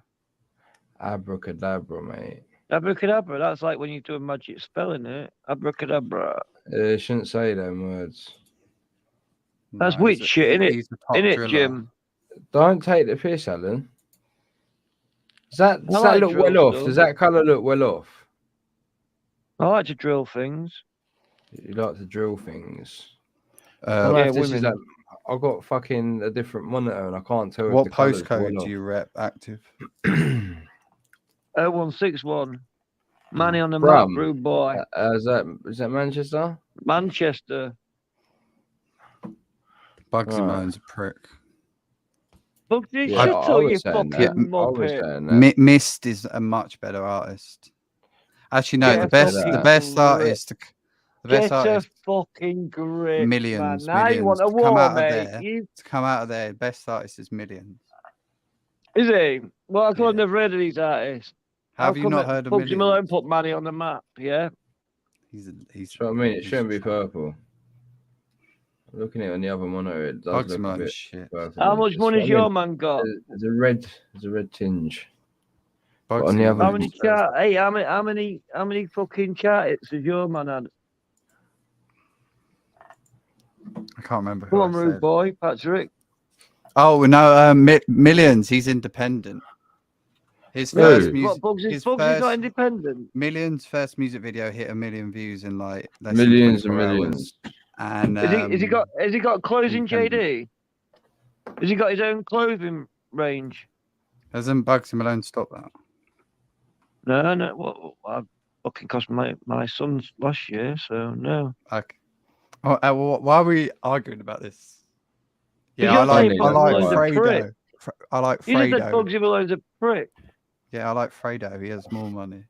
Abracadabra, mate. Abracadabra. That's like when you do a magic spell in it. Abracadabra. Shouldn't say them words. That's No, witch shit, innit? he's a top Innit, driller. Jim? Don't take the piss, Alan. Does that like look drill well off? stuff. Does that colour look well off? I like to drill things. You like to drill things. Yeah, This is women. that, I've got fucking a different monitor and I can't tell. What if the colour's postcode well do you rep active? 0161. Manny on the Brum. map, rude boy. is that Manchester? Manchester. Bugsy Right. Malone's a prick. Bugsy, Yeah, shut I up, you was saying fucking that. I was muppet. saying that. Mist is a much better artist. Actually, no, Get the a best fucking artist, the best Get a artist, fucking grip, millions, man. Now you want a millions to come war, out of mate. there. You... To come out of there, the best artist is millions. Is he? Well, I could have Yeah. never heard of these artists. How have you come not it- heard of Bugsy millions? Malone put Manny on the map, yeah? He's That's what I mean. It he's shouldn't be tr- purple. Looking at it on the other monitor, it does Bugsy look a Malone's bit shit. purple. How much It's money's what I your mean. man got? There's a red tinge. But on Bugsy the other How Malone's many best. chart? Hey, how many fucking chart hits has your man had? I can't remember who Come on, I rude said. boy, Patrick. Oh no, millions. He's independent. His Who? first What, music, Bugsy's not independent. Millions first music video hit 1 million views in like less Millions than and 24 millions. hours. And Has he got clothing, independent. JD? Has he got his own clothing range? Hasn't Bugsy Malone stopped that? No. Well, I fucking cost my son's last year, so no. Okay. Why are we arguing about this? Yeah, you're I like saying Bugsy Malone's a Fredo. prick. I like You just said Fredo. Bugsy Malone's a prick. Yeah, I like Fredo. He has more money.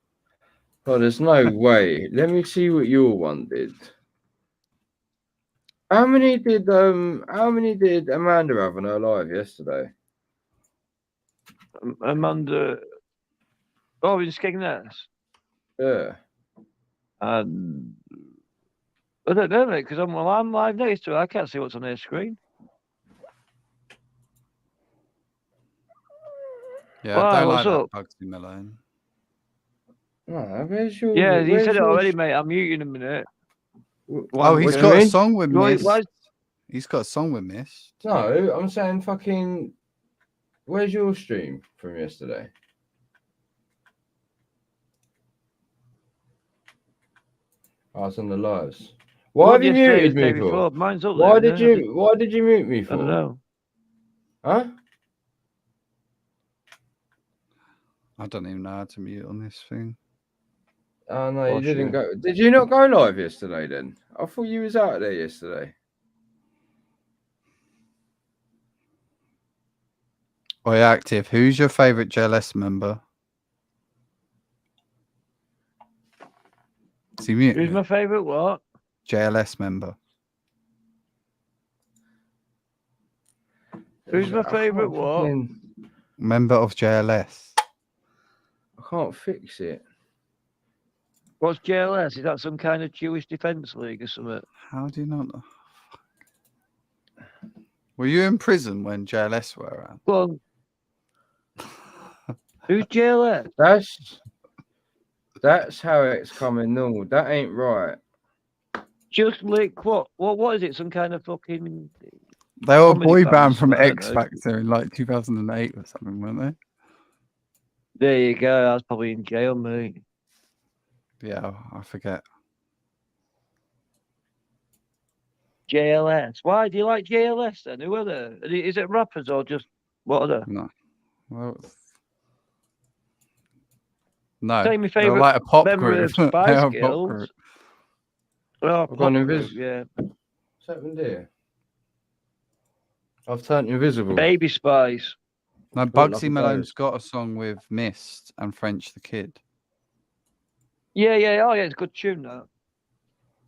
Oh, there's no way. Let me see what your one did. How many did Amanda have on her live yesterday? Amanda. Oh, we're just kicking ass. Yeah. I don't know, mate, because I'm live next to her. I can't see what's on their screen. Yeah, Why, I don't what's like up? that Bugsy Malone. Oh, where's your? Yeah, you where's said it your- already, mate. I'm muting in a minute. Oh, he's what do got you a mean? song with Why- Mist. why- He's got a song with Mist. No, I'm saying fucking. Where's your stream from yesterday? Oh, it's on the lives. Why have you muted me for? Mine's up Why there, did isn't it? you? Why did you mute me I don't for? know. Huh? I don't even know how to mute on this thing. Oh no, Oh, you didn't sure. go. Did you not go live yesterday then? I thought you was out there yesterday. Oi, Active, who's your favourite JLS member? Is he mute? Who's my favourite what? JLS member. Who's my I can't favourite what? fucking- Member of JLS. I can't fix it. What's JLS? Is that some kind of Jewish Defence League or something? How do you not know? Were you in prison when JLS were around? Well, who's JLS? That's how it's coming normal. That ain't right. Just like what? What is it? Some kind of fucking. They were a comedy boy band or band from something, I don't X know. Factor in like 2008 or something, weren't they? There you go. I was probably in jail, mate. Yeah, I forget. JLS. Why do you like JLS then? Who are they? Is it rappers or just what are they? No. Well, no. Tell me They're favourite like a pop member group. of They're Spice a pop Girls. group. Oh, I've gone pop group, invisible. yeah. What's happened here? I've turned invisible. Baby Spice. No, Look Bugsy like a Malone's ghost. got a song with Mist and French the Kid. Yeah. Oh, yeah. It's a good tune, that.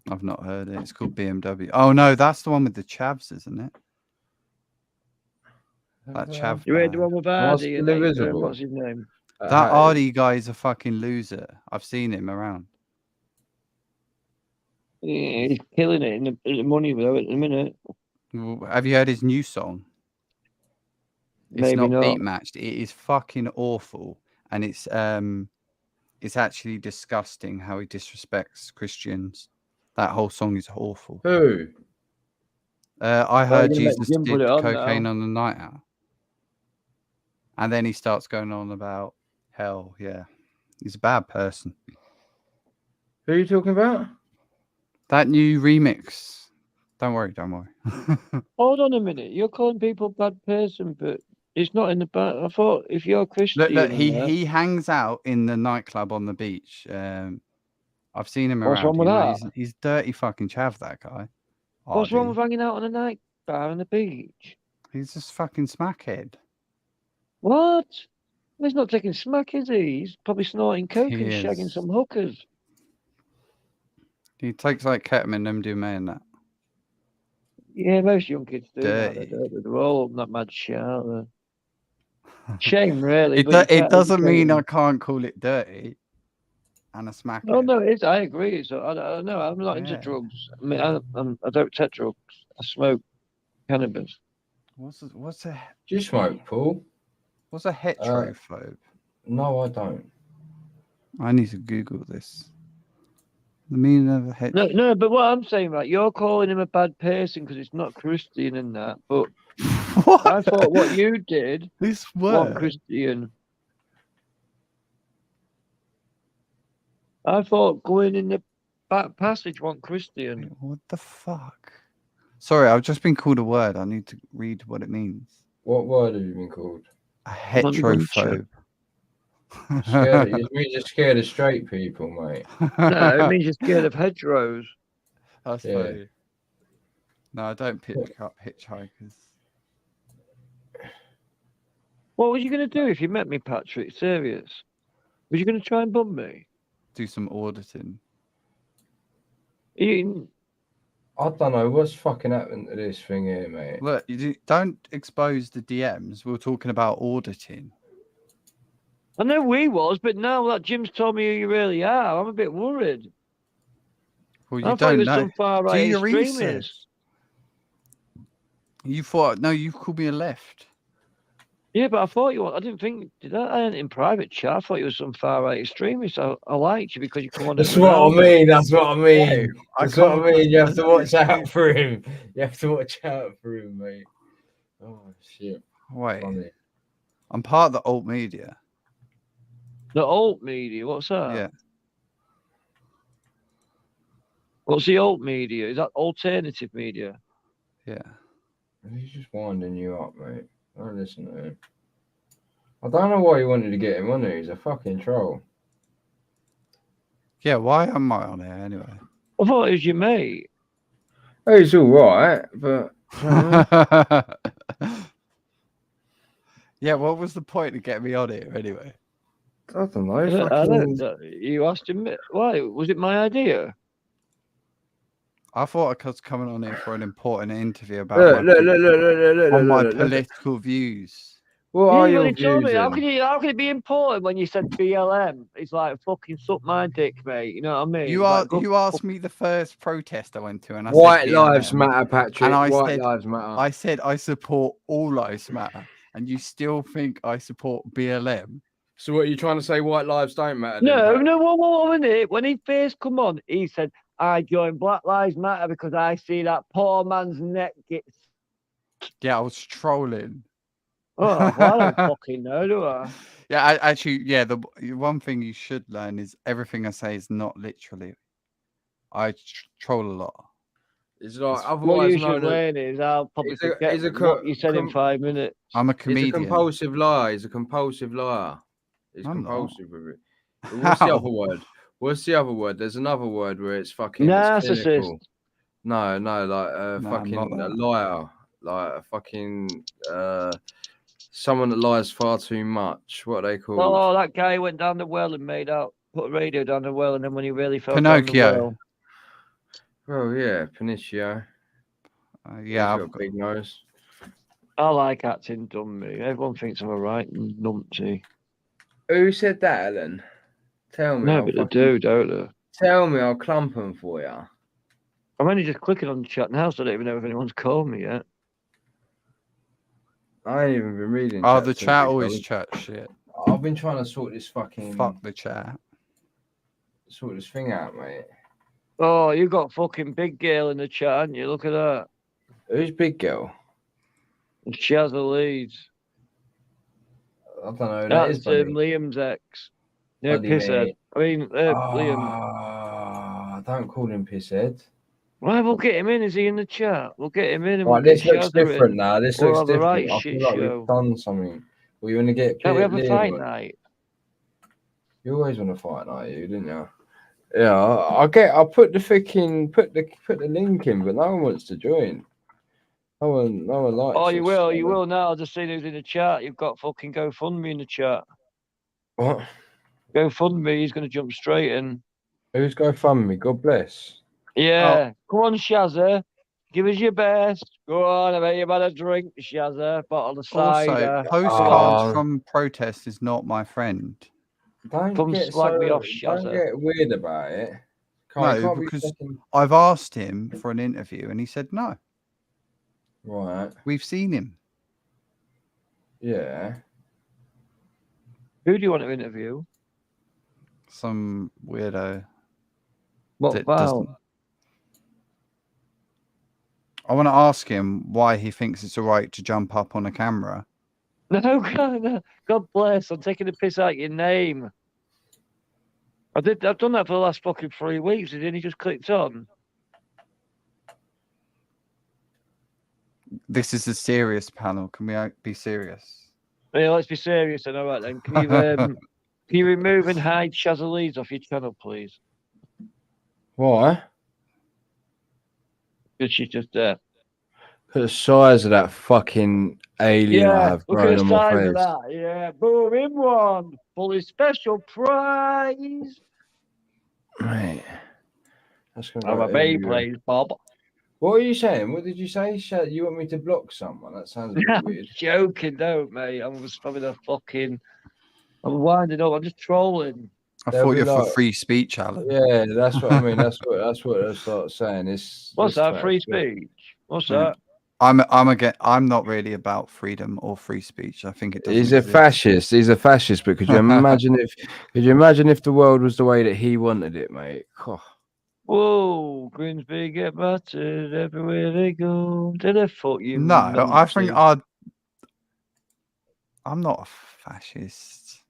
I've not heard it. It's called BMW. Oh no, that's the one with the Chavs, isn't it? That Chav. You heard the band. one with Am I Hardy still and invisible? what's his name? That Hardy guy is a fucking loser. I've seen him around. Yeah, he's killing it in the money though at the minute. Have you heard his new song? It's Maybe not not. beat matched. It is fucking awful, and it's actually disgusting how he disrespects Christians. That whole song is awful. Who? I heard gonna make Jesus Jim put did it on cocaine now. on the night out, and then he starts going on about hell. Yeah, he's a bad person. Who are you talking about? That new remix. Don't worry. Hold on a minute. You're calling people bad person, but it's not in the bad. I thought if you're Christian, Look, and that, he hangs out in the nightclub on the beach. I've seen him what's around. wrong with that? He's dirty fucking chav, that guy. What's wrong Hardy. with hanging out on a night bar on the beach? He's just fucking smackhead. What? He's not taking smack, is he? He's probably snorting coke He and shagging is. some hookers. He takes like ketamine, MDMA, and that. Yeah, most young kids do. Dirty. They're all not mad shit, aren't they? Shame, really. It but you can't doesn't educate mean them. I can't call it dirty and a smackhead. Oh no, it is. I agree. So I know I'm not into Yeah. drugs. I mean, I don't take drugs. I smoke cannabis. What's a Do you smoke, Paul? what's a heterophobe? No, I don't. I need to Google this. The meaning of a heterophobe. No, but what I'm saying, right, you're calling him a bad person because it's not Christian and that. But What? I thought what you did This wasn't word. Christian. I thought going in the back passage wasn't Christian. What the fuck? Sorry, I've just been called a word. I need to read what it means. What word have you been called? A heterophobe. It means you're scared of straight people, mate. No, it means you're scared of hedgerows. That's Yeah. funny. No, I don't pick up hitchhikers. What was you going to do if you met me, Patrick? Serious? Was you going to try and bump me? Do some auditing. You, I don't know what's fucking happened to this thing here, mate. Look, don't expose the DMs. We're talking about auditing. I know we was, but now that Jim's told me who you really are, I'm a bit worried. Well, I you thought he don't was know. some far Do right your extremist. research. You thought you called me a left. Yeah, but I thought you were. I didn't think. Did I? I ain't in private chat. I thought you was some far right extremist. I liked you because you come on. That's what I mean. That's what I mean. I That's what I can't- mean. You have to watch out for him. You have to watch out for him, mate. Oh shit. Wait, Funny. I'm part of the alt media. The alt media. What's that? Yeah. What's the alt media? Is that alternative media? Yeah. He's just winding you up, mate. Don't listen to him. I don't know why you wanted to get him on here. He's a fucking troll. Yeah, why am I on here anyway? I thought it was your mate. Oh, he's all right, but Yeah, what was the point of getting me on here anyway? I don't know. I don't know. You asked him. Why? Was it my idea? I thought I was coming on here for an important interview about my political views. What are your views? Me, how can it be important when you said BLM? It's like fucking suck my dick, mate. You know what I mean? You asked me the first protest I went to, and I White said lives BLM, matter, Patrick. and White lives matter. I said I support all lives matter, and you still think I support BLM? So what are you trying to say? White lives don't matter? No, one minute. When he first come on, he said, "I joined Black Lives Matter because I see that poor man's neck gets." Yeah, I was trolling. Oh, well, I don't fucking know, do I? Yeah, actually, yeah. The one thing you should learn is everything I say is not literally. I troll a lot. It's like What you should learn is I'll probably forget what you said in 5 minutes. I'm a comedian. He's a compulsive liar. He's a compulsive liar. He's compulsive with it. What's the other word? What's the other word? There's another word where it's fucking narcissist. No, like fucking a liar, like a fucking someone that lies far too much. What are they called? Oh, that guy went down the well and put a radio down the well, and then when he really fell Pinocchio. down the well. Oh yeah, Pinocchio. Yeah, I've got a big nose. I like acting dummy. Everyone thinks I'm a right numpty. Who said that, Ellen? Tell me. No, but they do, don't they? Tell me, I'll clump them for you. I'm only just clicking on the chat now, so I don't even know if anyone's called me yet. I ain't even been reading. Oh, the chat always chat shit. I've been trying to sort this fucking. Fuck the chat. Sort this thing out, mate. Oh, you got fucking Big Girl in the chat, haven't you? Look at that. Who's Big Girl? She has the leads. I don't know. That's Liam's ex. No, Pisshead. I mean, Liam. Don't call him Pisshead. Right, we'll get him in. Is he in the chat? We'll get him in. And Right, this looks different now. This looks different. Right, I feel like we've done something. We want to get. Can't we have a fight night? You always want to fight night, didn't you? Yeah, I'll put the freaking put the link in, but no one wants to join. No one likes. Oh, you will now. I've just seen who's in the chat. You've got fucking GoFundMe in the chat. What? GoFundMe. He's going to jump straight in. Who's GoFundMe? God bless. Yeah, come on, Shazza. Give us your best. Go on, I bet you about a drink, Shazza. Bottle of cider. Also, postcards from protest is not my friend. Don't get weird about it. No, because I've asked him for an interview and he said no. Right. We've seen him. Yeah. Who do you want to interview? Some weirdo. What about? I want to ask him why he thinks it's all right to jump up on a camera. No, God bless. I'm taking the piss out of your name. I've done that for the last fucking 3 weeks. And then he just clicked on. This is a serious panel. Can we be serious? Yeah, let's be serious then. All right then. Can you remove and hide Shazza Leeds off your channel, please? Why? Because she's just there. Look at the size of that fucking alien I have grown on my face. Of that. Yeah, boom, in one. Fully special prize. Right. That's gonna I'm a Beyblade, Bob. What are you saying? What did you say? You want me to block someone? That sounds a bit weird. I'm joking, don't mate. I'm just having a fucking. I'm winding up. I'm just trolling. I thought you're for free speech, Alan. Yeah, that's what I mean. That's what I start saying. What's that? Free speech? What's that? I'm not really about freedom or free speech. I think it doesn't He's a fascist. He's a fascist. But could you imagine if the world was the way that he wanted it, mate? Oh. Whoa, Grimsby get battered everywhere they go. Did they fuck you? No, I think I'm not a fascist.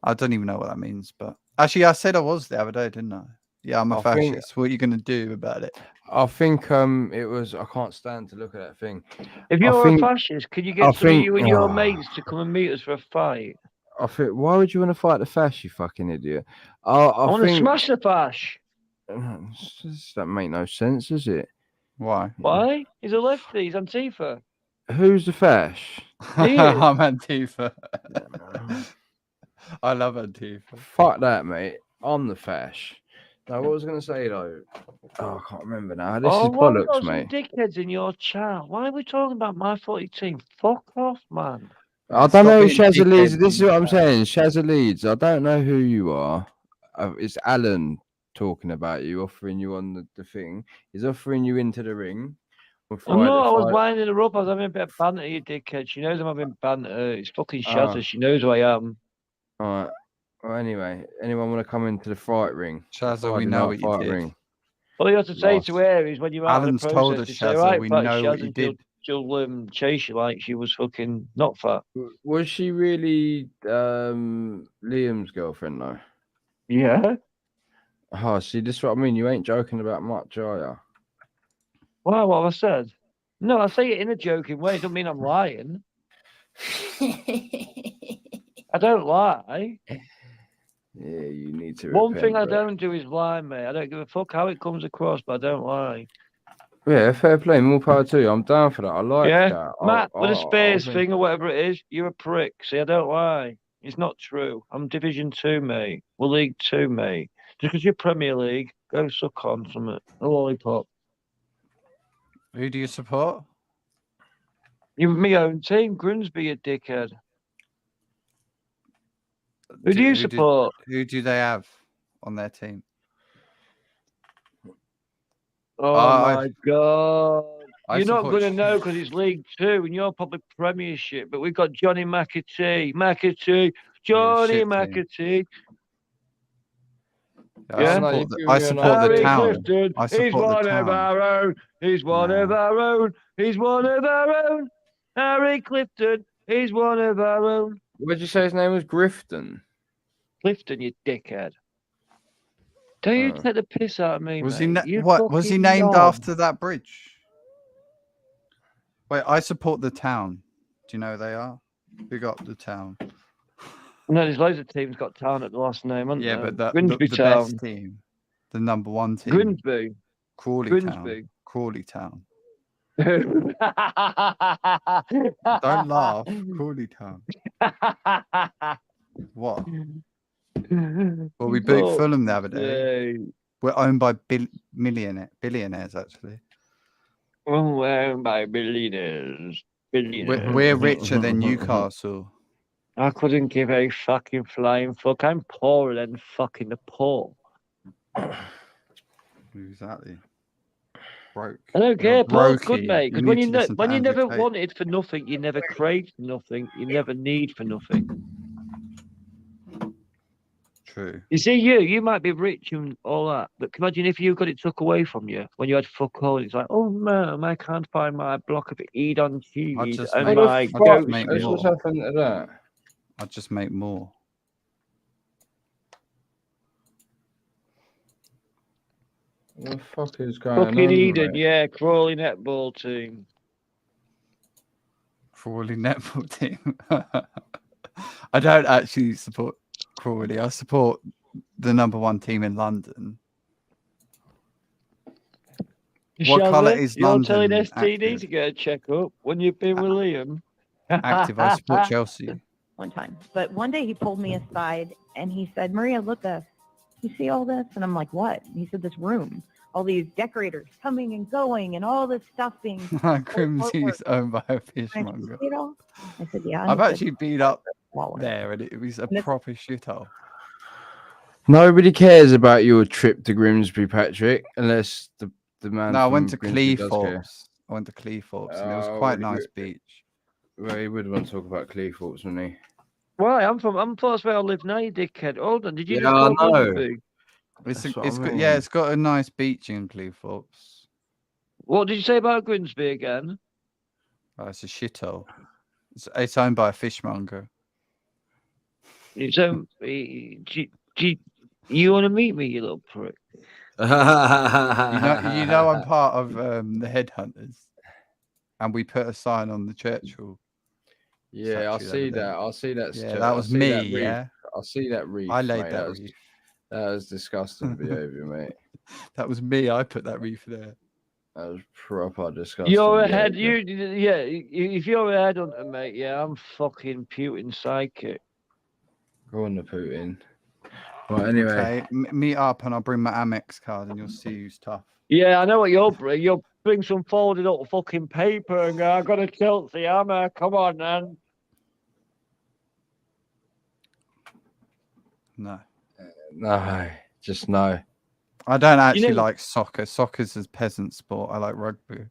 I don't even know what that means, but actually, I said I was the other day, didn't I? Yeah, I'm a fascist. What are you going to do about it? I think it was. I can't stand to look at that thing. If you're a fascist, can you get some of you and your mates to come and meet us for a fight? I think. Why would you want to fight the Fash, you fucking idiot? I want to smash the Fash. That make no sense, does it? Why? Why? He's a lefty. He's Antifa. Who's the Fash? I'm Antifa. I love Antifa. Fuck that, mate. I'm the Fash. No, what was I going to say though? Oh, I can't remember now. This is bollocks, mate. Some dickheads in your chat. Why are we talking about my footy team? Fuck off, man. I don't know who Shazza Leeds. This is what I'm saying. Shazza Leeds. I don't know who you are. It's Alan talking about you, offering you on the thing. He's offering you into the ring. I'm not. I was winding her up. I was having a bit of banter, you dickhead. She knows I'm having banter. It's fucking Shazza. She knows who I am. All right. Well, anyway, anyone want to come into the fight ring? Shazza, we know what you did. Ring. All you have to say to her is when you're out Alan's of the process, told us, say, Shazza, right, we know what you did. She'll chase you like she was fucking not fat. Was she really Liam's girlfriend though? Yeah. Oh, see, this is what I mean. You ain't joking about much, are you? Wow, what have I said? No, I say it in a joking way. It doesn't mean I'm lying. I don't lie. Yeah, you need to. One thing I don't do is lie, mate. I don't give a fuck how it comes across, but I don't lie. Yeah, fair play. More power to you. I'm down for that. I like that. Matt, with a space thing or whatever it is, you're a prick. See, I don't lie. It's not true. I'm Division 2, mate. We're League 2, mate. Just because you're Premier League, go suck on something. A lollipop. Who do you support? You're my own team, Grimsby, you dickhead. Who do you support? Who do they have on their team? Oh my God. You're not going to know because it's League 2 and you're probably Premiership, but we've got Johnny McAtee. Johnny McAtee. I support the town. Clifton. He's one of our own. He's one of our own. He's one of our own. Harry Clifton. He's one of our own. What did you say his name was? Grifton? Clifton, you dickhead. Don't you take the piss out of me, was mate. Was he named after that bridge? Wait, I support the town. Do you know who they are? Who got the town? No, there's loads of teams got town at the last name, haven't yeah, there? but the best team, the number one team. Grimsby. Crawley Town. Crawley Town. Don't laugh. Crawley Town. What? Well, we beat Fulham the other day. We're owned by billionaires, actually. Oh, we're owned by billionaires. We're richer than Newcastle. I couldn't give a fucking flying fuck. I'm poorer than fucking the poor. Exactly. Broke. I don't care. Poor's good, mate. Because when you never wanted for nothing, you never craved for nothing. You never need for nothing. True. You see, you might be rich and all that, but imagine if you got it took away from you when you had fuck all. It's like, oh man, I can't find my block of Edam cheese and my goat. What's happened to that? I'd just make more. What the fuck is going on? Fucking Eden, mate? Yeah, Crawley netball team. Crawley netball team. I don't actually support Crawley. I support the number one team in London. What colour is London? You're telling STD to get a check-up when you've been with Liam. Active. I support Chelsea. One time. But one day he pulled me aside and he said, Maria, look this. You see all this? And I'm like, what? And he said, this room. All these decorators coming and going and all this stuff being... Grimsby's owned by a fishmonger. I said, yeah. I've actually been up there and it was a proper shithole. Nobody cares about your trip to Grimsby, Patrick, unless the man... No, I went to Cleethorpes. I went to Cleethorpes and it was quite a nice beach. Well, he would want to talk about Cleethorpes, wouldn't he? Why? I'm that's where I live now, you dickhead. Hold on, did you just go Grimsby? It's got a nice beach in Cleethorpes. What did you say about Grimsby again? Oh, it's a shithole. It's owned by a fishmonger. It's owned. You want to meet me, you little prick? You know, I'm part of the Headhunters, and we put a sign on the Churchill. Yeah, I see that. I see that. Yeah, that was me. Yeah, I see that reef. I laid mate. that reef. That was disgusting behaviour, mate. That was me. I put that reef there. That was proper disgusting. You're a head. If you're a headhunter, mate, yeah, I'm fucking Putin psychic. Go on, the Putin. Right, anyway. Okay, meet up and I'll bring my Amex card and you'll see who's tough. Yeah, I know what you'll bring. You'll bring some folded up fucking paper and go, I've got a Chelsea hammer. Come on, man. No. No, just no. I don't actually like soccer. Soccer's a peasant sport. I like rugby.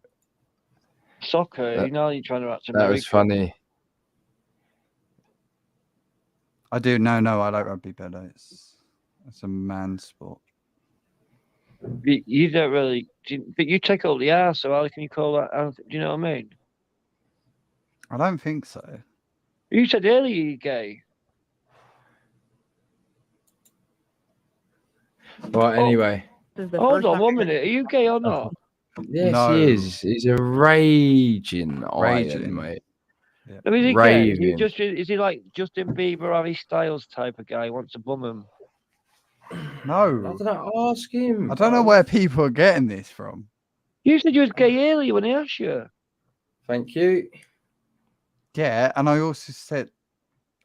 Soccer? You're trying to act American. That was funny. I do. No, I like rugby better. It's a man sport. You don't really, but you take all the ass, so how can you call that? Do you know what I mean? I don't think so. You said earlier you're gay. Right, anyway. Hold on 1 minute. Are you gay or not? Yes, No. he is. He's a raging iron, mate. Yeah. I mean, is he gay? Is he like Justin Bieber, Harry Styles type of guy? Wants to bum him? No. I don't know. Ask him. I don't know where people are getting this from. You said you was gay earlier when I asked you. Thank you. Yeah, and I also said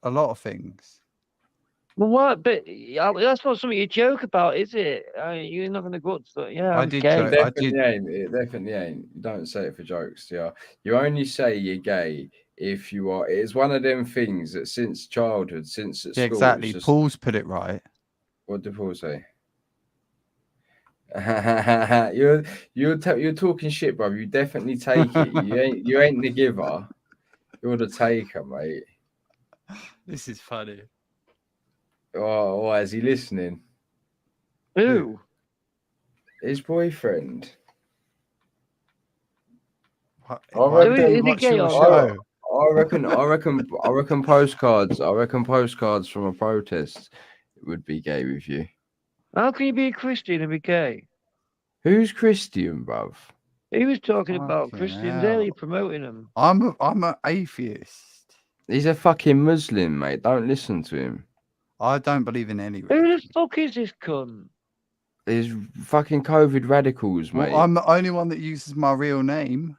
a lot of things. Well, what? But that's not something you joke about, is it? You're not going to go up to that. Yeah, I I'm did gay. joke. It definitely ain't. You don't say it for jokes. Yeah, you only say you're gay if you are. It's one of them things that since childhood, since at Yeah, school, exactly. just... Paul's put it right. What did Paul say? You're talking shit, bro. You definitely take it. You ain't the giver. You're the taker, mate. This is funny. Oh, is he listening? Who? His boyfriend. Is he gay or not? I reckon postcards. I reckon postcards from a protest would be gay with you. How can you be a Christian and be gay? Who's Christian, bruv? He was talking about Christians earlier, promoting them. I'm an atheist. He's a fucking Muslim, mate. Don't listen to him. I don't believe in any. Who the fuck is this cunt? There's fucking COVID radicals, mate. Well, I'm the only one that uses my real name.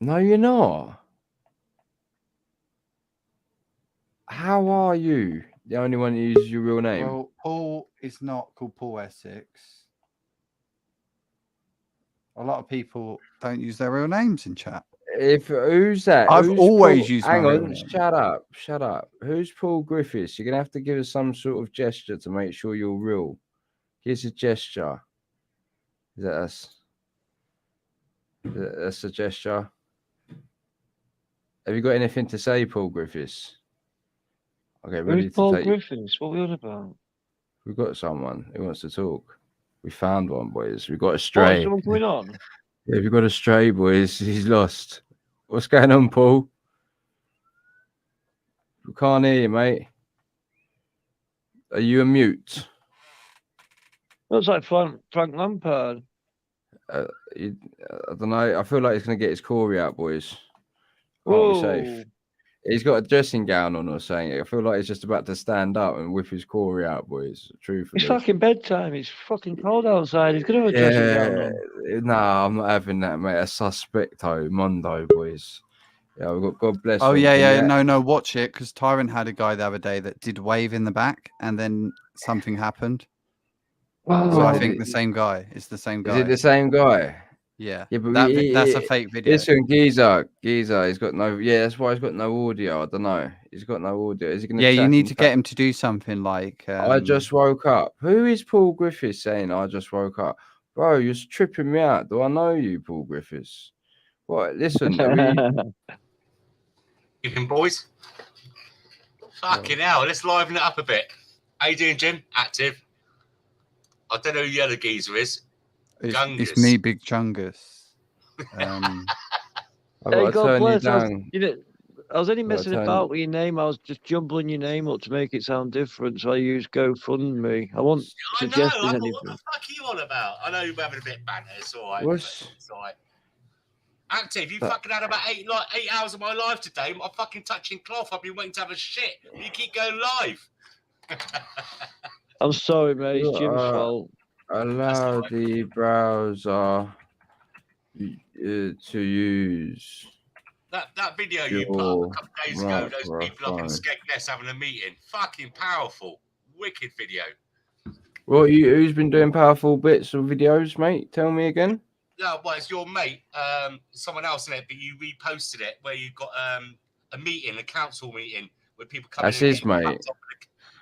No, you're not. How are you the only one who uses your real name? Well, Paul is not called Paul Essex. A lot of people don't use their real names in chat. Who's that? I've always Paul... used Hang my on, real name. shut up. Who's Paul Griffiths? You're gonna have to give us some sort of gesture to make sure you're real. Here's a gesture. Is that us? That's a gesture. Have you got anything to say, Paul Griffiths? Okay, ready Who's to Paul take... Griffiths? What are we on about? We've got someone who wants to talk. We found one, boys. We've got a stray. Is someone coming on? Yeah, we've got a stray, boys. He's lost. What's going on, Paul? We can't hear you, mate. Are you a mute? Looks like Frank Lampard. I don't know. I feel like he's going to get his Corey out, boys. Can't be safe. He's got a dressing gown on or something. I feel like he's just about to stand up and whip his Corey out, boys. Truthfully. It's fucking bedtime. It's fucking cold outside. He's going to have a dressing gown on. Nah, I'm not having that, mate. A suspecto Mondo, boys. Yeah, we've got God bless. Oh, yeah. No, watch it, because Tyrant had a guy the other day that did wave in the back and then something happened. Oh, so I think the same guy. It's the same guy. Is it the same guy? Yeah. But that's a fake video. Listen, Geezer, he's got no. Yeah, that's why he's got no audio. I don't know. He's got no audio. Is he going to? Yeah, you need to get him to do something like. I just woke up. Who is Paul Griffiths saying? I just woke up, bro. You're tripping me out. Do I know you, Paul Griffiths? What? Listen. Evening, boys. Fucking hell, let's liven it up a bit. How you doing, Jim? Active. I don't know who the other geezer is. It's me, Big Chungus. I've got to turn you down. only messing Tony. about with your name. I was just jumbling your name up to make it sound different. So I used GoFundMe. I wasn't I know. suggesting I thought, anything. what the fuck are you on about? I know you're having a bit of banter. It's all right. What's It's all right. Active, you But- fucking had about 8 hours of my life today. I'm fucking touching cloth. I've been waiting to have a shit. You keep going live. I'm sorry, mate. It's You Jim's are- fault. allow the browser to use That video you put up a couple of days ago, those people up in microphone. Skegness having a meeting. Fucking powerful. Wicked video. Who's been doing powerful bits of videos, mate? Tell me again. No, well, it's your mate, someone else in it, but you reposted it where you got a meeting, a council meeting, where people come That's in. his mate.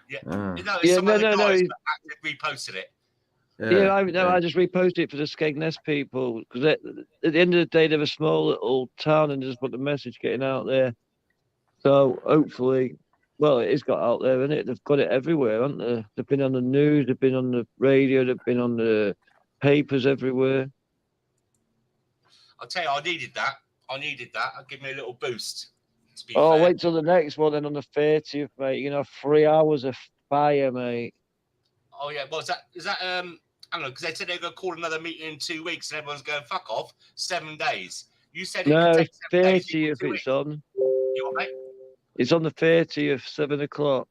Yeah, Ah. no, it's Yeah, some other no. guys that actually reposted it. Yeah, I just reposted it for the Skegness people because at the end of the day, they're a small little town and just put the message getting out there. So hopefully, well, it has got out there, isn't it? They've got it everywhere, haven't they? They've been on the news, they've been on the radio, they've been on the papers everywhere. I'll tell you, I needed that. I'll give me a little boost. To be Oh, fair. wait till the next one, then on the 30th, mate. You know, 3 hours of fire, mate. Oh yeah, well, is that I don't know, because they said they're going to call another meeting in 2 weeks, and everyone's going fuck off. 7 days. You said it No, could take 7 days. 30th Two it's weeks. on. You what, mate? It's on the 30th, 7 o'clock.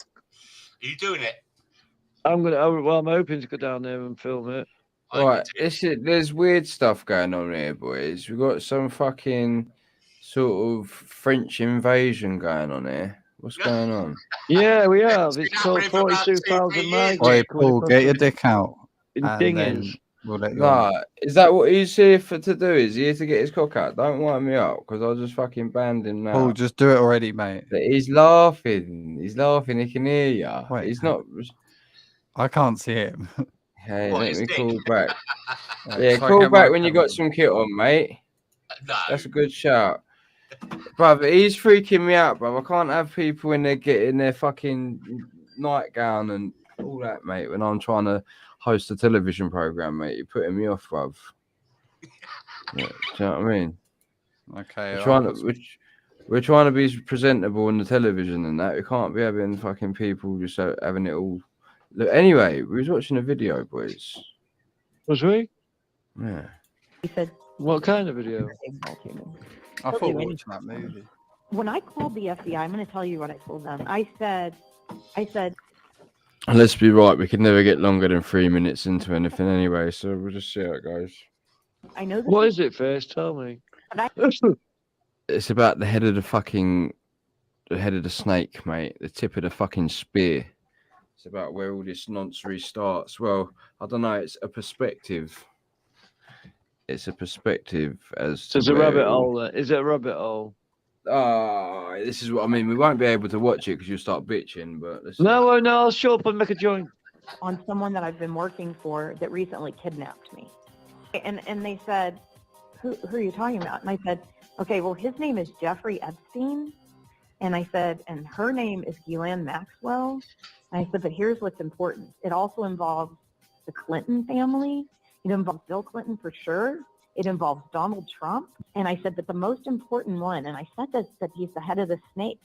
Are you doing it? I'm hoping to go down there and film it. Right, there's weird stuff going on here, boys. We've got some fucking sort of French invasion going on here. What's going on? Yeah, we have. It's been called happening for about 42,000 2-3 migrants. Oi, coming Paul, across get your the- dick out. in And dingers. then we'll let you on. Nah, is that what he's here to do? Is he here to get his cock out? Don't wind me up, because I'll just fucking banned him now. Paul, just do it already, mate. But he's laughing. He's laughing. He can hear you. Wait, He's not. I can't see him. Hey, What, let his me dick? call back. Right, Yeah, so I call get my back when you camera got some kit on, mate. No. That's a good shout. Brother, he's freaking me out, bro. I can't have people in there getting their fucking nightgown and all that, mate, when I'm trying to host a television program, mate. You're putting me off, bruv. Yeah, do you know what I mean? Okay. We're trying to be presentable on the television and that. We can't be having fucking people just having it all. Look, anyway, we was watching a video, boys. Was we? Yeah. He said, What kind of video? I thought do we were anything. watching that movie. when I called the FBI, I'm going to tell you what I told them. I said, Let's be right. We can never get longer than 3 minutes into anything anyway, so we'll just see how it goes. I know this What is it first? Tell me. It's about the head of the snake, mate. The tip of the fucking spear. It's about where all this nonsense starts. Well, I don't know. It's a perspective. It's a perspective as to There's a where rabbit it all- hole there. Is it a rabbit hole? This is what I mean. We won't be able to watch it because you'll start bitching. But No, I'll show up and make a joint. on someone that I've been working for that recently kidnapped me. And they said, who are you talking about? And I said, okay, well, his name is Jeffrey Epstein. And I said, and her name is Ghislaine Maxwell. And I said, but here's what's important. It also involves the Clinton family. It involves Bill Clinton for sure. It involves Donald Trump. And I said, but the most important one, and I said that he's the head of the snake,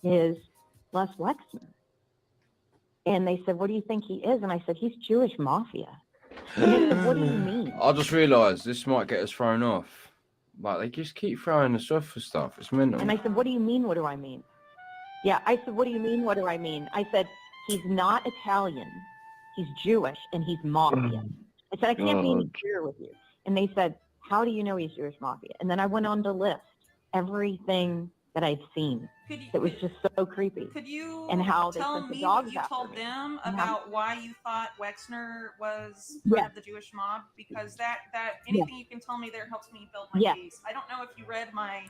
is Les Wexner. And they said, what do you think he is? And I said, he's Jewish mafia. And they said, what do you mean? I just realised this might get us thrown off. But they just keep throwing us off for stuff. It's mental. And I said, what do you mean? What do I mean? Yeah, I said, what do you mean? What do I mean? I said, he's not Italian. He's Jewish and he's mafia. I said, I can't be any clearer with you. And they said, how do you know he's Jewish mafia? And then I went on to list everything that I'd seen. It was just so creepy. Could you and how they tell sent the me dogs what you after told me. them And about why you thought Wexner was part of the Jewish mob? Because that anything you can tell me there helps me build my case. I don't know if you read my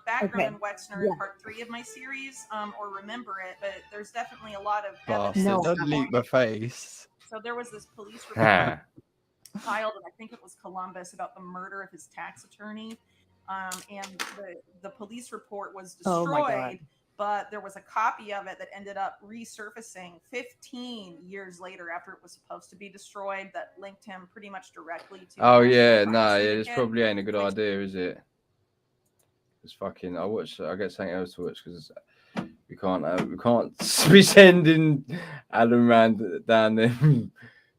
background in Wexner in part 3 of my series or remember it, but there's definitely a lot of Bastard, evidence. don't leak my face. So there was this police report filed, and I think it was Columbus, about the murder of his tax attorney. And the police report was Oh my God. destroyed, but there was a copy of it that ended up resurfacing 15 years later after it was supposed to be destroyed that linked him pretty much directly to Oh the yeah, National no, Crime yeah, this Syndicate. probably ain't a good idea, is it? It's fucking. I get something else to watch because we can't be sending Adam round down them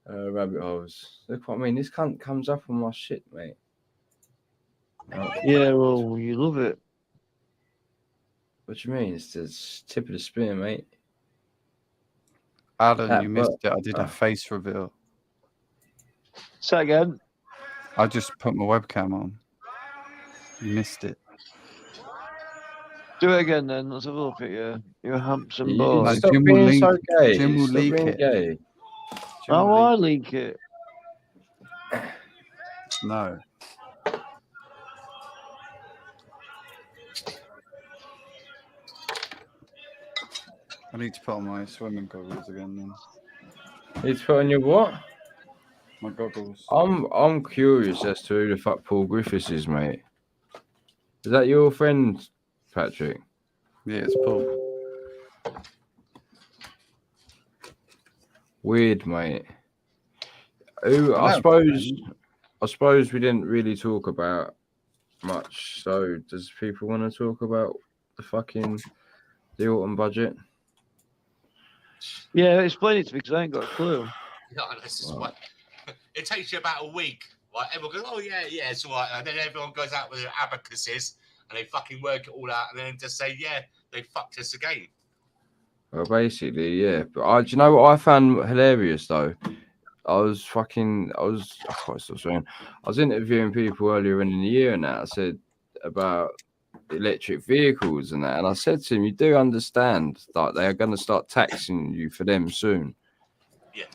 rabbit holes. Look what I mean. This cunt comes up on my shit, mate. Yeah, well, you love it. What do you mean? It's the tip of the spear, mate. Alan, you missed it. I did a face reveal. Say again. I just put my webcam on. You missed it. Do it again then. Let's have a look at you. You're a handsome You boy. stop Jim will being leak. so gay. Jim will Stop leak being it. gay. How will I leak it? No. I need to put on my swimming goggles again then. You need to put on your what? My goggles. I'm curious as to who the fuck Paul Griffiths is, mate. Is that your friend, Patrick? Yeah, it's Paul. Weird, mate. Who? I suppose we didn't really talk about much. So, does people want to talk about the autumn budget? Yeah, explain it to me because I ain't got a clue. No, this is what it takes you about a week. Like everyone goes, oh yeah, it's all right, and then everyone goes out with their abacuses and they fucking work it all out, and then just say, yeah, they fucked us again. Well, basically, yeah. But do you know what I found hilarious though? I was interviewing people earlier in the year, and that I said about electric vehicles and that, and I said to him, you do understand that they are going to start taxing you for them soon. Yeah.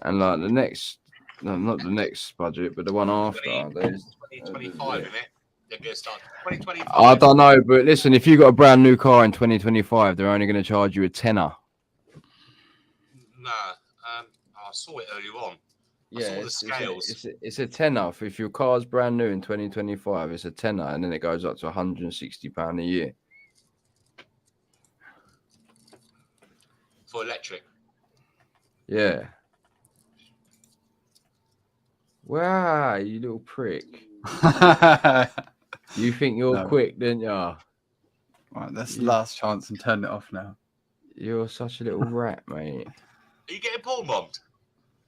And like not the next budget, but the one after. 2025, isn't it? They're going to start 2025. I don't know, but listen, if you got a brand new car in 2025, they're only going to charge you a tenner. No, I saw it earlier on. Yeah, I saw the scales. It's a tenner. If your car's brand new in 2025, it's a tenner, and then it goes up to £160 a year. For electric. Yeah. Wow, you little prick. You think you're quick, didn't you? Right, that's the last chance and turn it off now. You're such a little rat, mate. Are you getting Paul mobbed?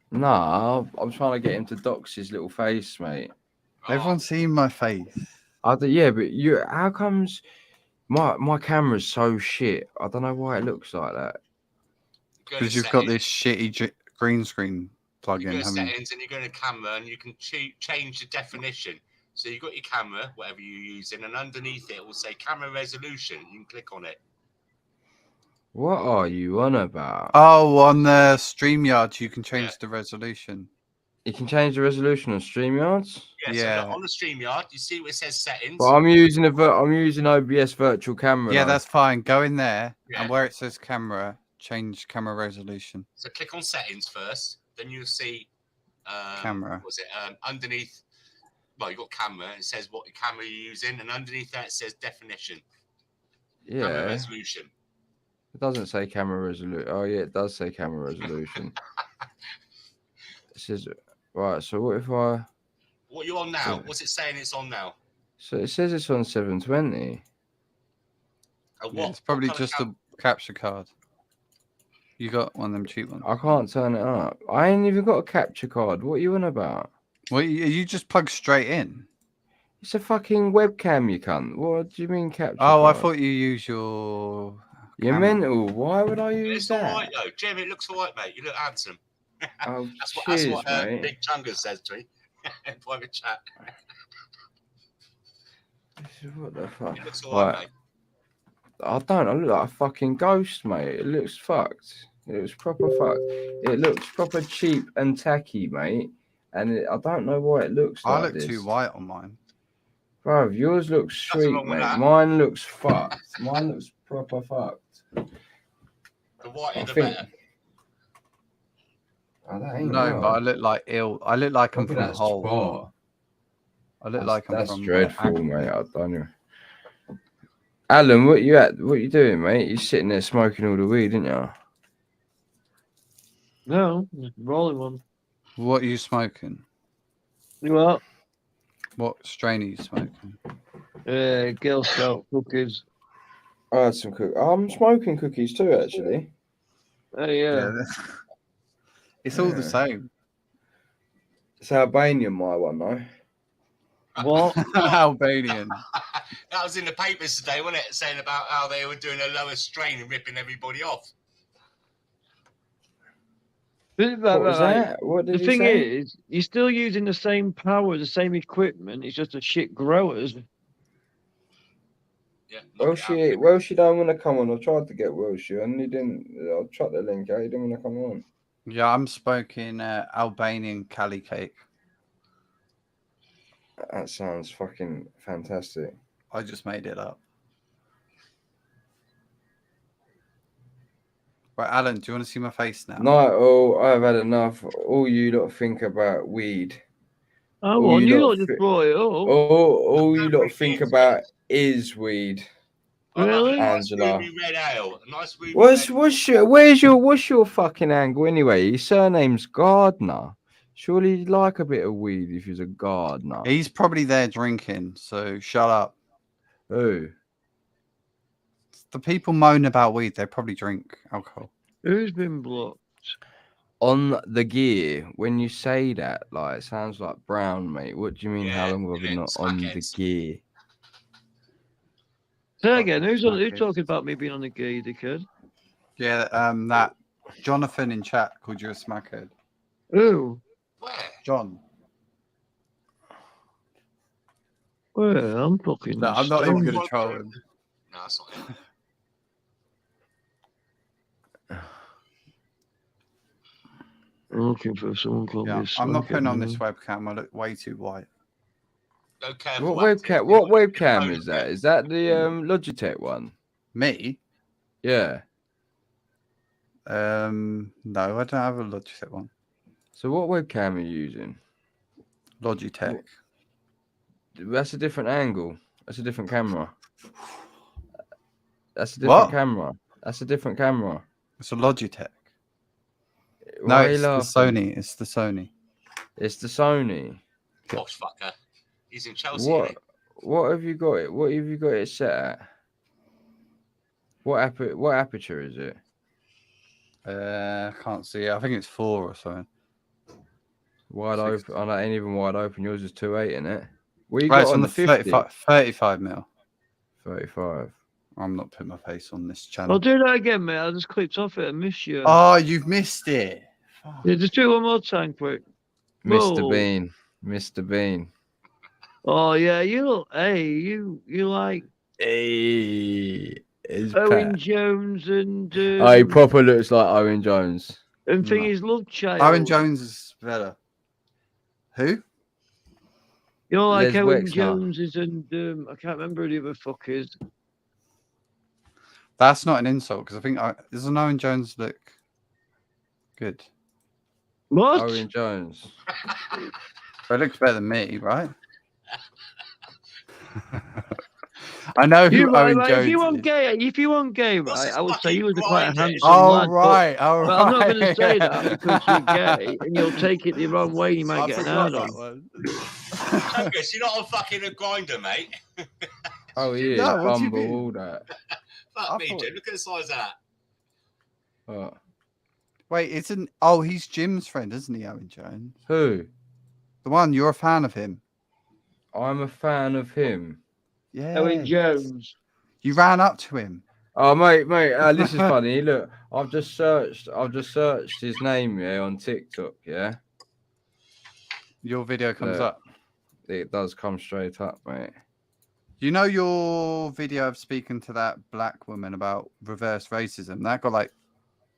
No, I'm trying to get him to dox his little face, mate. Everyone's seen my face. Yeah, but how comes my camera's so shit? I don't know why it looks like that. Because you've got this shitty green screen plug-in. You go to settings and you go to camera and you can change the definition. So you've got your camera, whatever you're using, and underneath it will say camera resolution. You can click on it. What are you on about? Oh, on the StreamYard, you can change the resolution. You can change the resolution on StreamYards? Yeah. So on the StreamYard, you see where it says settings. But I'm using OBS virtual camera. Yeah, that's fine. Go in there, and where it says camera, change camera resolution. So click on settings first, then you'll see camera. What's it? Underneath, well, you've got camera. It says what camera you're using, and underneath that it says definition. Yeah. Camera resolution. It doesn't say camera resolution. Oh yeah, it does say camera resolution. It says right. So what if I? What are you on now? What's it saying it's on now? So it says it's on 720. Yeah, it's probably just a capture card. You got one of them cheap ones. I can't turn it up. I ain't even got a capture card. What are you on about? Well, you just plug straight in. It's a fucking webcam, you cunt. What do you mean capture Oh, card? I thought you use your... You're camera. mental. Why would I use that? It's all right, though. Jim, it looks all right, mate. You look handsome. Oh, that's cheers, what mate. Big Chunga says to me in private chat. What the fuck? It looks all right, mate. I don't. I look like a fucking ghost, mate. It looks fucked. It looks proper fucked. It looks proper cheap and tacky, mate. And I don't know why it looks like I look this. too white on mine. Bro, yours looks sweet, mate. Mine looks fucked. Mine looks proper fucked. The whiter the better. Oh, that ain't No, right. but I look like ill. I look like I'm Look at from that Hull. spot. I look like I'm That's from dreadful, mate. I don't know. Alan, what you doing, mate? You sitting there smoking all the weed, didn't you? No, rolling one. What are you smoking? You what? What strain are you smoking? Girl Scout cookies. I had some I'm smoking cookies too, actually. Yeah. It's all the same. It's Albanian, my one, though. What? Albanian. That was in the papers today, wasn't it? Saying about how they were doing a lower strain and ripping everybody off. What was that? What did the he thing say? is, you're still using the same power, the same equipment. It's just a shit growers. Yeah. Welshie don't want to come on. I tried to get Welshie and he didn't. I tried the link out. He didn't want to come on. Yeah, I'm smoking Albanian Cali cake. That sounds fucking fantastic. I just made it up. Right, Alan, do you want to see my face now? No, I've had enough. All you lot think about weed. Oh, well, you lot just brought it up. All you lot think about is weed. Really? Angela. Red ale. Nice What's your fucking angle anyway? His surname's Gardner. Surely you'd like a bit of weed if he's a gardener. He's probably there drinking, so shut up. Who? The people moan about weed, they probably drink alcohol. Who's been blocked? On the gear, when you say that, like, it sounds like brown, mate. What do you mean? How long have I been on the gear? Say again, who's talking about me being on the gear, you dickhead? Yeah, that Jonathan in chat called you a smackhead. Who? John. Well, I'm fucking. No, I'm not even going to troll him. No, that's not him. I'm looking for someone called me. I'm not putting on this webcam. I look way too white. Okay. What webcam is that? Is that the Logitech one? Me? Yeah. No, I don't have a Logitech one. So what webcam are you using? Logitech. That's a different angle. That's a different camera. That's a different camera. That's a different camera. It's a Logitech. Why No, it's the Sony. It's the Sony. It's the Sony. Posh fucker. He's in Chelsea. What have you got it? What have you got it set at? What aperture is it? I can't see. I think it's 4 or something. Wide open. Oh, that ain't even wide open. Yours is 2.8, isn't it? What you Right, got it's on the 50? 35 mil. 35. I'm not putting my face on this channel. I'll do that again, mate. I just clicked off it. I missed you. Oh, you've missed it. Yeah, just do it one more time, quick. Mr. Whoa. Bean. Mr. Bean. Oh yeah, you like. Hey, Owen Jones and. Oh, he proper looks like Owen Jones. And thing is, Love Child. Owen Jones is better. Who? You're like Les Owen Wexner. Jones and I can't remember who the other fuck is. That's not an insult because I think doesn't Owen Jones look good? What? Owen Jones. It looks better than me, right? I know who Owen Jones if you want is. gay, right, I would say you was quite a handsome Oh, lad. right, but I'm not going to say that because you're gay and you'll take it the wrong way. You might get an hard on. Focus, you're not on fucking a grinder, mate. Oh, yeah. No, what do you Bumble, mean? all that. Fuck me, Jim. Look at the size of that. Oh. Wait, isn't? Oh, he's Jim's friend, isn't he, Owen Jones? Who? The one you're a fan of him. I'm a fan of him. Yeah. Owen Jones. You ran up to him. Oh, mate, this is funny. Look, I've just searched his name, yeah, on TikTok, yeah. Your video comes up. It does come straight up, mate. You know your video of speaking to that black woman about reverse racism? That got like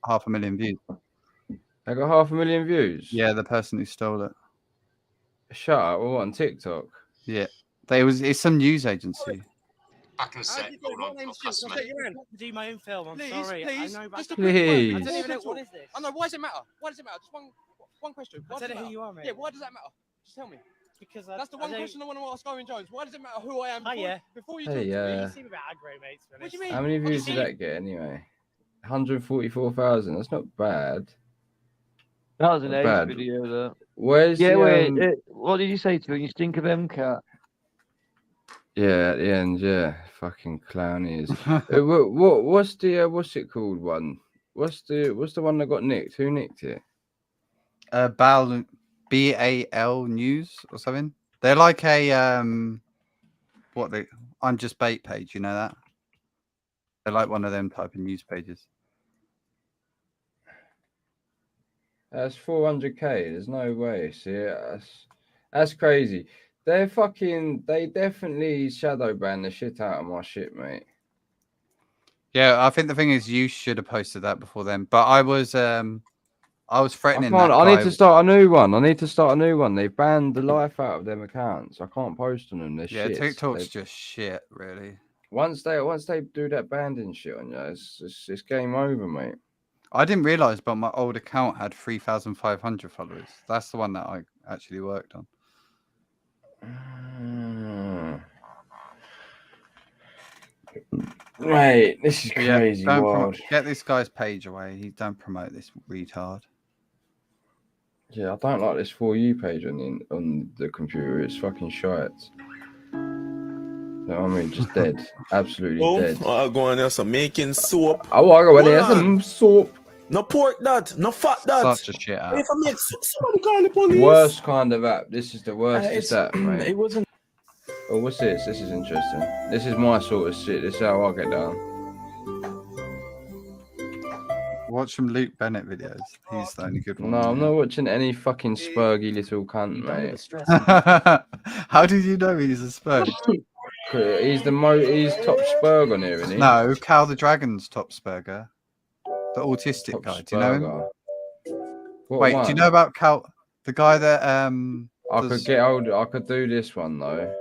500,000 views. I got 500,000 views. Yeah, the person who stole it. Shut up. What, on TikTok? Yeah. It's some news agency. Back in a sec. Hold on. I'll take your hand. Do my own film. I'm sorry. Please, I know just a about quick Please. one. I don't even know what is this. I know. Why does it matter? Why does it matter? Just one question. Why I don't does it know who matter? you are, mate. Yeah, why does that matter? Just tell me. Because that's the one question I want to ask Owen Jones. Why does it matter who I am before you Hey, talk to me? You seem a bit aggro, mate. What do you mean? How many views did that get anyway? 144,000. That's not bad. That was an Not age bad. video, though. Where's Yeah, the, wait. What did you say to him? You stink of MCAT. Yeah, at the end, yeah, fucking clown he is. What's the what's it called one? What's the one that got nicked? Who nicked it? BAL News or something. They're like a I'm just bait page. You know that? They're like one of them type of news pages. That's 400k. There's no way. See, that's crazy. They definitely shadow ban the shit out of my shit, mate. Yeah, I think the thing is, you should have posted that before then. But I was threatening that I guy. need to start a new one. They banned the life out of them accounts. I can't post on them. They're shit. TikTok's just shit, really. Once they do that banding shit on you, it's game over, mate. I didn't realize, but my old account had 3,500 followers. That's the one that I actually worked on. Right, this is crazy. Get this guy's page away. He don't promote this retard. Yeah, I don't like this For You page on the computer. It's fucking shite. No, I mean, just dead. Absolutely dead. I go in there some making soap. I want to go in there some soap. No pork that, no fat that. Such a shit app. If I make somebody call the police. Worst kind of app. This is the worst app, mate. It wasn't. Oh, what's this? This is interesting. This is my sort of shit. This is how I get down. Watch some Luke Bennett videos. He's the only good one. No, I'm not watching any fucking spurgy little cunt, mate. How did you know he's a spurg? He's top spurg on here, isn't he? No, Cal the Dragon's top spurger. The autistic Top guy. Do you know him? What Wait, one? do you know about Cal, the guy that I could get older. I could do this one though.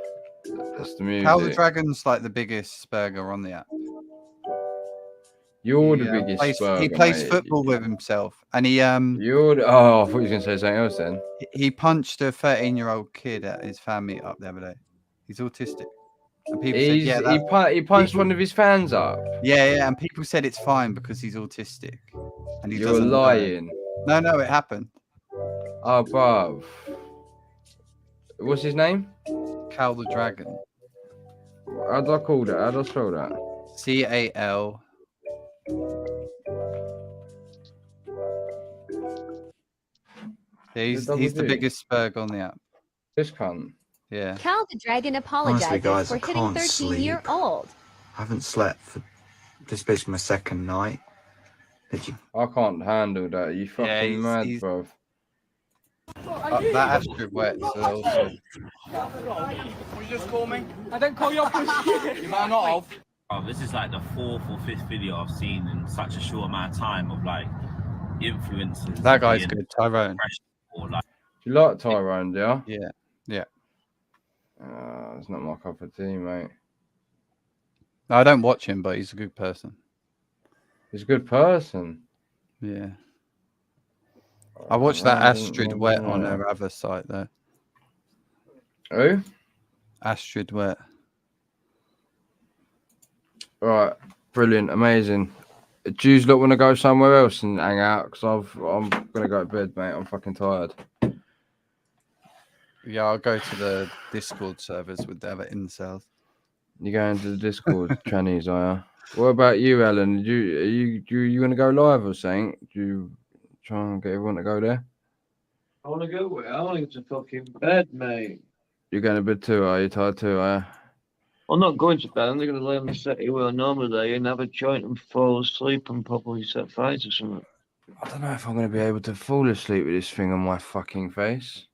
That's the music. Cal the Dragon's like the biggest spurger on the app. You're the biggest spurger, he plays mate. football with himself, and he I thought you were gonna say something else then. He punched a 13-year-old kid at his fan meet up the other day. He's autistic. And people said, he punched one of his fans up. Yeah, and people said it's fine because he's autistic. And he You're doesn't know. lying. No, it happened. Oh, bruv. What's his name? Cal the Dragon. How do I call that? How do I spell that? CAL. Yeah, he's the biggest spurg on the app. This cunt. Yeah. Cal the Dragon apologizes guys, for I hitting can't 13-year-old. I haven't slept for this basically my second night. I can't handle that. You fucking mad, bruv. That Astrid wet. So You just call me. I don't call you up. You might not have. Oh, this is like the 4th or 5th video I've seen in such a short amount of time of like influencers. that guy's good, Tyrone. Or like, You like Tyrone, yeah? Yeah. It's not my cup of tea, mate. No, I don't watch him, but he's a good person. He's a good person. Yeah. I watched that Astrid Wet on her other site though. Who? Astrid Wet. Right, brilliant, amazing. Do you lot want to go somewhere else and hang out? Because I'm gonna go to bed, mate. I'm fucking tired. Yeah, I'll go to the Discord servers with the other incels. You going to the Discord, Chinese, are you? What about you, Alan? Do you want to go live or something? Do you try and get everyone to go there? I want to go where? I want to fucking bed, mate. You're going to bed too, are you? Tired too, are you? I'm not going to bed. I'm going to lay on the settee where I normally lay and have a joint and fall asleep and probably set fires or something. I don't know if I'm going to be able to fall asleep with this thing on my fucking face.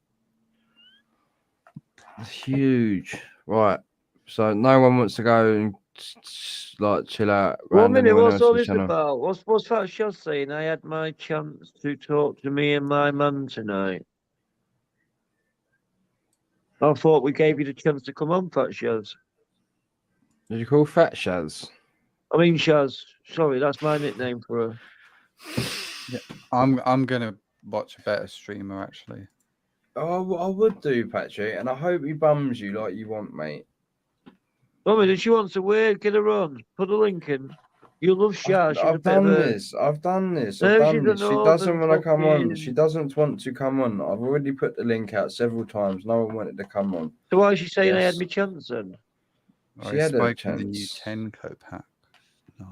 It's huge. Right. So no one wants to go and like chill out. One minute, what's all this about? What's that shot saying? I had my chance to talk to me and my mum tonight. I thought we gave you the chance to come on, Fat Shaz. Did you call Fat Shaz? I mean Shaz. Sorry, that's my nickname for her. Yeah, I'm gonna watch a better streamer actually. Oh, I would do, Patrick, and I hope he bums you like you want, mate. Mummy, if she wants to wait, get her on. Put a link in. You love Shaz. I've done this. I've done this. She doesn't want to come on. She doesn't want to come on. I've already put the link out several times. No one wanted to come on. So why is she saying I had my chance then? Oh, She he's had a spoken the chance. U10 pack. Nice.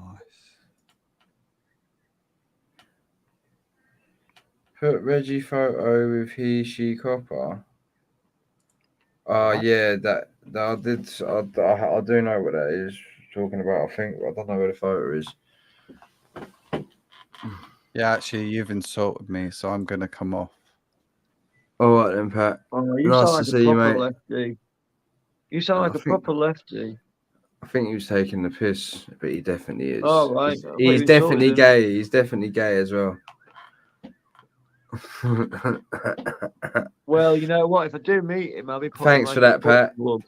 Put Reggie photo with he, she, copper. Oh yeah, that I did. I do know what that is talking about. I think I don't know where the photo is. Yeah, actually, you've insulted me, so I'm gonna come off. All right then, Pat. Oh, you Nice sound to like a see you, proper mate. lefty. You sound like I a think- proper lefty. I think he was taking the piss, but he definitely is. Oh, right. He's, I thought he's you definitely insulted him. gay. He's definitely gay as well. Well, you know what? If I do meet him, I'll be putting Thanks like for that, a butt Pat. plug.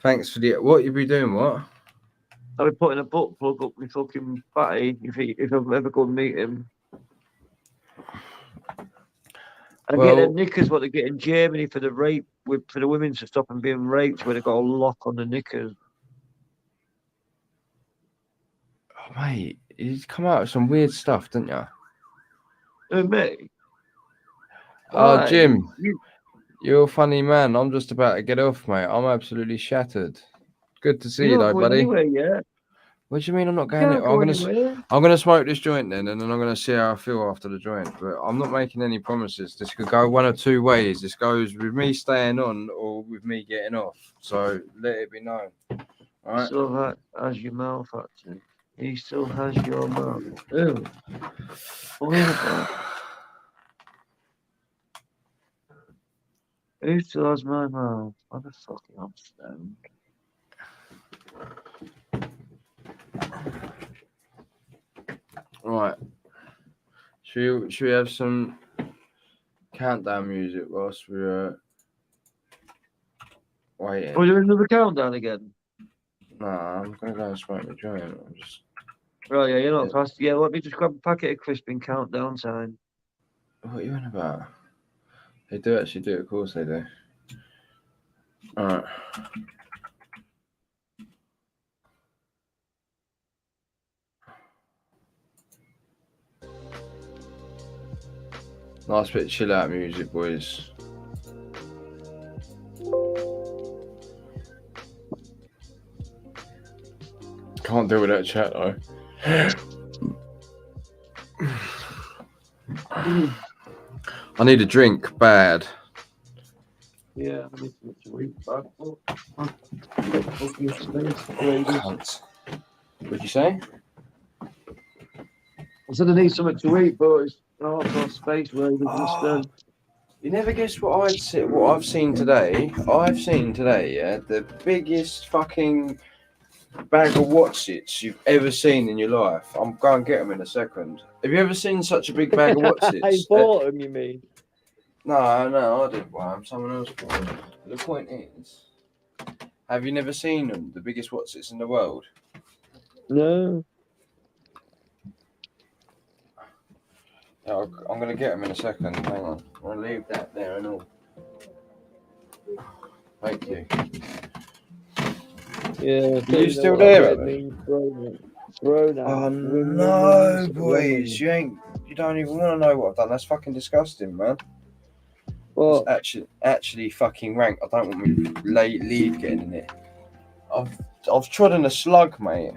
Thanks for the. What you be doing? What? I'll be putting a butt plug up my fucking fatty if I'm ever going to meet him. I get them knickers what they get in Germany for the rape for the women to stop them being raped, where they got a lock on the knickers. Oh, mate, he's come out with some weird stuff, didn't you? Who, me? Oh, Why? Jim, you're a funny man. I'm just about to get off, mate. I'm absolutely shattered. Good to see you, You're not though, going buddy. anywhere yet. What do you mean I'm not You going? can't go anywhere. I'm gonna smoke this joint then, and then I'm gonna see how I feel after the joint. But I'm not making any promises. This could go one of two ways. This goes with me staying on or with me getting off. So let it be known. All right. Still has your mouth, actually. He still has your mouth. Ew. Who still has my mouth? What the fuck am I stoned? Right. Should we have some countdown music whilst we're waiting? Are we doing another countdown again? Nah, I'm gonna go and smoke the joint. I'm just. Right, yeah, you're not fast. Yeah, let me just grab a packet of crisp in countdown time. What are you on about? They do actually do it, of course they do. Alright. Nice bit of chill out music, boys. Can't deal with that chat though. I need a drink bad. Yeah, I need something to eat. What'd you say? I said I need something to eat, but it's not got space where it instead. You never guess what I've seen today. I've seen today, yeah, the biggest fucking bag of Whatsits you've ever seen in your life. I'm going to get them in a second. Have you ever seen such a big bag of Whatsits? I bought them, you mean? No, I didn't buy them. Someone else bought them. The point is, have you never seen them? The biggest Whatsits in the world? No. Yeah, I'm going to get them in a second. Hang on. I'll leave that there and all. Thank you. Yeah. Are you still there, Thrown out. Oh no, boys! You don't even want to know what I've done. That's fucking disgusting, man. What? That's actually fucking rank. I don't want my lead getting in it. I've trodden a slug, mate.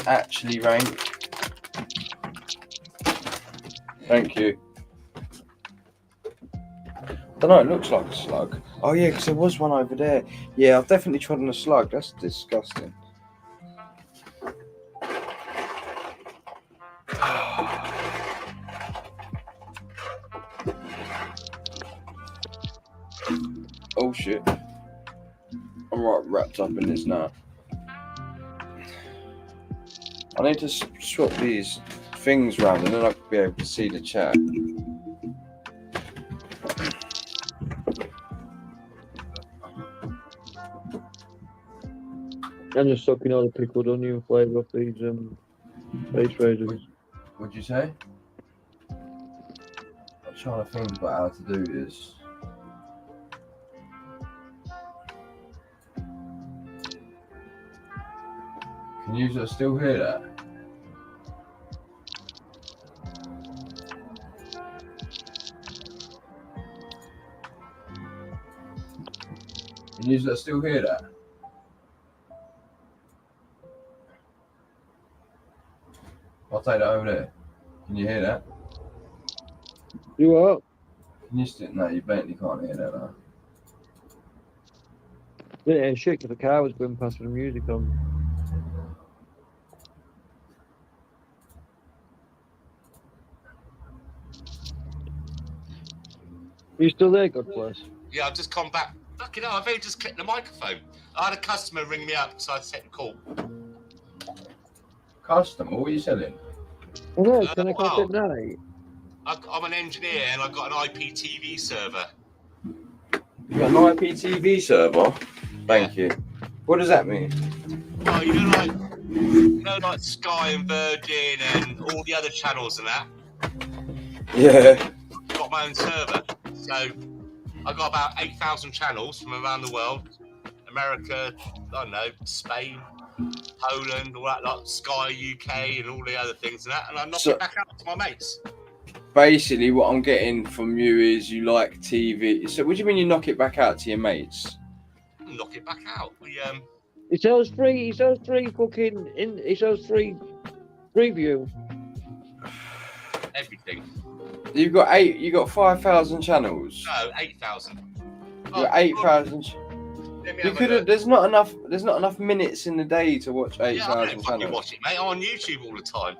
Actually rank. Thank you. I don't know, it looks like a slug. Oh yeah, because there was one over there. Yeah, I've definitely trodden a slug. That's disgusting. Oh shit. I'm right wrapped up in this now. I need to swap these things around and then I'll be able to see the chat. I'm just sucking all the pickled onion flavour off these face razors. What'd you say? I'm trying to think about how to do this. Can you still hear that? Can you still hear that? I'll take that over there. Can you hear that? You what? Can you still? No, you blatantly can't hear that now. Yeah, shit, if a car was going past with the music on. You still there, God bless? Yeah, I've just come back. Fucking hell, I've only just clicked the microphone. I had a customer ring me up, so I had to take the call. Customer? What are you selling? Oh, can I come at night? I'm an engineer and I've got an IPTV server. You got an IPTV server? Thank you. What does that mean? Well, you know, like Sky and Virgin and all the other channels and that. Yeah. Got my own server, so I got about 8,000 channels from around the world. America, I don't know, Spain, Poland, all that, like Sky UK and all the other things and that, and I knock it back out to my mates. Basically, what I'm getting from you is you like TV. So, what do you mean you knock it back out to your mates? Knock it back out. He sells free. He sells free fucking. He sells free preview. Everything. You got 5,000 channels. No, 8,000. You got 8,000. You could have. There's not enough minutes in the day to watch 8,000 I don't fucking channels. watch it, mate. I'm on YouTube all the time.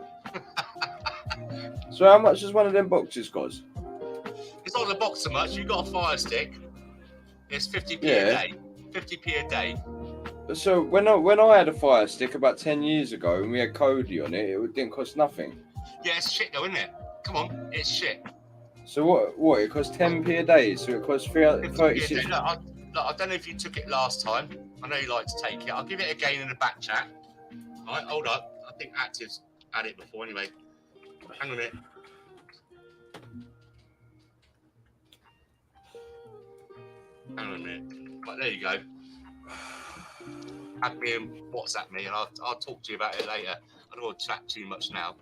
So, how much does one of them boxes cost? It's not the box so much. You got a Fire Stick. It's 50p a day. 50p a day. So when I had a Fire Stick about 10 years ago and we had Cody on it, it didn't cost nothing. Yeah, it's shit though, isn't it? Come on, it's shit. So what? It costs 10p a day. So it costs 36. Look, I don't know if you took it last time. I know you like to take it. I'll give it again in the back chat. All right, hold up. I think Active's had it before anyway. Hang on a minute. Hang on a minute. Right, there you go. Add me and WhatsApp me, and I'll talk to you about it later. I don't want to chat too much now.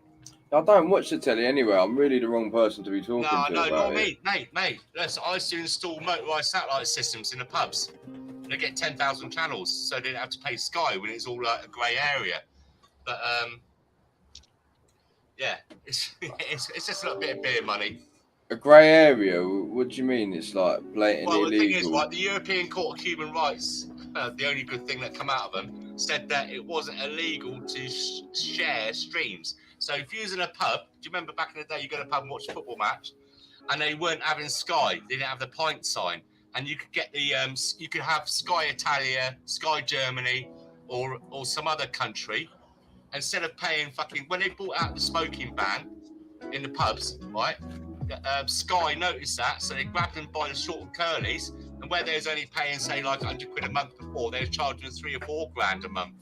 I don't watch the telly anyway. I'm really the wrong person to be talking to No, about not it. mate. Listen, I used to install motorised satellite systems in the pubs. They get 10,000 channels, so they didn't have to pay Sky when it's all like a grey area. But yeah, it's just a little bit of beer money. A grey area? What do you mean? It's like blatantly Well, the illegal. thing is, right, the European Court of Human Rights, the only good thing that come out of them, said that it wasn't illegal to share streams. So if you're using a pub, do you remember back in the day you go to a pub and watch a football match, and they weren't having Sky, they didn't have the pint sign, and you could get the you could have Sky Italia, Sky Germany, or some other country, instead of paying fucking when they brought out the smoking ban in the pubs, right? Sky noticed that, so they grabbed them by the short and curlies, and where they was only paying say like 100 quid a month before, they were charging us 3 or 4 grand a month.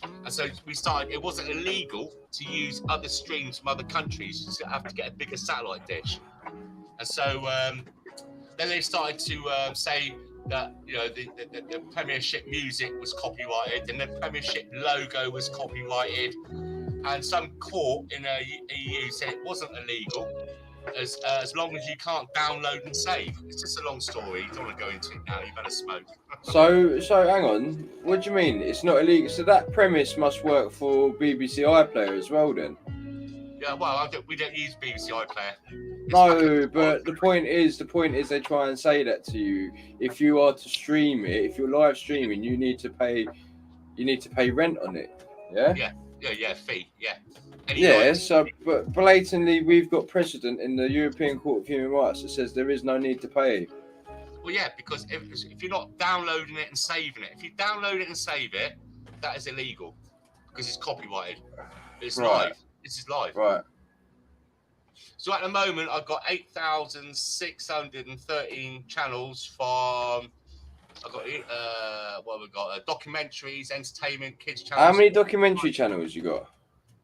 And so we started. It wasn't illegal to use other streams from other countries. You just have to get a bigger satellite dish. And so then they started to say that the Premiership music was copyrighted, and the Premiership logo was copyrighted, and some court in the EU said it wasn't illegal as long as you can't download and save. It's just a long story. You don't want to go into it now. You better smoke. So hang on. What do you mean? It's not illegal. So that premise must work for BBC iPlayer as well, then. Yeah, well, we don't use BBC iPlayer. No, but the point is they try and say that to you. If you are to stream it, if you're live streaming, you need to pay rent on it. Yeah. Yeah, fee. Yeah. Yeah. So, but blatantly, we've got precedent in the European Court of Human Rights that says there is no need to pay. Well, yeah, because if you're not downloading it and saving it, if you download it and save it, that is illegal because it's copyrighted. It's live. This is live. Right. So at the moment, I've got 8,613 channels from. I've got what have we got? Documentaries, entertainment, kids channels. How many documentary channels you got?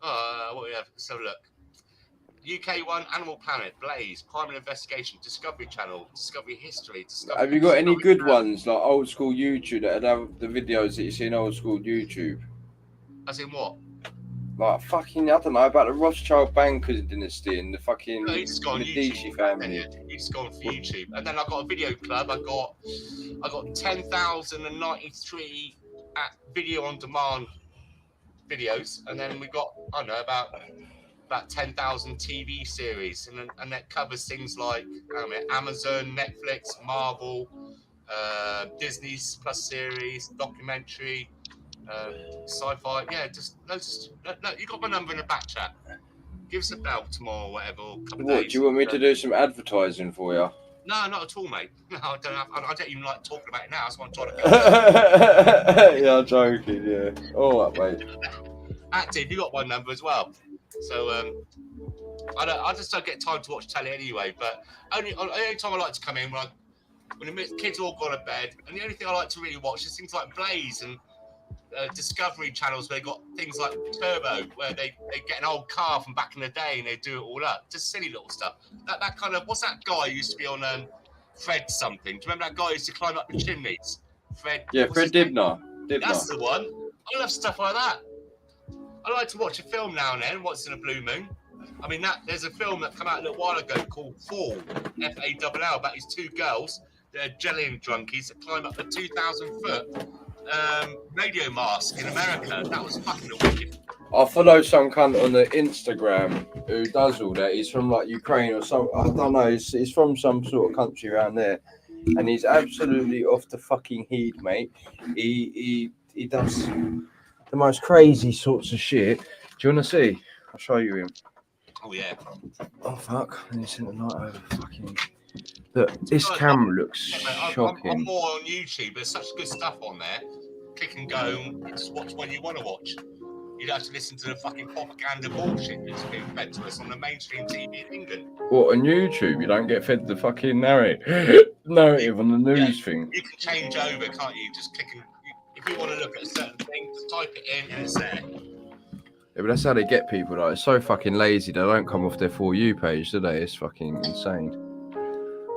What we have? Let's have a look. UK One, Animal Planet, Blaze, Crime and Investigation, Discovery Channel, Discovery History. Have you got any good ones like old school YouTube that have the videos that you see in old school YouTube? As in what? Like fucking, I don't know about the Rothschild bankers dynasty and the fucking No, you just go on Medici YouTube, family. You just go on YouTube, and then I got a video club. I got 10,093 video on demand videos, and then we got I don't know about 10,000 TV series, and that covers things like Amazon, Netflix, Marvel, Disney's Plus series, documentary, sci-fi. Yeah, just loads. No, you got my number in the back chat. Give us a bell tomorrow or whatever. Or a couple of What, days. do you want me to do some advertising for you? No, not at all, mate. No, I don't even like talking about it now. That's what I'm trying to get. Yeah, I'm joking. Yeah. All right, mate. Active, you got my number as well. So I just don't get time to watch telly anyway. But only time I like to come in when the kids all gone to bed, and the only thing I like to really watch is things like Blaze and Discovery channels where they got things like Turbo, where they get an old car from back in the day and they do it all up. Just silly little stuff. That kind of, what's that guy who used to be on Fred something? Do you remember that guy who used to climb up the chimneys? Fred. Yeah, Fred Dibner. That's the one. I love stuff like that. I like to watch a film now and then, once in a blue moon. I mean, there's a film that came out a little while ago called Fall, F-A-L-L, about these two girls that are jellying drunkies that climb up a 2,000-foot radio mast in America. That was fucking wicked. I follow some cunt on the Instagram who does all that. He's from like Ukraine or some, I don't know. He's from some sort of country around there, and he's absolutely off the fucking heat, mate. He does the most crazy sorts of shit. Do you want to see? I'll show you him. Oh yeah. Oh fuck! I need to send the light over. Fucking look, this camera looks shocking. I'm more on YouTube. There's such good stuff on there. Click and go. And just watch when you want to watch. You don't have to listen to the fucking propaganda bullshit that's being fed to us on the mainstream TV in England. What, on YouTube? You don't get fed the fucking narrative on the news thing. You can change over, can't you? Just click and if you want to look at a certain thing, just type it in and it's there. Yeah, but that's how they get people. Like, it's so fucking lazy. They don't come off their For You page, do they? It's fucking insane.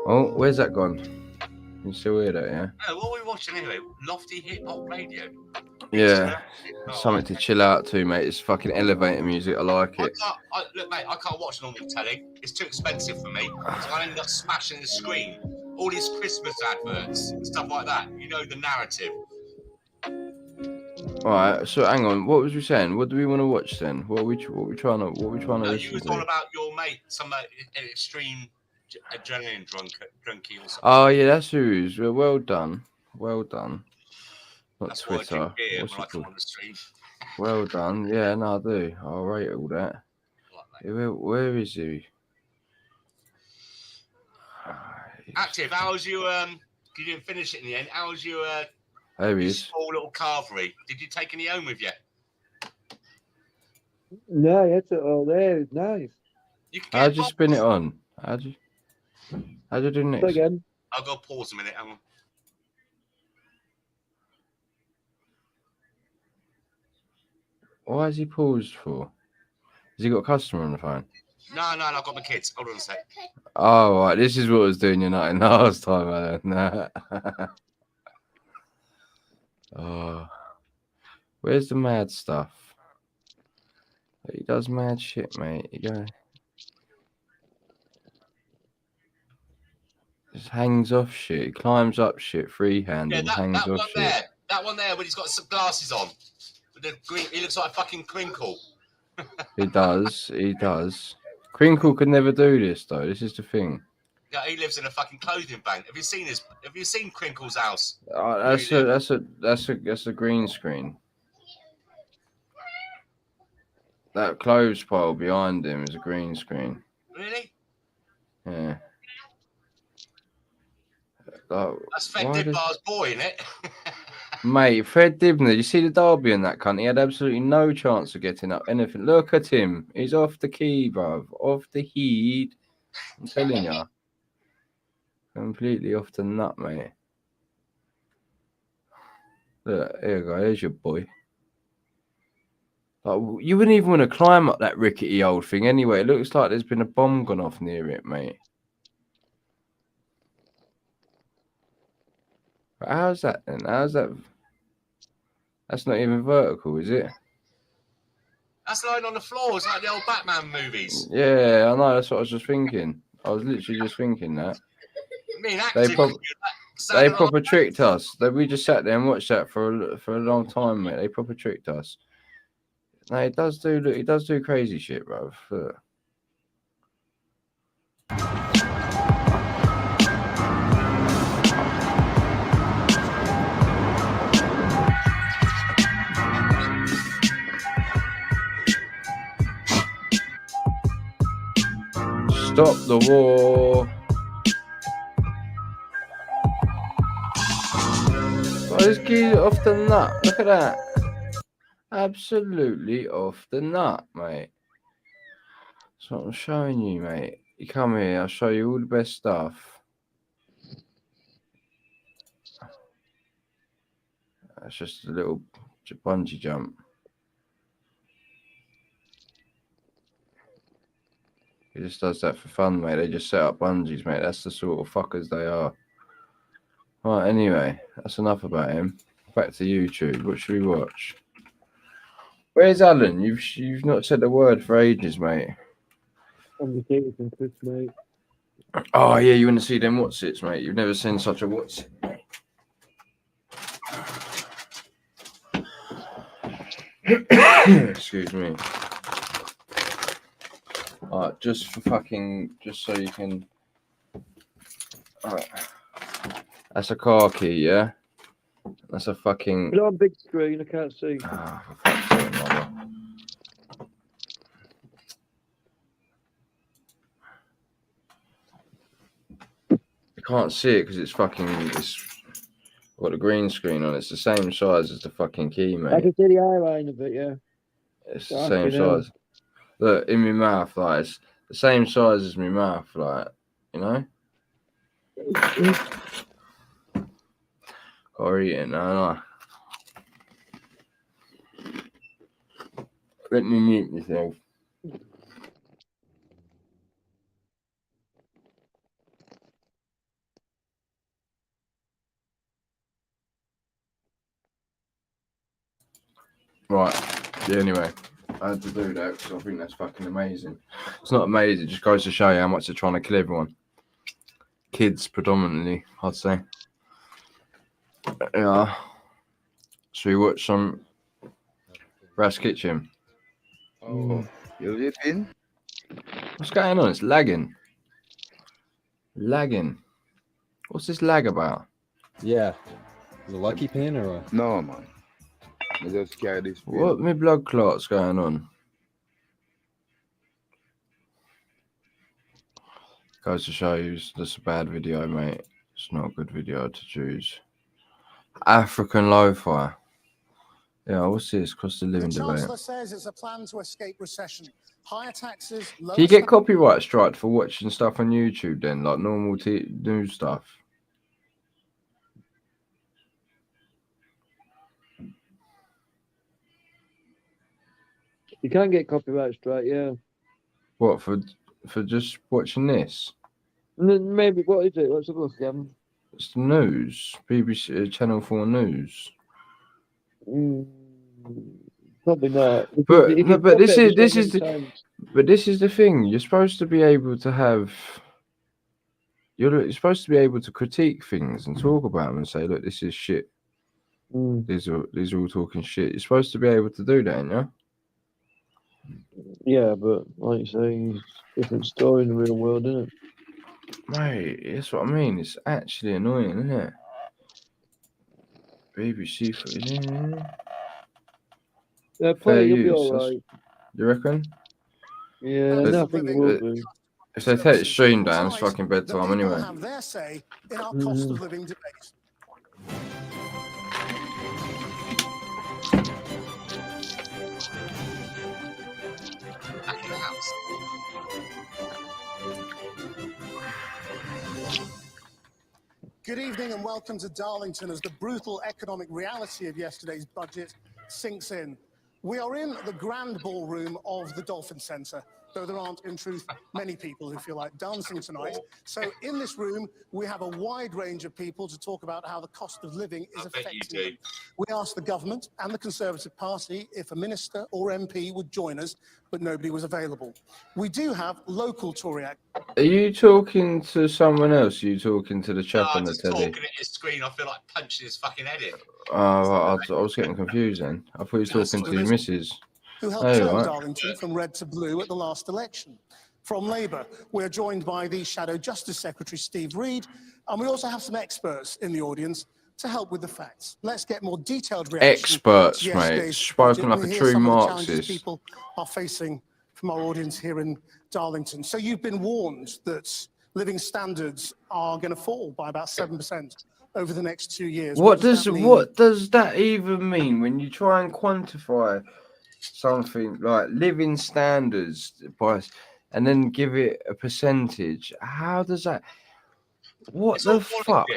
Oh, where's that gone? You still hear that, yeah? No, what are we watching anyway? Lofty hip hop radio. Yeah, something to chill out to, mate. It's fucking elevator music. I like it. Look, mate, I can't watch normal telly. It's too expensive for me. So I end up smashing the screen. All these Christmas adverts and stuff like that. You know the narrative. All right. So hang on. What was we saying? What do we want to watch then? What are we trying to listen You was to? on about your mate, some extreme adrenaline drunkie or something. Oh yeah, that's who's. Well done. Well done. Not That's why I Twitter. drink beer What's when I it come called? on the stream. Well done. Yeah, no, I do. I'll rate all that. Where is he? Active, how's you you didn't finish it in the end. How's your There he your is. small little carvery? Did you take any home with you? No, that's it all there. It's nice. How'd you spin it on? How'd you do next? Again. I'll go pause a minute. Hang on. Why has he paused for? Has he got a customer on the phone? No, I've got my kids. Hold on a sec. Oh, right. This is what I was doing United last time. Nah. Oh, where's the mad stuff? He does mad shit, mate. He just hangs off shit. He climbs up shit freehand and hangs off shit. That one there, when he's got some glasses on. With the green, he looks like a fucking crinkle. He does. He does. Crinkle could never do this though. This is the thing. Yeah, he lives in a fucking clothing bank. Have you seen Crinkle's house? That's a green screen. That clothes pile behind him is a green screen. Really? Yeah. That's Fred Dibbar's boy, isn't it? Mate, Fred Dibner, you see the derby in that cunt? He had absolutely no chance of getting up anything. Look at him. He's off the key, bruv. Off the heat. I'm telling you. Completely off the nut, mate. Look, here you go. There's your boy. Like, you wouldn't even want to climb up that rickety old thing anyway. It looks like there's been a bomb gone off near it, mate. But how's that then? How's that? That's not even vertical, is it? That's lying on the floor. It's like the old Batman movies. Yeah, I know. That's what I was just thinking. I was literally just thinking that. I mean, They proper tricked us. We just sat there and watched that for a long time, mate. They proper tricked us. No, it does do crazy shit, bro. Stop the war. Oh, this kid off the nut. Look at that. Absolutely off the nut, mate. That's what I'm showing you, mate. You come here, I'll show you all the best stuff. That's just a little bungee jump. He just does that for fun, mate. They just set up bungees, mate. That's the sort of fuckers they are. Right, anyway, that's enough about him. Back to YouTube. What should we watch? Where's Alan? You've not said a word for ages, mate. Mate. Oh yeah, you want to see them what's its, mate? You've never seen such a what's it, mate. Excuse me. Alright, just so you can. Alright. That's a car key, yeah? That's a fucking. Put it on big screen, I can't see. Oh, for fuck's sake, mama. I can't see it because it's got a green screen on. It's the same size as the fucking key, mate. I can see the eye line of it, yeah. It's the same size. Look, in my mouth, like, it's the same size as my mouth, like, you know? Gotta eat it now, Let me mute myself. Right. Yeah, anyway, I had to do that because I think that's fucking amazing. It's not amazing, it just goes to show you how much they're trying to kill everyone. Kids predominantly, I'd say. Yeah. Should we watch some Brass Kitchen? Oh, you're leaving? What's going on? It's lagging. Lagging. What's this lag about? Yeah. Is it a lucky pin or what? No, man. I just carry this pin. What my blood clot's going on? Goes to show you that's a bad video, mate. It's not a good video to choose. African lo-fi. Yeah, what's this? Cost of living The debate. Chancellor says it's a plan to escape recession. Higher taxes, lower Can you get copyright striked for watching stuff on YouTube then, like normal news stuff? You can get copyright strike, yeah. What, for just watching this? Maybe, what is it? Let's have a look again. It's the news. BBC Channel 4 News. Probably not. But this is the thing. You're supposed to be able to have. You're supposed to be able to critique things and talk about them and say, look, this is shit. These are all talking shit. You're supposed to be able to do that, ain't you? Yeah, but like you say, it's a different story in the real world, isn't it? Mate, that's what I mean. It's actually annoying, isn't it? BBC footage. Yeah, probably you'll be alright. You reckon? Yeah, no, I think it will be. If they take the stream down, it's fucking bedtime anyway. have their say in our cost of living debate. Back in the house. Good evening and welcome to Darlington as the brutal economic reality of yesterday's budget sinks in. We are in the grand ballroom of the Dolphin Centre. though there aren't, in truth, many people who feel like dancing tonight. So in this room, we have a wide range of people to talk about how the cost of living is affecting them. We asked the government and the Conservative Party if a minister or MP would join us, but nobody was available. We do have local Tory actors. Are you talking to someone else? Are you talking to the chap on the Just telly? talking at his screen, I feel like punching his fucking head in. Oh, I was getting confused then. I thought you were talking to your missus. Who helped turn Darlington from red to blue at the last election. From Labour, we're joined by the Shadow Justice Secretary, Steve Reed, and we also have some experts in the audience to help with the facts. Let's get more detailed reaction. Experts, mate. Spoken like a true Marxist. People are facing from our audience here in Darlington. So you've been warned that living standards are going to fall by about 7% over the next 2 years. What does that even mean when you try and quantify something like living standards and then give it a percentage? How does that? What the fuck?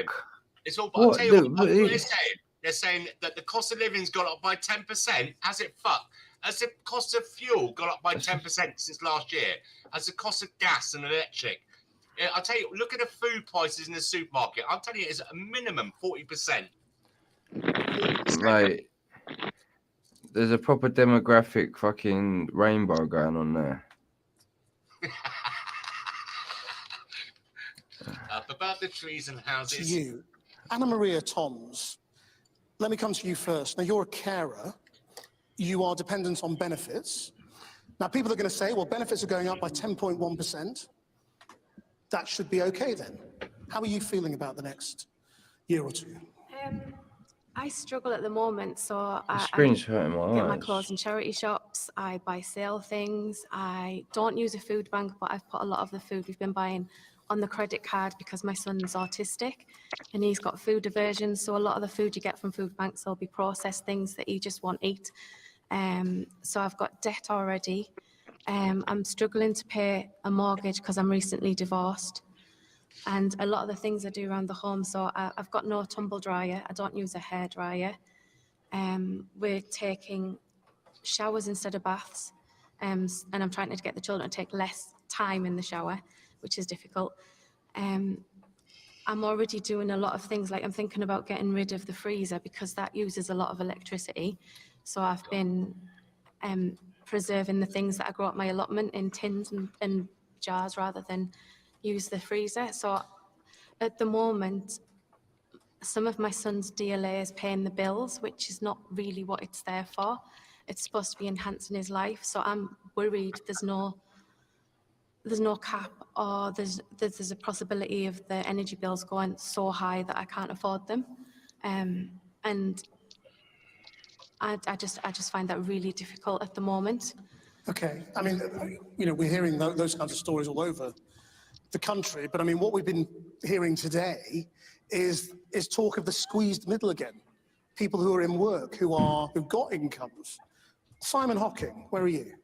It's all. I'll tell you what they're saying. They're saying that the cost of living's gone up by 10%. Has it fucked? Has the cost of fuel gone up by 10% since last year? Has the cost of gas and electric? I'll tell you, look at the food prices in the supermarket. I'll tell you, it's a minimum 40%. Mate, there's a proper demographic fucking rainbow going on there. Up above the trees and houses. To you, Anna Maria Toms, let me come to you first. Now, you're a carer. You are dependent on benefits. Now, people are going to say, well, benefits are going up by 10.1%. That should be okay then. How are you feeling about the next year or two? I struggle at the moment, so I hurting my get my eyes. clothes in charity shops. I buy sale things. I don't use a food bank, but I've put a lot of the food we've been buying on the credit card because my son's autistic and he's got food aversion. So a lot of the food you get from food banks will be processed things that he just won't eat. So I've got debt already. I'm struggling to pay a mortgage because I'm recently divorced. And a lot of the things I do around the home, so I've got no tumble dryer. I don't use a hair dryer. We're taking showers instead of baths. And I'm trying to get the children to take less time in the shower, which is difficult. I'm already doing a lot of things, like I'm thinking about getting rid of the freezer because that uses a lot of electricity. So I've been preserving the things that I grow at my allotment in tins and jars rather than use the freezer. So at the moment, some of my son's DLA is paying the bills, which is not really what it's there for. It's supposed to be enhancing his life. So I'm worried there's no cap, or there's a possibility of the energy bills going so high that I can't afford them. And I just find that really difficult at the moment. Okay, I mean, you know, we're hearing those kinds of stories all over the country, but I mean, what we've been hearing today is talk of the squeezed middle again. People who are in work, who've got incomes. Simon Hocking, where are you?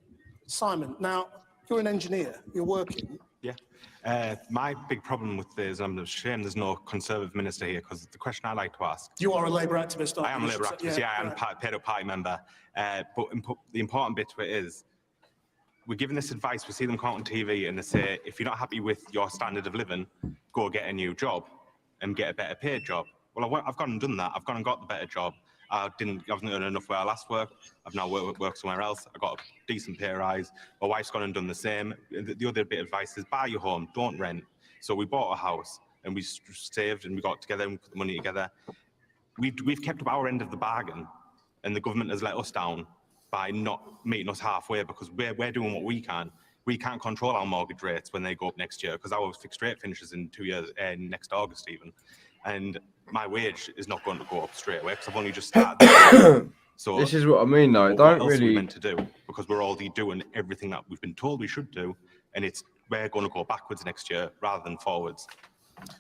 Simon, now, you're an engineer, you're working. Yeah. My big problem with this, I'm ashamed there's no Conservative minister here, because the question I like to ask. You are a Labour activist, aren't you? I am a Labour activist, yeah, I am a paid-up party member. But the important bit to it is, we're giving this advice, we see them come out on TV and they say, if you're not happy with your standard of living, go get a new job and get a better paid job. Well, I've gone and done that. I've gone and got the better job. I wasn't earning enough where I last worked. I've now worked somewhere else. I got a decent pay rise. My wife's gone and done the same. The other bit of advice is buy your home, don't rent. So we bought a house and we saved and we got together and put the money together. We've kept up our end of the bargain, and the government has let us down by not meeting us halfway, because we're doing what we can. We can't control our mortgage rates when they go up next year, because our fixed rate finishes in 2 years, next August even. And my wage is not going to go up straight away because I've only just started. So this is what I mean, though. What Don't else are we really meant to do, because we're already doing everything that we've been told we should do, and we're going to go backwards next year rather than forwards.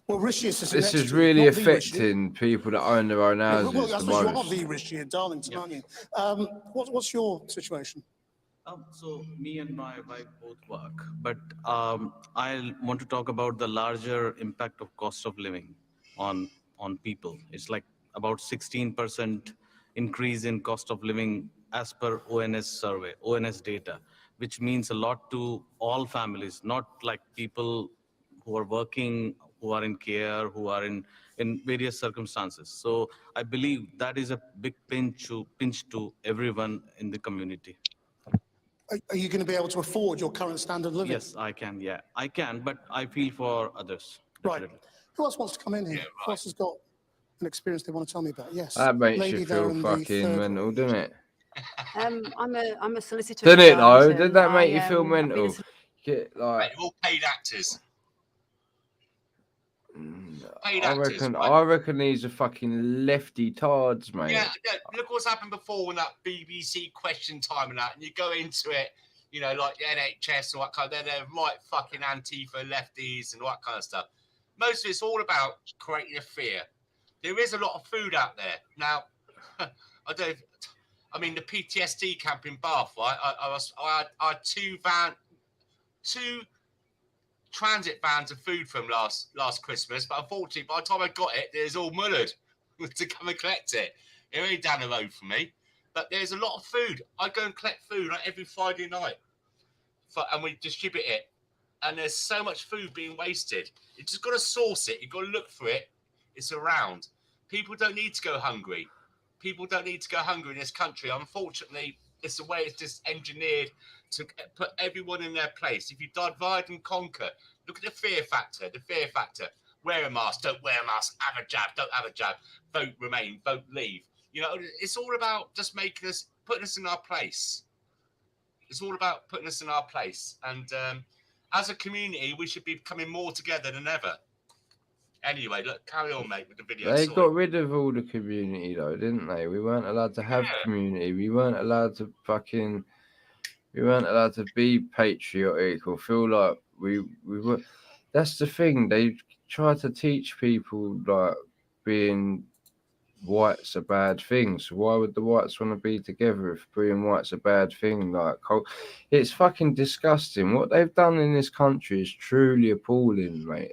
Well, Rishi is this is really affecting people that own their own houses. Well, I the suppose you are most. the Rishi in Darlington, aren't you? What's your situation? So me and my wife both work, but I want to talk about the larger impact of cost of living on people. It's like about 16% increase in cost of living as per ONS survey, ONS data. which means a lot to all families, not like people who are working, who are in care, who are in various circumstances. So I believe that is a big pinch to everyone in the community. Are you going to be able to afford your current standard of living? Yes, I can. Yeah, I can, but I feel for others. Definitely. Right. Who else wants to come in here? Who else has got an experience they want to tell me about? Yes. That makes Lady you there feel in the fucking third mental, row. doesn't it? I'm a solicitor. Didn't in it though? Darlington. Did that make you I, feel I've been a mental? Get like. Mate, you're all paid actors. Paid I actors. reckon. Right? I reckon these are fucking lefty tards, mate. Yeah, look what's happened before in that BBC Question Time and that, and you go into it, you know, like the NHS and what kind of, they're right fucking Antifa lefties and all that kind of stuff. Most of it's all about creating a fear. There is a lot of food out there now. I mean, the PTSD camp in Bath, right? I had two transit vans of food from last Christmas, but unfortunately, by the time I got it, there's all mullered to come and collect it. It ain't down the road for me, but there's a lot of food. I go and collect food like every Friday night, and we distribute it. And there's so much food being wasted. You just got to source it. You've got to look for it. It's around. People don't need to go hungry. People don't need to go hungry in this country. Unfortunately, it's the way it's just engineered to put everyone in their place. If you divide and conquer, look at the fear factor. The fear factor. Wear a mask, don't wear a mask, have a jab, don't have a jab, vote remain, vote leave. You know, it's all about just putting us in our place. It's all about putting us in our place. And as a community, we should be coming more together than ever. Anyway, look, carry on, mate, with the video. They got rid of all the community, though, didn't they? We weren't allowed to have community. We weren't allowed to be patriotic or feel like we were. That's the thing. They try to teach people like being white's a bad thing. So why would the whites want to be together if being white's a bad thing? Like, it's fucking disgusting. What they've done in this country is truly appalling, mate.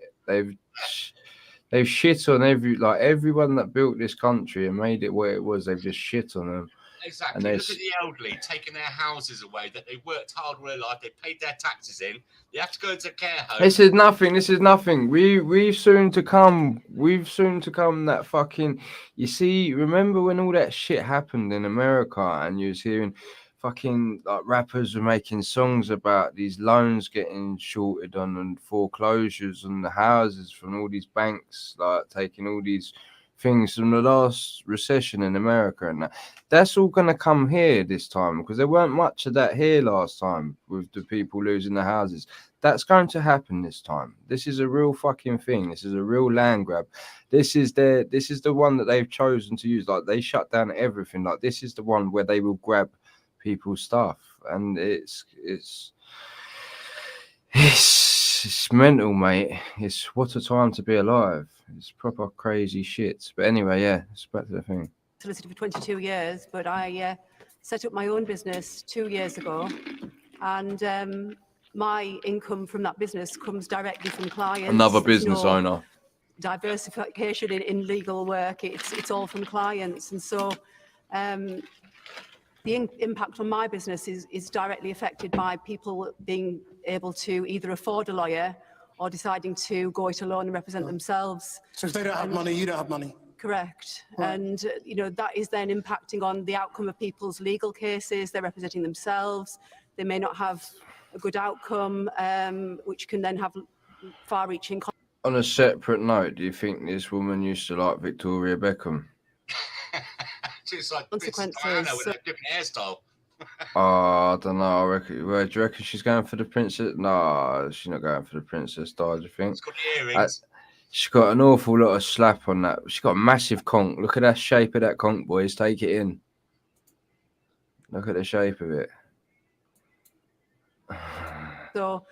They've shit on everyone that built this country and made it where it was. They've just shit on them. Exactly. Look at the elderly taking their houses away that they worked hard all their life. They paid their taxes in. They have to go into care home. This is nothing. We've soon to come that fucking. You see, remember when all that shit happened in America and you was hearing fucking like rappers were making songs about these loans getting shorted on and foreclosures on the houses from all these banks, like taking all these things from the last recession in America, and that's all going to come here this time because there weren't much of that here last time with the people losing their houses. That's going to happen this time. This is a real fucking thing. This is a real land grab. This is the one that they've chosen to use. Like, they shut down everything. Like, this is the one where they will grab people's stuff, and it's mental, mate. It's what a time to be alive. It's proper crazy shit. But anyway, yeah, it's back to the thing. Solicitor for 22 years, but I set up my own business 2 years ago, and my income from that business comes directly from clients. Another business owner. Diversification in legal work. It's all from clients, and so the impact on my business is directly affected by people being able to either afford a lawyer or deciding to go it alone and represent themselves. So if they don't have money, you don't have money. Correct. Right. And, you know, that is then impacting on the outcome of people's legal cases. They're representing themselves. They may not have a good outcome, which can then have far-reaching consequences. On a separate note, do you think this woman used to like Victoria Beckham? She's like Princess Diana with a different hairstyle. Oh, I don't know. Do you reckon she's going for the princess? No, she's not going for the princess style, do you think? She's got the earrings. She's got an awful lot of slap on that. She's got a massive conch. Look at that shape of that conch, boys. Take it in. Look at the shape of it. So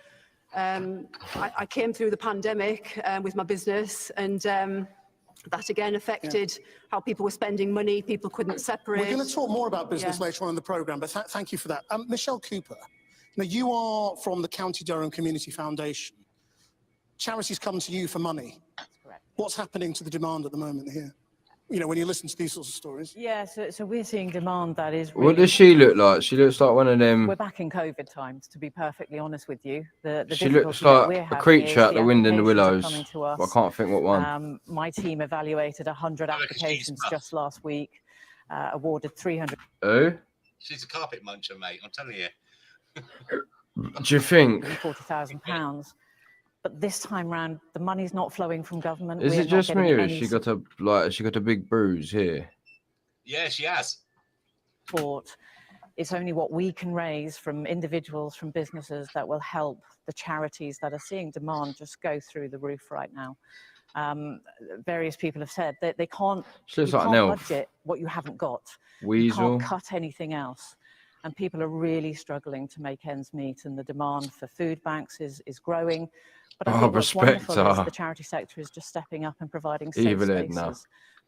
I came through the pandemic with my business, and that again affected how people were spending money. People couldn't separate. We're going to talk more about business later on in the programme, but thank you for that. Michelle Cooper, now you are from the County Durham Community Foundation. Charities come to you for money. That's correct. What's happening to the demand at the moment here? you know, when you listen to these sorts of stories. Yeah, so we're seeing demand that is What does she look like? She looks like one of them. We're back in COVID times, to be perfectly honest with you. The She looks difficulty that like we're a having creature is out the wind in the applications are willows. coming to But I us. can't think what one. My team evaluated 100 applications just last week, awarded 300. Who? She's a carpet muncher, mate. I'm telling you. Do you think? £40,000. But this time round, the money's not flowing from government. Is We're it just not me, getting or has any she got a she got a big bruise here? Yeah, she has. support. It's only what we can raise from individuals, from businesses, that will help the charities that are seeing demand just go through the roof right now. Various people have said that they can't, She looks you like an can't elf. budget what you haven't got. You Weasel. can't cut anything else. And people are really struggling to make ends meet, and the demand for food banks is growing. But I think what's respect wonderful is her. the charity sector is just stepping up and providing safe Evil Edna.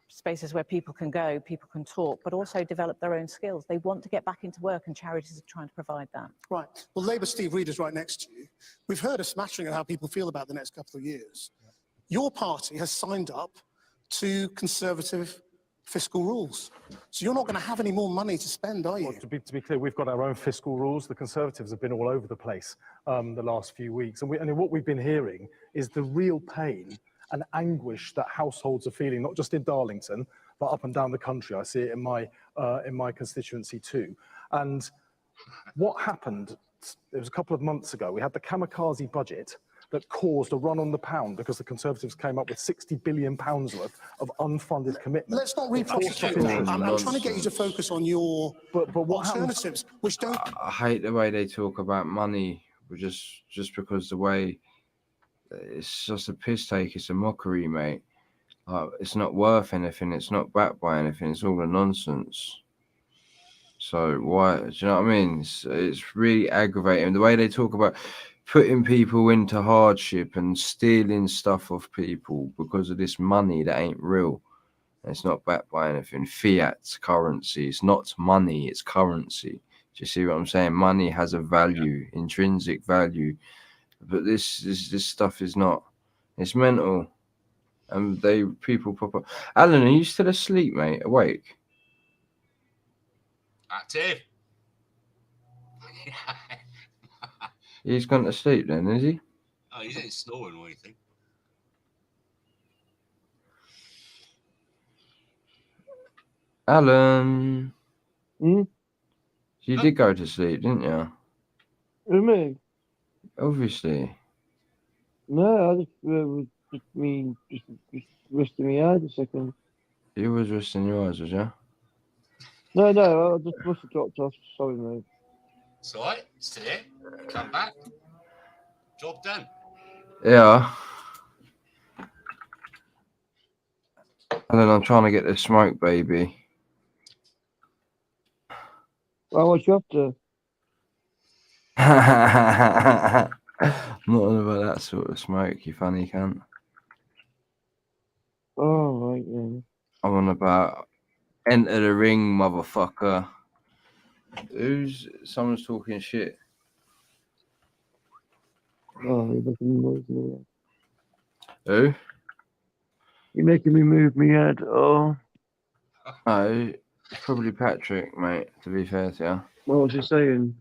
spaces where people can go, people can talk, but also develop their own skills. They want to get back into work, and charities are trying to provide that. Right. Well, Labour Steve Reed is right next to you. We've heard a smattering of how people feel about the next couple of years. Your party has signed up to Conservative fiscal rules. So you're not going to have any more money to spend, are you? Well, to be clear, we've got our own fiscal rules. The Conservatives have been all over the place the last few weeks. And what we've been hearing is the real pain and anguish that households are feeling, not just in Darlington, but up and down the country. I see it in my constituency too. And what happened, it was a couple of months ago, we had the kamikaze budget that caused a run on the pound because the Conservatives came up with £60 billion worth of unfunded commitments. Let's not reprosecute that. I'm trying to get you to focus on your alternatives, which don't... I hate the way they talk about money, just because the way it's just a piss take. It's a mockery, mate. It's not worth anything. It's not backed by anything. It's all a nonsense. So why? Do you know what I mean? It's really aggravating the way they talk about putting people into hardship and stealing stuff off people because of this money that ain't real. It's not backed by anything. Fiat currency. It's not money. It's currency. Do you see what I'm saying? Money has a value, intrinsic value, but this stuff is not. It's mental, and people pop up. Alan, are you still asleep, mate? Awake? Active. He's gone to sleep then, is he? Oh, he's ain't snoring or anything. Alan. You did go to sleep, didn't you? Who, me? Obviously. No, I just was just resting my eyes a second. You was resting your eyes, was you? No, I just must have dropped off. Sorry, mate. It's all right. Still here. Come back. Job done. Yeah. Alan, I'm trying to get this smoke, baby. Well, what you up to? I'm not on about that sort of smoke, you funny cunt. Oh, right, yeah. I'm on about enter the ring, motherfucker. Someone's talking shit. Oh, you're making me move my head. Who? You're making me move my head. Oh. Oh, it's probably Patrick, mate, to be fair to you. What was he saying?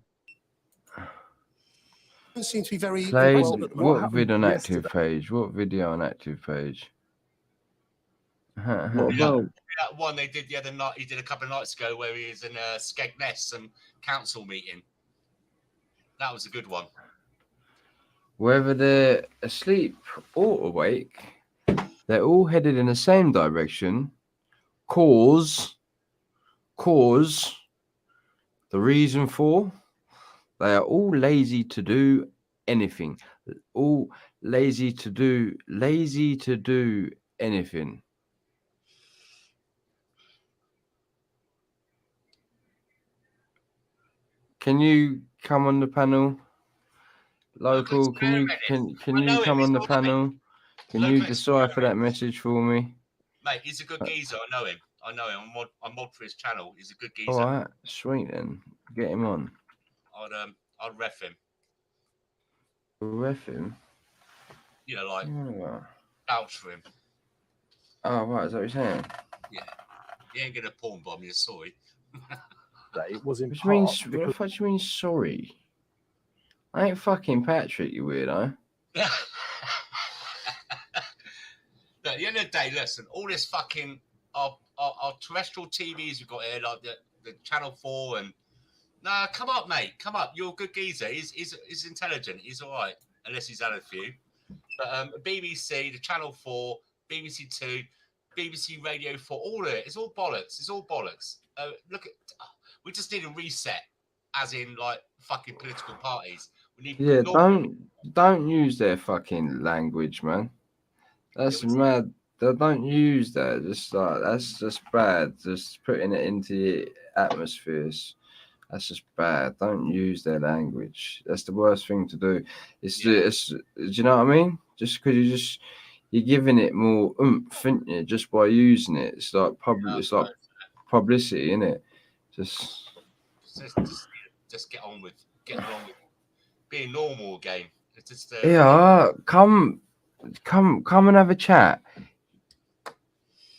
Don't seem to be very... Played What vid on active page? What video on active page? What about? That one they did the other night, he did a couple of nights ago where he was in Skegness, some council meeting. That was a good one. Whether they're asleep or awake, they're all headed in the same direction. Cause the reason for, they are all lazy to do anything. All lazy to do anything. Can you come on the panel? Local, can you come on the panel? Can you decipher that message for me? Mate, he's a good geezer. I know him. I'm mod for his channel. He's a good geezer. All right, sweet then. Get him on. I'd ref him. Ref him? You know, like Oh. vouch for him. Oh, right, is that what you're saying? Yeah. You ain't gonna porn bomb you, sorry. It was in What do you mean? part What the because fuck do you mean? Sorry. I ain't fucking Patrick, you weirdo. But at the end of the day, listen, all this fucking our terrestrial TVs we've got here, like the Channel 4 and come up, mate. Come up. You're a good geezer. He's intelligent. He's all right, unless he's had a few. But BBC, the Channel 4, BBC 2, BBC Radio 4, all of it. It's all bollocks. It's all bollocks. We just need a reset, as in like fucking political parties. We need Yeah, don't use their fucking language, man. That's mad. They don't use that. Just like that's just bad. Just putting it into the atmospheres. That's just bad. Don't use their language. That's the worst thing to do. Do you know what I mean? Just because you're giving it more oomph, ain't you, just by using it. It's like it's like publicity, isn't it? Just get along with being normal again. It's just come and have a chat.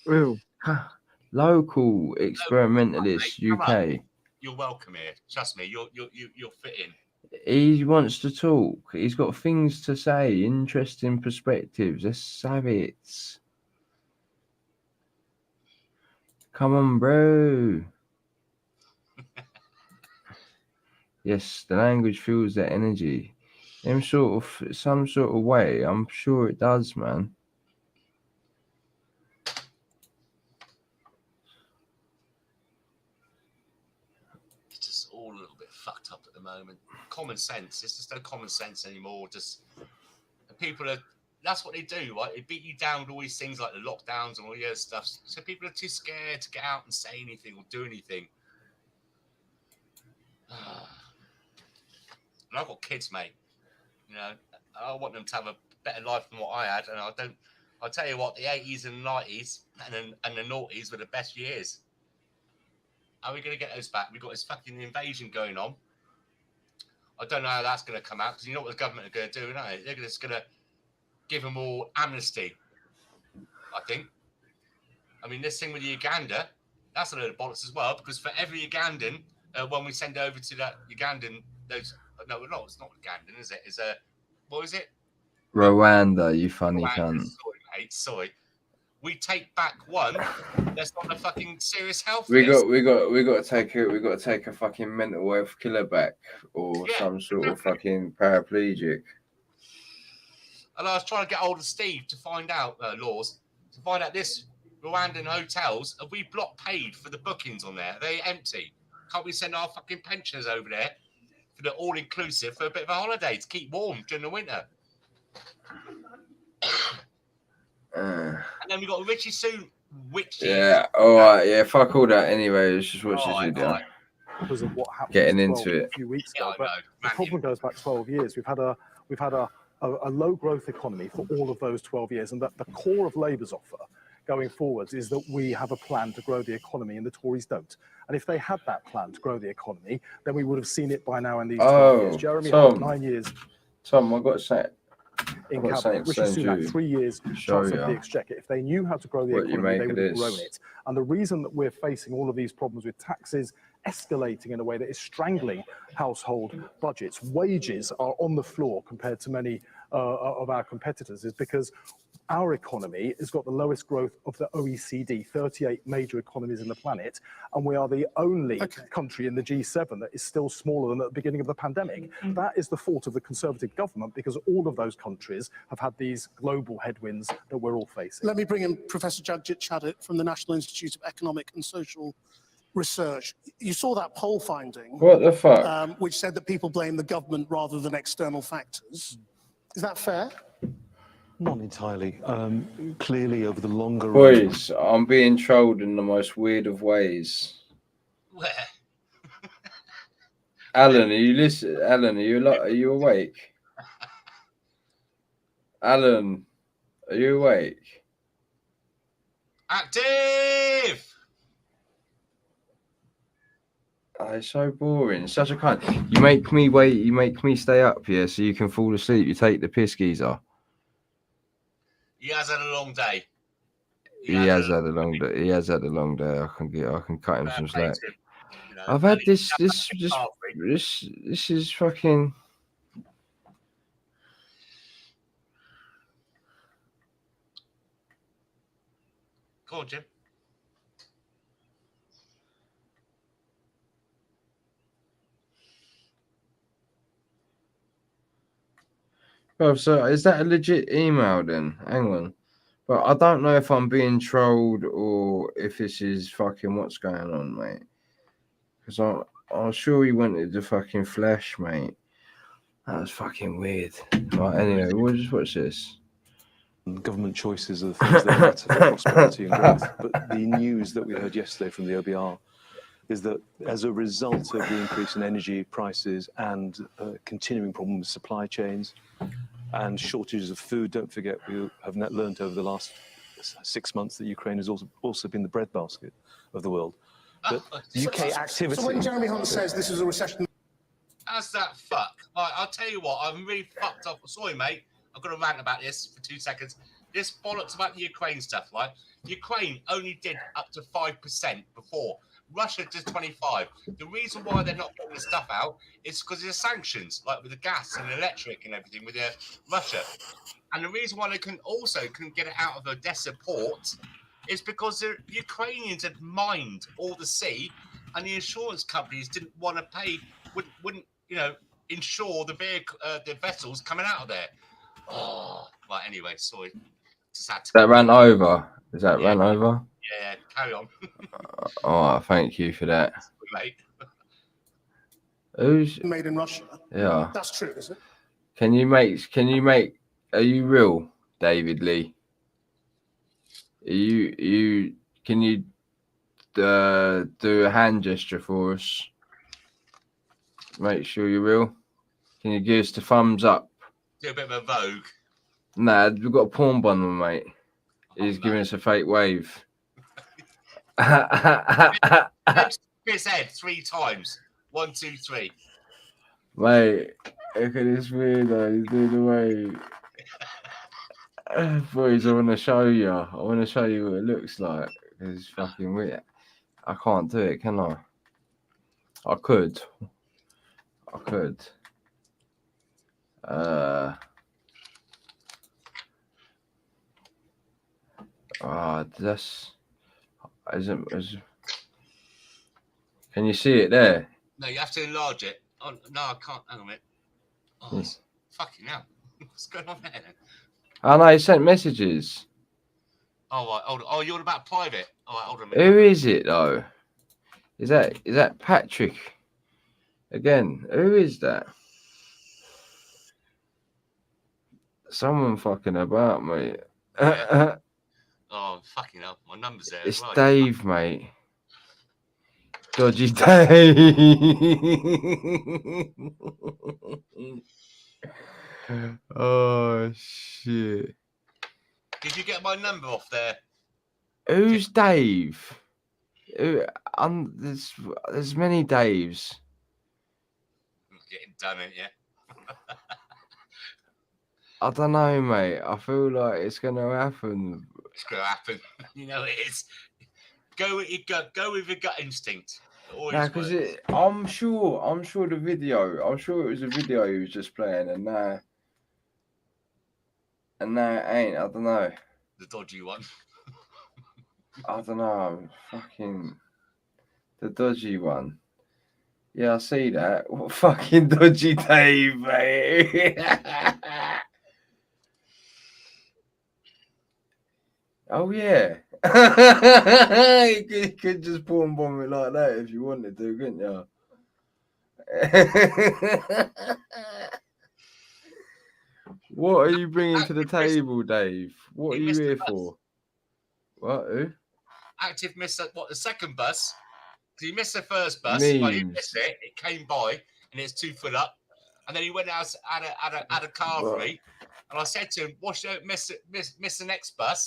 Ooh. Local experimentalist UK. You're welcome here. Trust me, you'll fit in. He wants to talk. He's got things to say, interesting perspectives. Let's have it. Come on, bro. Yes, the language feels that energy. In some sort of way, I'm sure it does, man. It's just all a little bit fucked up at the moment. Common sense. There's just no common sense anymore. People are. That's what they do, right? They beat you down with all these things like the lockdowns and all the other stuff. So people are too scared to get out and say anything or do anything. And I've got kids, mate. You know, I want them to have a better life than what I had, and I'll tell you what, the 80s and 90s and the noughties were the best years. How are we going to get those back? We've got this fucking invasion going on. I don't know how that's going to come out, because you know what the government are going to do, aren't they? They're just going to give them all amnesty, I think. I mean, this thing with the Uganda, that's a load of bollocks as well, because for every Ugandan, when we send over to that Ugandan, no, it's not Ugandan, is it? It's what is it? Rwanda, you funny Rwanda, cunt. sorry, mate, sorry. We take back one that's on the fucking serious health We list. got to take a fucking mental health killer back, or some sort of fucking paraplegic. And I was trying to get hold of Steve to find out this Rwandan hotels, have we block paid for the bookings on there? Are they empty? Can't we send our fucking pensioners over there for the all-inclusive for a bit of a holiday to keep warm during the winter? And then we got Richie Soon. Yeah, alright, yeah, fuck all that anyway. Let's just watch this video. because of what happened Getting into it. a few weeks ago. But the problem goes back 12 years. We've had a low growth economy for all of those 12 years, and that the core of Labour's offer going forwards is that we have a plan to grow the economy, and the Tories don't. And if they had that plan to grow the economy, then we would have seen it by now in these 12 years. Jeremy Hunt, 9 years. Tom, I've got to say, in cabinet, Rishi Sunak, 3 years Chancellor of the Exchequer. If they knew how to grow the economy, they would have grown it. And the reason that we're facing all of these problems with taxes escalating in a way that is strangling household budgets, wages are on the floor compared to many of our competitors, is because our economy has got the lowest growth of the OECD, 38 major economies in the planet, and we are the only country in the G7 that is still smaller than at the beginning of the pandemic. That is the fault of the Conservative government, because all of those countries have had these global headwinds that we're all facing. Let me bring in Professor Jagjit Chadit from the National Institute of Economic and Social Research. You saw that poll finding. What the fuck? Which said that people blame the government rather than external factors. Is that fair? Not entirely. Clearly, over the longer Boys, I'm being trolled in the most weird of ways. Where? Alan, are you listening? Alan, are you awake? Alan, are you awake? Active! Oh, it's so boring. Such a cunt. You make me wait. You make me stay up here so you can fall asleep. You take the piss, geezer. He has had a long day. he has had a long day. He has had a long day. I can cut him some slack. I've had this is fucking. Go on, Jim. Oh, so is that a legit email then? Hang on. But I don't know if I'm being trolled or if this is fucking what's going on, mate. Because I'm sure he wanted the fucking flesh, mate. That was fucking weird. Right, anyway, we'll just watch this. Government choices are the things that matter for prosperity and growth. But the news that we heard yesterday from the OBR is that as a result of the increase in energy prices and continuing problems with supply chains and shortages of food, don't forget we have learned over the last 6 months that Ukraine has also been the breadbasket of the world. But UK activity... So when Jeremy Hunt says this is a recession... How's that fuck? Right, I'll tell you what, I'm really fucked up. Sorry, mate. I've got to rant about this for 2 seconds. This bollocks about the Ukraine stuff, right? Ukraine only did up to 5% before. Russia did 25%. The reason why they're not putting the stuff out is because of the sanctions, like with the gas and electric and everything with Russia. And the reason why they couldn't get it out of Odessa port is because the Ukrainians had mined all the sea, and the insurance companies didn't want to pay, wouldn't insure the vessels coming out of there. Oh, right. Anyway, sorry. Just had to. That ran over. Is that ran over? Yeah, carry on. Oh, thank you for that. Mate. Who's made in Russia? Yeah. That's true, is it? Can you make? Are you real, David Lee? Can you do a hand gesture for us? Make sure you're real. Can you give us the thumbs up? Do a bit of a Vogue. Nah, we've got a porn bundle, mate. He's giving us a fake wave. His head 3 times. 1, 2, 3. Mate, look at this weirdo. He's doing the wave. Boys, I want to show you. I want to show you what it looks like. It's fucking weird. I can't do it, can I? I could. That's can you see it there? No, you have to enlarge it. Oh, no, I can't. Hang on a minute. Oh, it's fucking hell. What's going on there then? Oh no, he sent messages. Oh, right. Hold on. Oh, you're about private. All right, hold on a minute. Who is it though? Is that Patrick? Again, who is that? Someone fucking about, mate. Yeah. Oh, fucking hell. My number's there. It's as well. Dave, mate. Dodgy Dave. Oh, shit. Did you get my number off there? Who's Dave? There's many Daves. I'm getting done, ain't you? I don't know, mate. I feel like it's gonna happen. It's gonna happen. You know it is. Go with your gut. Go with your gut instinct. Nah, because I'm sure the video. I'm sure it was a video he was just playing, and now it ain't. I don't know. The dodgy one. I don't know. Fucking the dodgy one. Yeah, I see that. What fucking dodgy Dave, mate. Oh yeah. You could just porn bomb it like that if you wanted to, couldn't you? What are you bringing to the table, Dave? What are you here for? What? Who? Active missed the second bus? Because he missed the first bus. Memes. Well, he missed it. It came by and it's 2 foot up. And then he went out had a car for me. And I said to him, "Watch, don't miss the next bus."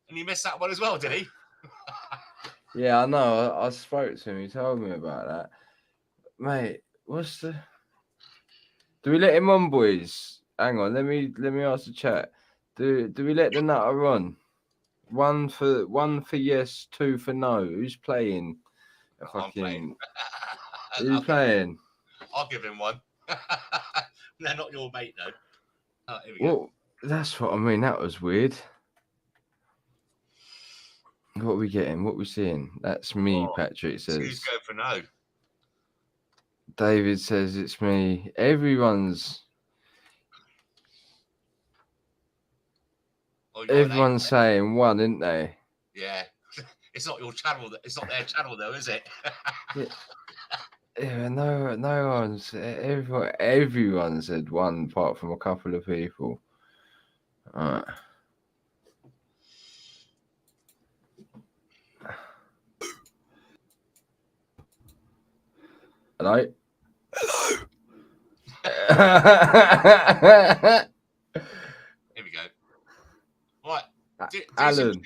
And he missed that one as well, did he? Yeah, I know. I spoke to him. He told me about that. Mate, what's the... Do we let him on, boys? Hang on. Let me ask the chat. Do we let the nutter on? One for yes, two for no. Who's playing? A I'm fucking. playing. Who playing? I'll give him one. They're not your mate though. Oh, here we go. Well, that's what I mean. That was weird. What are we getting? What are we seeing? That's me, Patrick says. Who's going for no? David says it's me. Everyone's saying one, isn't they? Yeah. It's not your channel. It's not their channel though, is it? Yeah, no one's. Everyone said one, apart from a couple of people. All right. Hello. Here we go. Right. Alan.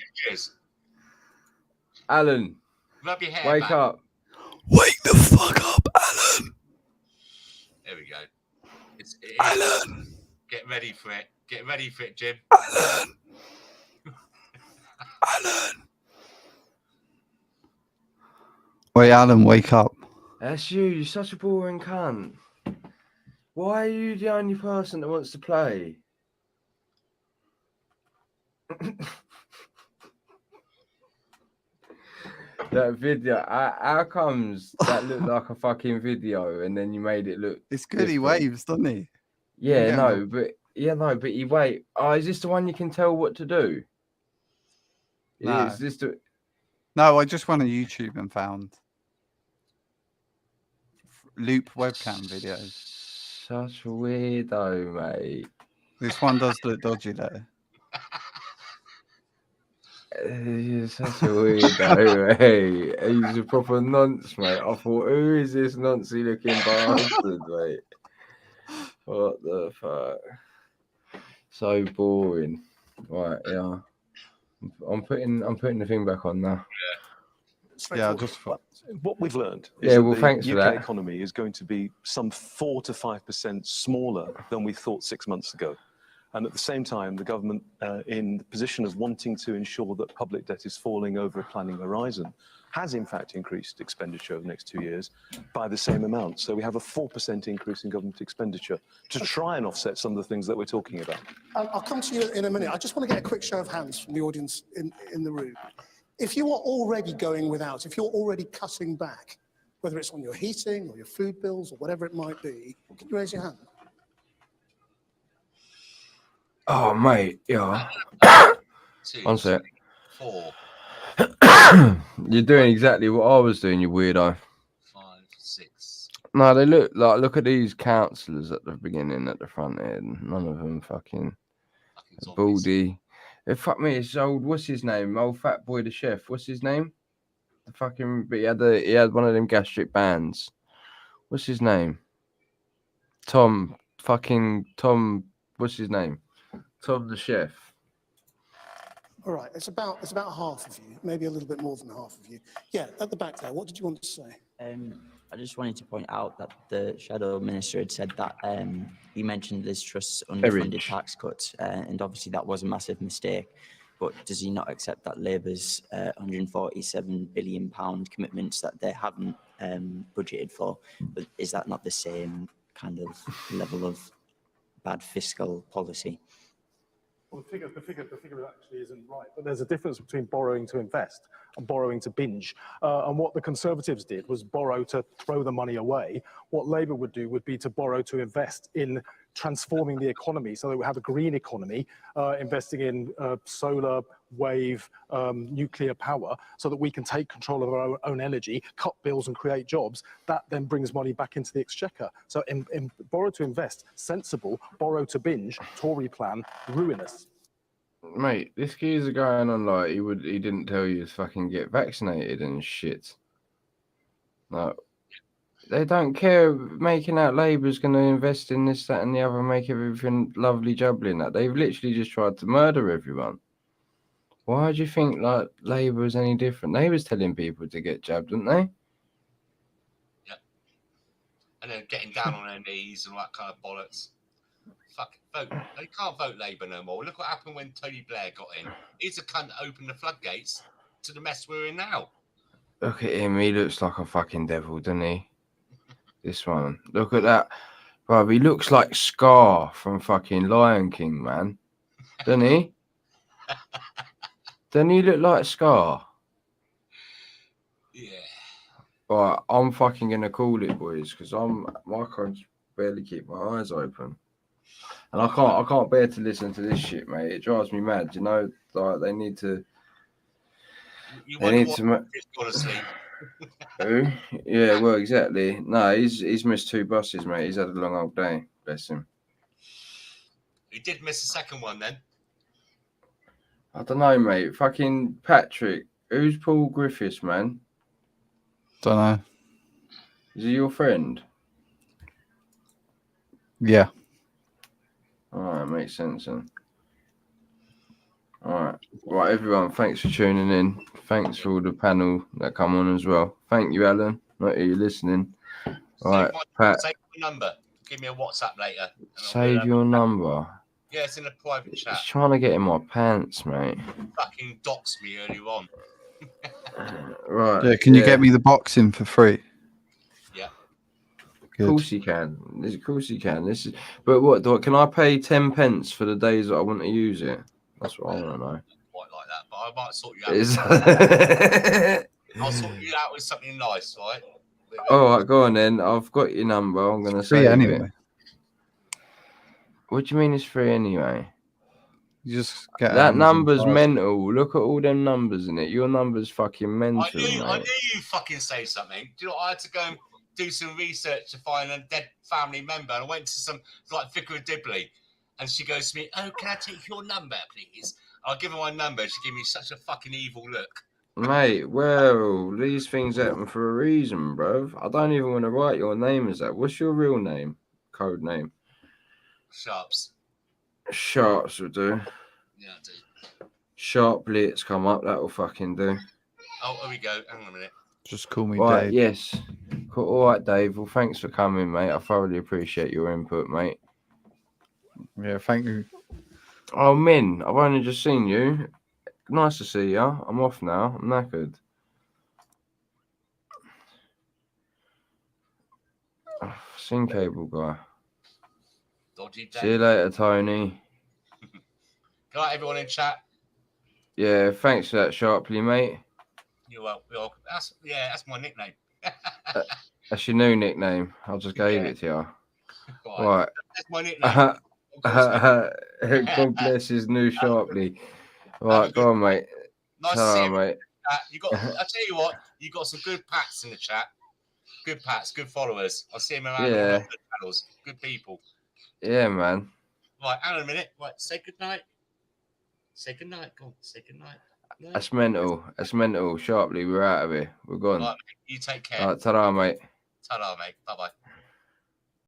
Alan. Rub your hair Wake back. up. Wake the fuck up, Alan. There we go. Alan. Get ready for it. Get ready for it, Jim. Alan. Alan. Wait, Alan, wake up. That's you. You're such a boring cunt. Why are you the only person that wants to play? That video, how comes that looked like a fucking video and then you made it look? It's good. He different? waves, doesn't he? Yeah, but he wait. Oh, is this the one you can tell what to do? No. Is this the? No, I just went on YouTube and found loop webcam videos. Such a weirdo, mate. This one does look dodgy though. You're such a weirdo, mate. He's a proper nonce, mate. I thought, who is this noncy looking bastard, mate? What the fuck? So boring. Right, yeah. I'm putting the thing back on now. Yeah, what we've learned is Yeah, that well, the thanks for UK that. economy is going to be some 4 to 5% smaller than we thought 6 months ago. And at the same time, the government, in the position of wanting to ensure that public debt is falling over a planning horizon, has in fact increased expenditure over the next 2 years by the same amount. So we have a 4% increase in government expenditure to try and offset some of the things that we're talking about. I'll come to you in a minute. I just want to get a quick show of hands from the audience in the room. If you are already going without, if you're already cutting back, whether it's on your heating or your food bills or whatever it might be, can you raise your hand? Oh, mate, yeah. 2, One sec. 4, You're doing exactly what I was doing, you weirdo. 5, 6. No, they look at these councillors at the beginning, at the front end. None of them fucking baldy. Fuck me, it's old. What's his name? Old fat boy, the chef. What's his name? The fucking. But he had one of them gastric bands. What's his name? Tom. Fucking Tom. What's his name? Tom the chef. All right, it's about half of you, maybe a little bit more than half of you. Yeah, at the back there, what did you want to say? I just wanted to point out that the Shadow Minister had said that he mentioned Liz Truss's underfunded tax cuts, and obviously that was a massive mistake. But does he not accept that Labour's £147 billion commitments that they haven't budgeted for? But is that not the same kind of level of bad fiscal policy? Well, the figure actually isn't right, but there's a difference between borrowing to invest and borrowing to binge. And what the Conservatives did was borrow to throw the money away. What Labour would do would be to borrow to invest in transforming the economy so that we have a green economy, investing in solar, wave, nuclear power, so that we can take control of our own energy, cut bills and create jobs. That then brings money back into the exchequer. So in borrow to invest, sensible; borrow to binge, Tory plan, ruinous. Mate, this geezer going on like he didn't tell you to fucking get vaccinated and shit. No. They don't care making out Labour's going to invest in this, that and the other, make everything lovely jubbly and that. They've literally just tried to murder everyone. Why do you think like Labour is any different? They was telling people to get jabbed, didn't they? Yeah. And then getting down on their knees and all that kind of bollocks. Fuck, vote. They can't vote Labour no more. Look what happened when Tony Blair got in. He's a cunt that opened the floodgates to the mess we're in now. Look at him. He looks like a fucking devil, doesn't he? This one. Look at that. Bro, he looks like Scar from fucking Lion King, man. Doesn't he? Doesn't he look like Scar? Yeah. Right, I'm fucking gonna call it, boys, because I can't barely keep my eyes open, and I can't bear to listen to this shit, mate. It drives me mad. You know, like they need to. They need to. Gone to sleep. Who? Yeah, well, exactly. No, he's missed 2 buses, mate. He's had a long old day. Bless him. He did miss the second one then. I don't know, mate. Fucking Patrick. Who's Paul Griffiths, man? Don't know. Is he your friend? Yeah. All right, makes sense then. All right. Right, everyone, thanks for tuning in. Thanks for all the panel that come on as well. Thank you, Alan. Not you listening. All right, Pat. Save my number. Give me a WhatsApp later. Save your number. Yeah, it's in a private chat. He's trying to get in my pants, mate. Fucking doxed me earlier on. Right. Yeah, can you get me the boxing for free? Yeah. Of course he can. Of course he can. This is, but what? Can I pay 10 pence for the days that I want to use it? That's what I want to know. Quite like that, but I might sort you out. I'll sort you out with something nice, right? All right, go on then. I've got your number. I'm gonna say anyway. it. What do you mean it's free anyway? You just get that number's mental. Look at all them numbers in it. Your number's fucking mental, I knew mate. you fucking say something. Do you know, I had to go and do some research to find a dead family member, and I went to some like Vicar of Dibley, and she goes to me, "Oh, can I take your number, please?" I'll give her my number. She gave me such a fucking evil look. Mate, well, these things happen for a reason, bruv. I don't even want to write your name as that. What's your real name? Code name? Sharps. Sharps will do. Yeah, I do. Sharp Blitz come up. That'll fucking do. Oh, here we go. Hang on a minute. Just call me Right, Dave. yes. Cool. All right, Dave. Well, thanks for coming, mate. I thoroughly appreciate your input, mate. Yeah, thank you. Oh, Min, I've only just seen you. Nice to see you. I'm off now. I'm knackered. Oh, seen cable guy. Dodgy See you later, Tony. Good night, everyone in chat. Yeah, thanks for that, Sharply, mate. You're welcome. That's my nickname. That's your new nickname. I just gave it to you. Right. That's my nickname. God bless his new Sharply. Right, go on, mate. Nice to see you, mate. You got. I tell you what, you got some good pats in the chat. Good pats, good followers. I see them around all the channels. Good people. Yeah, man. Right, hang on a minute. Right, say good night. Say good night. Go on, say good night. That's mental. That's mental. Sharply, we're out of here. We're gone. Right, you take care. All right, ta-ra, mate. Ta-ra, mate. Bye-bye.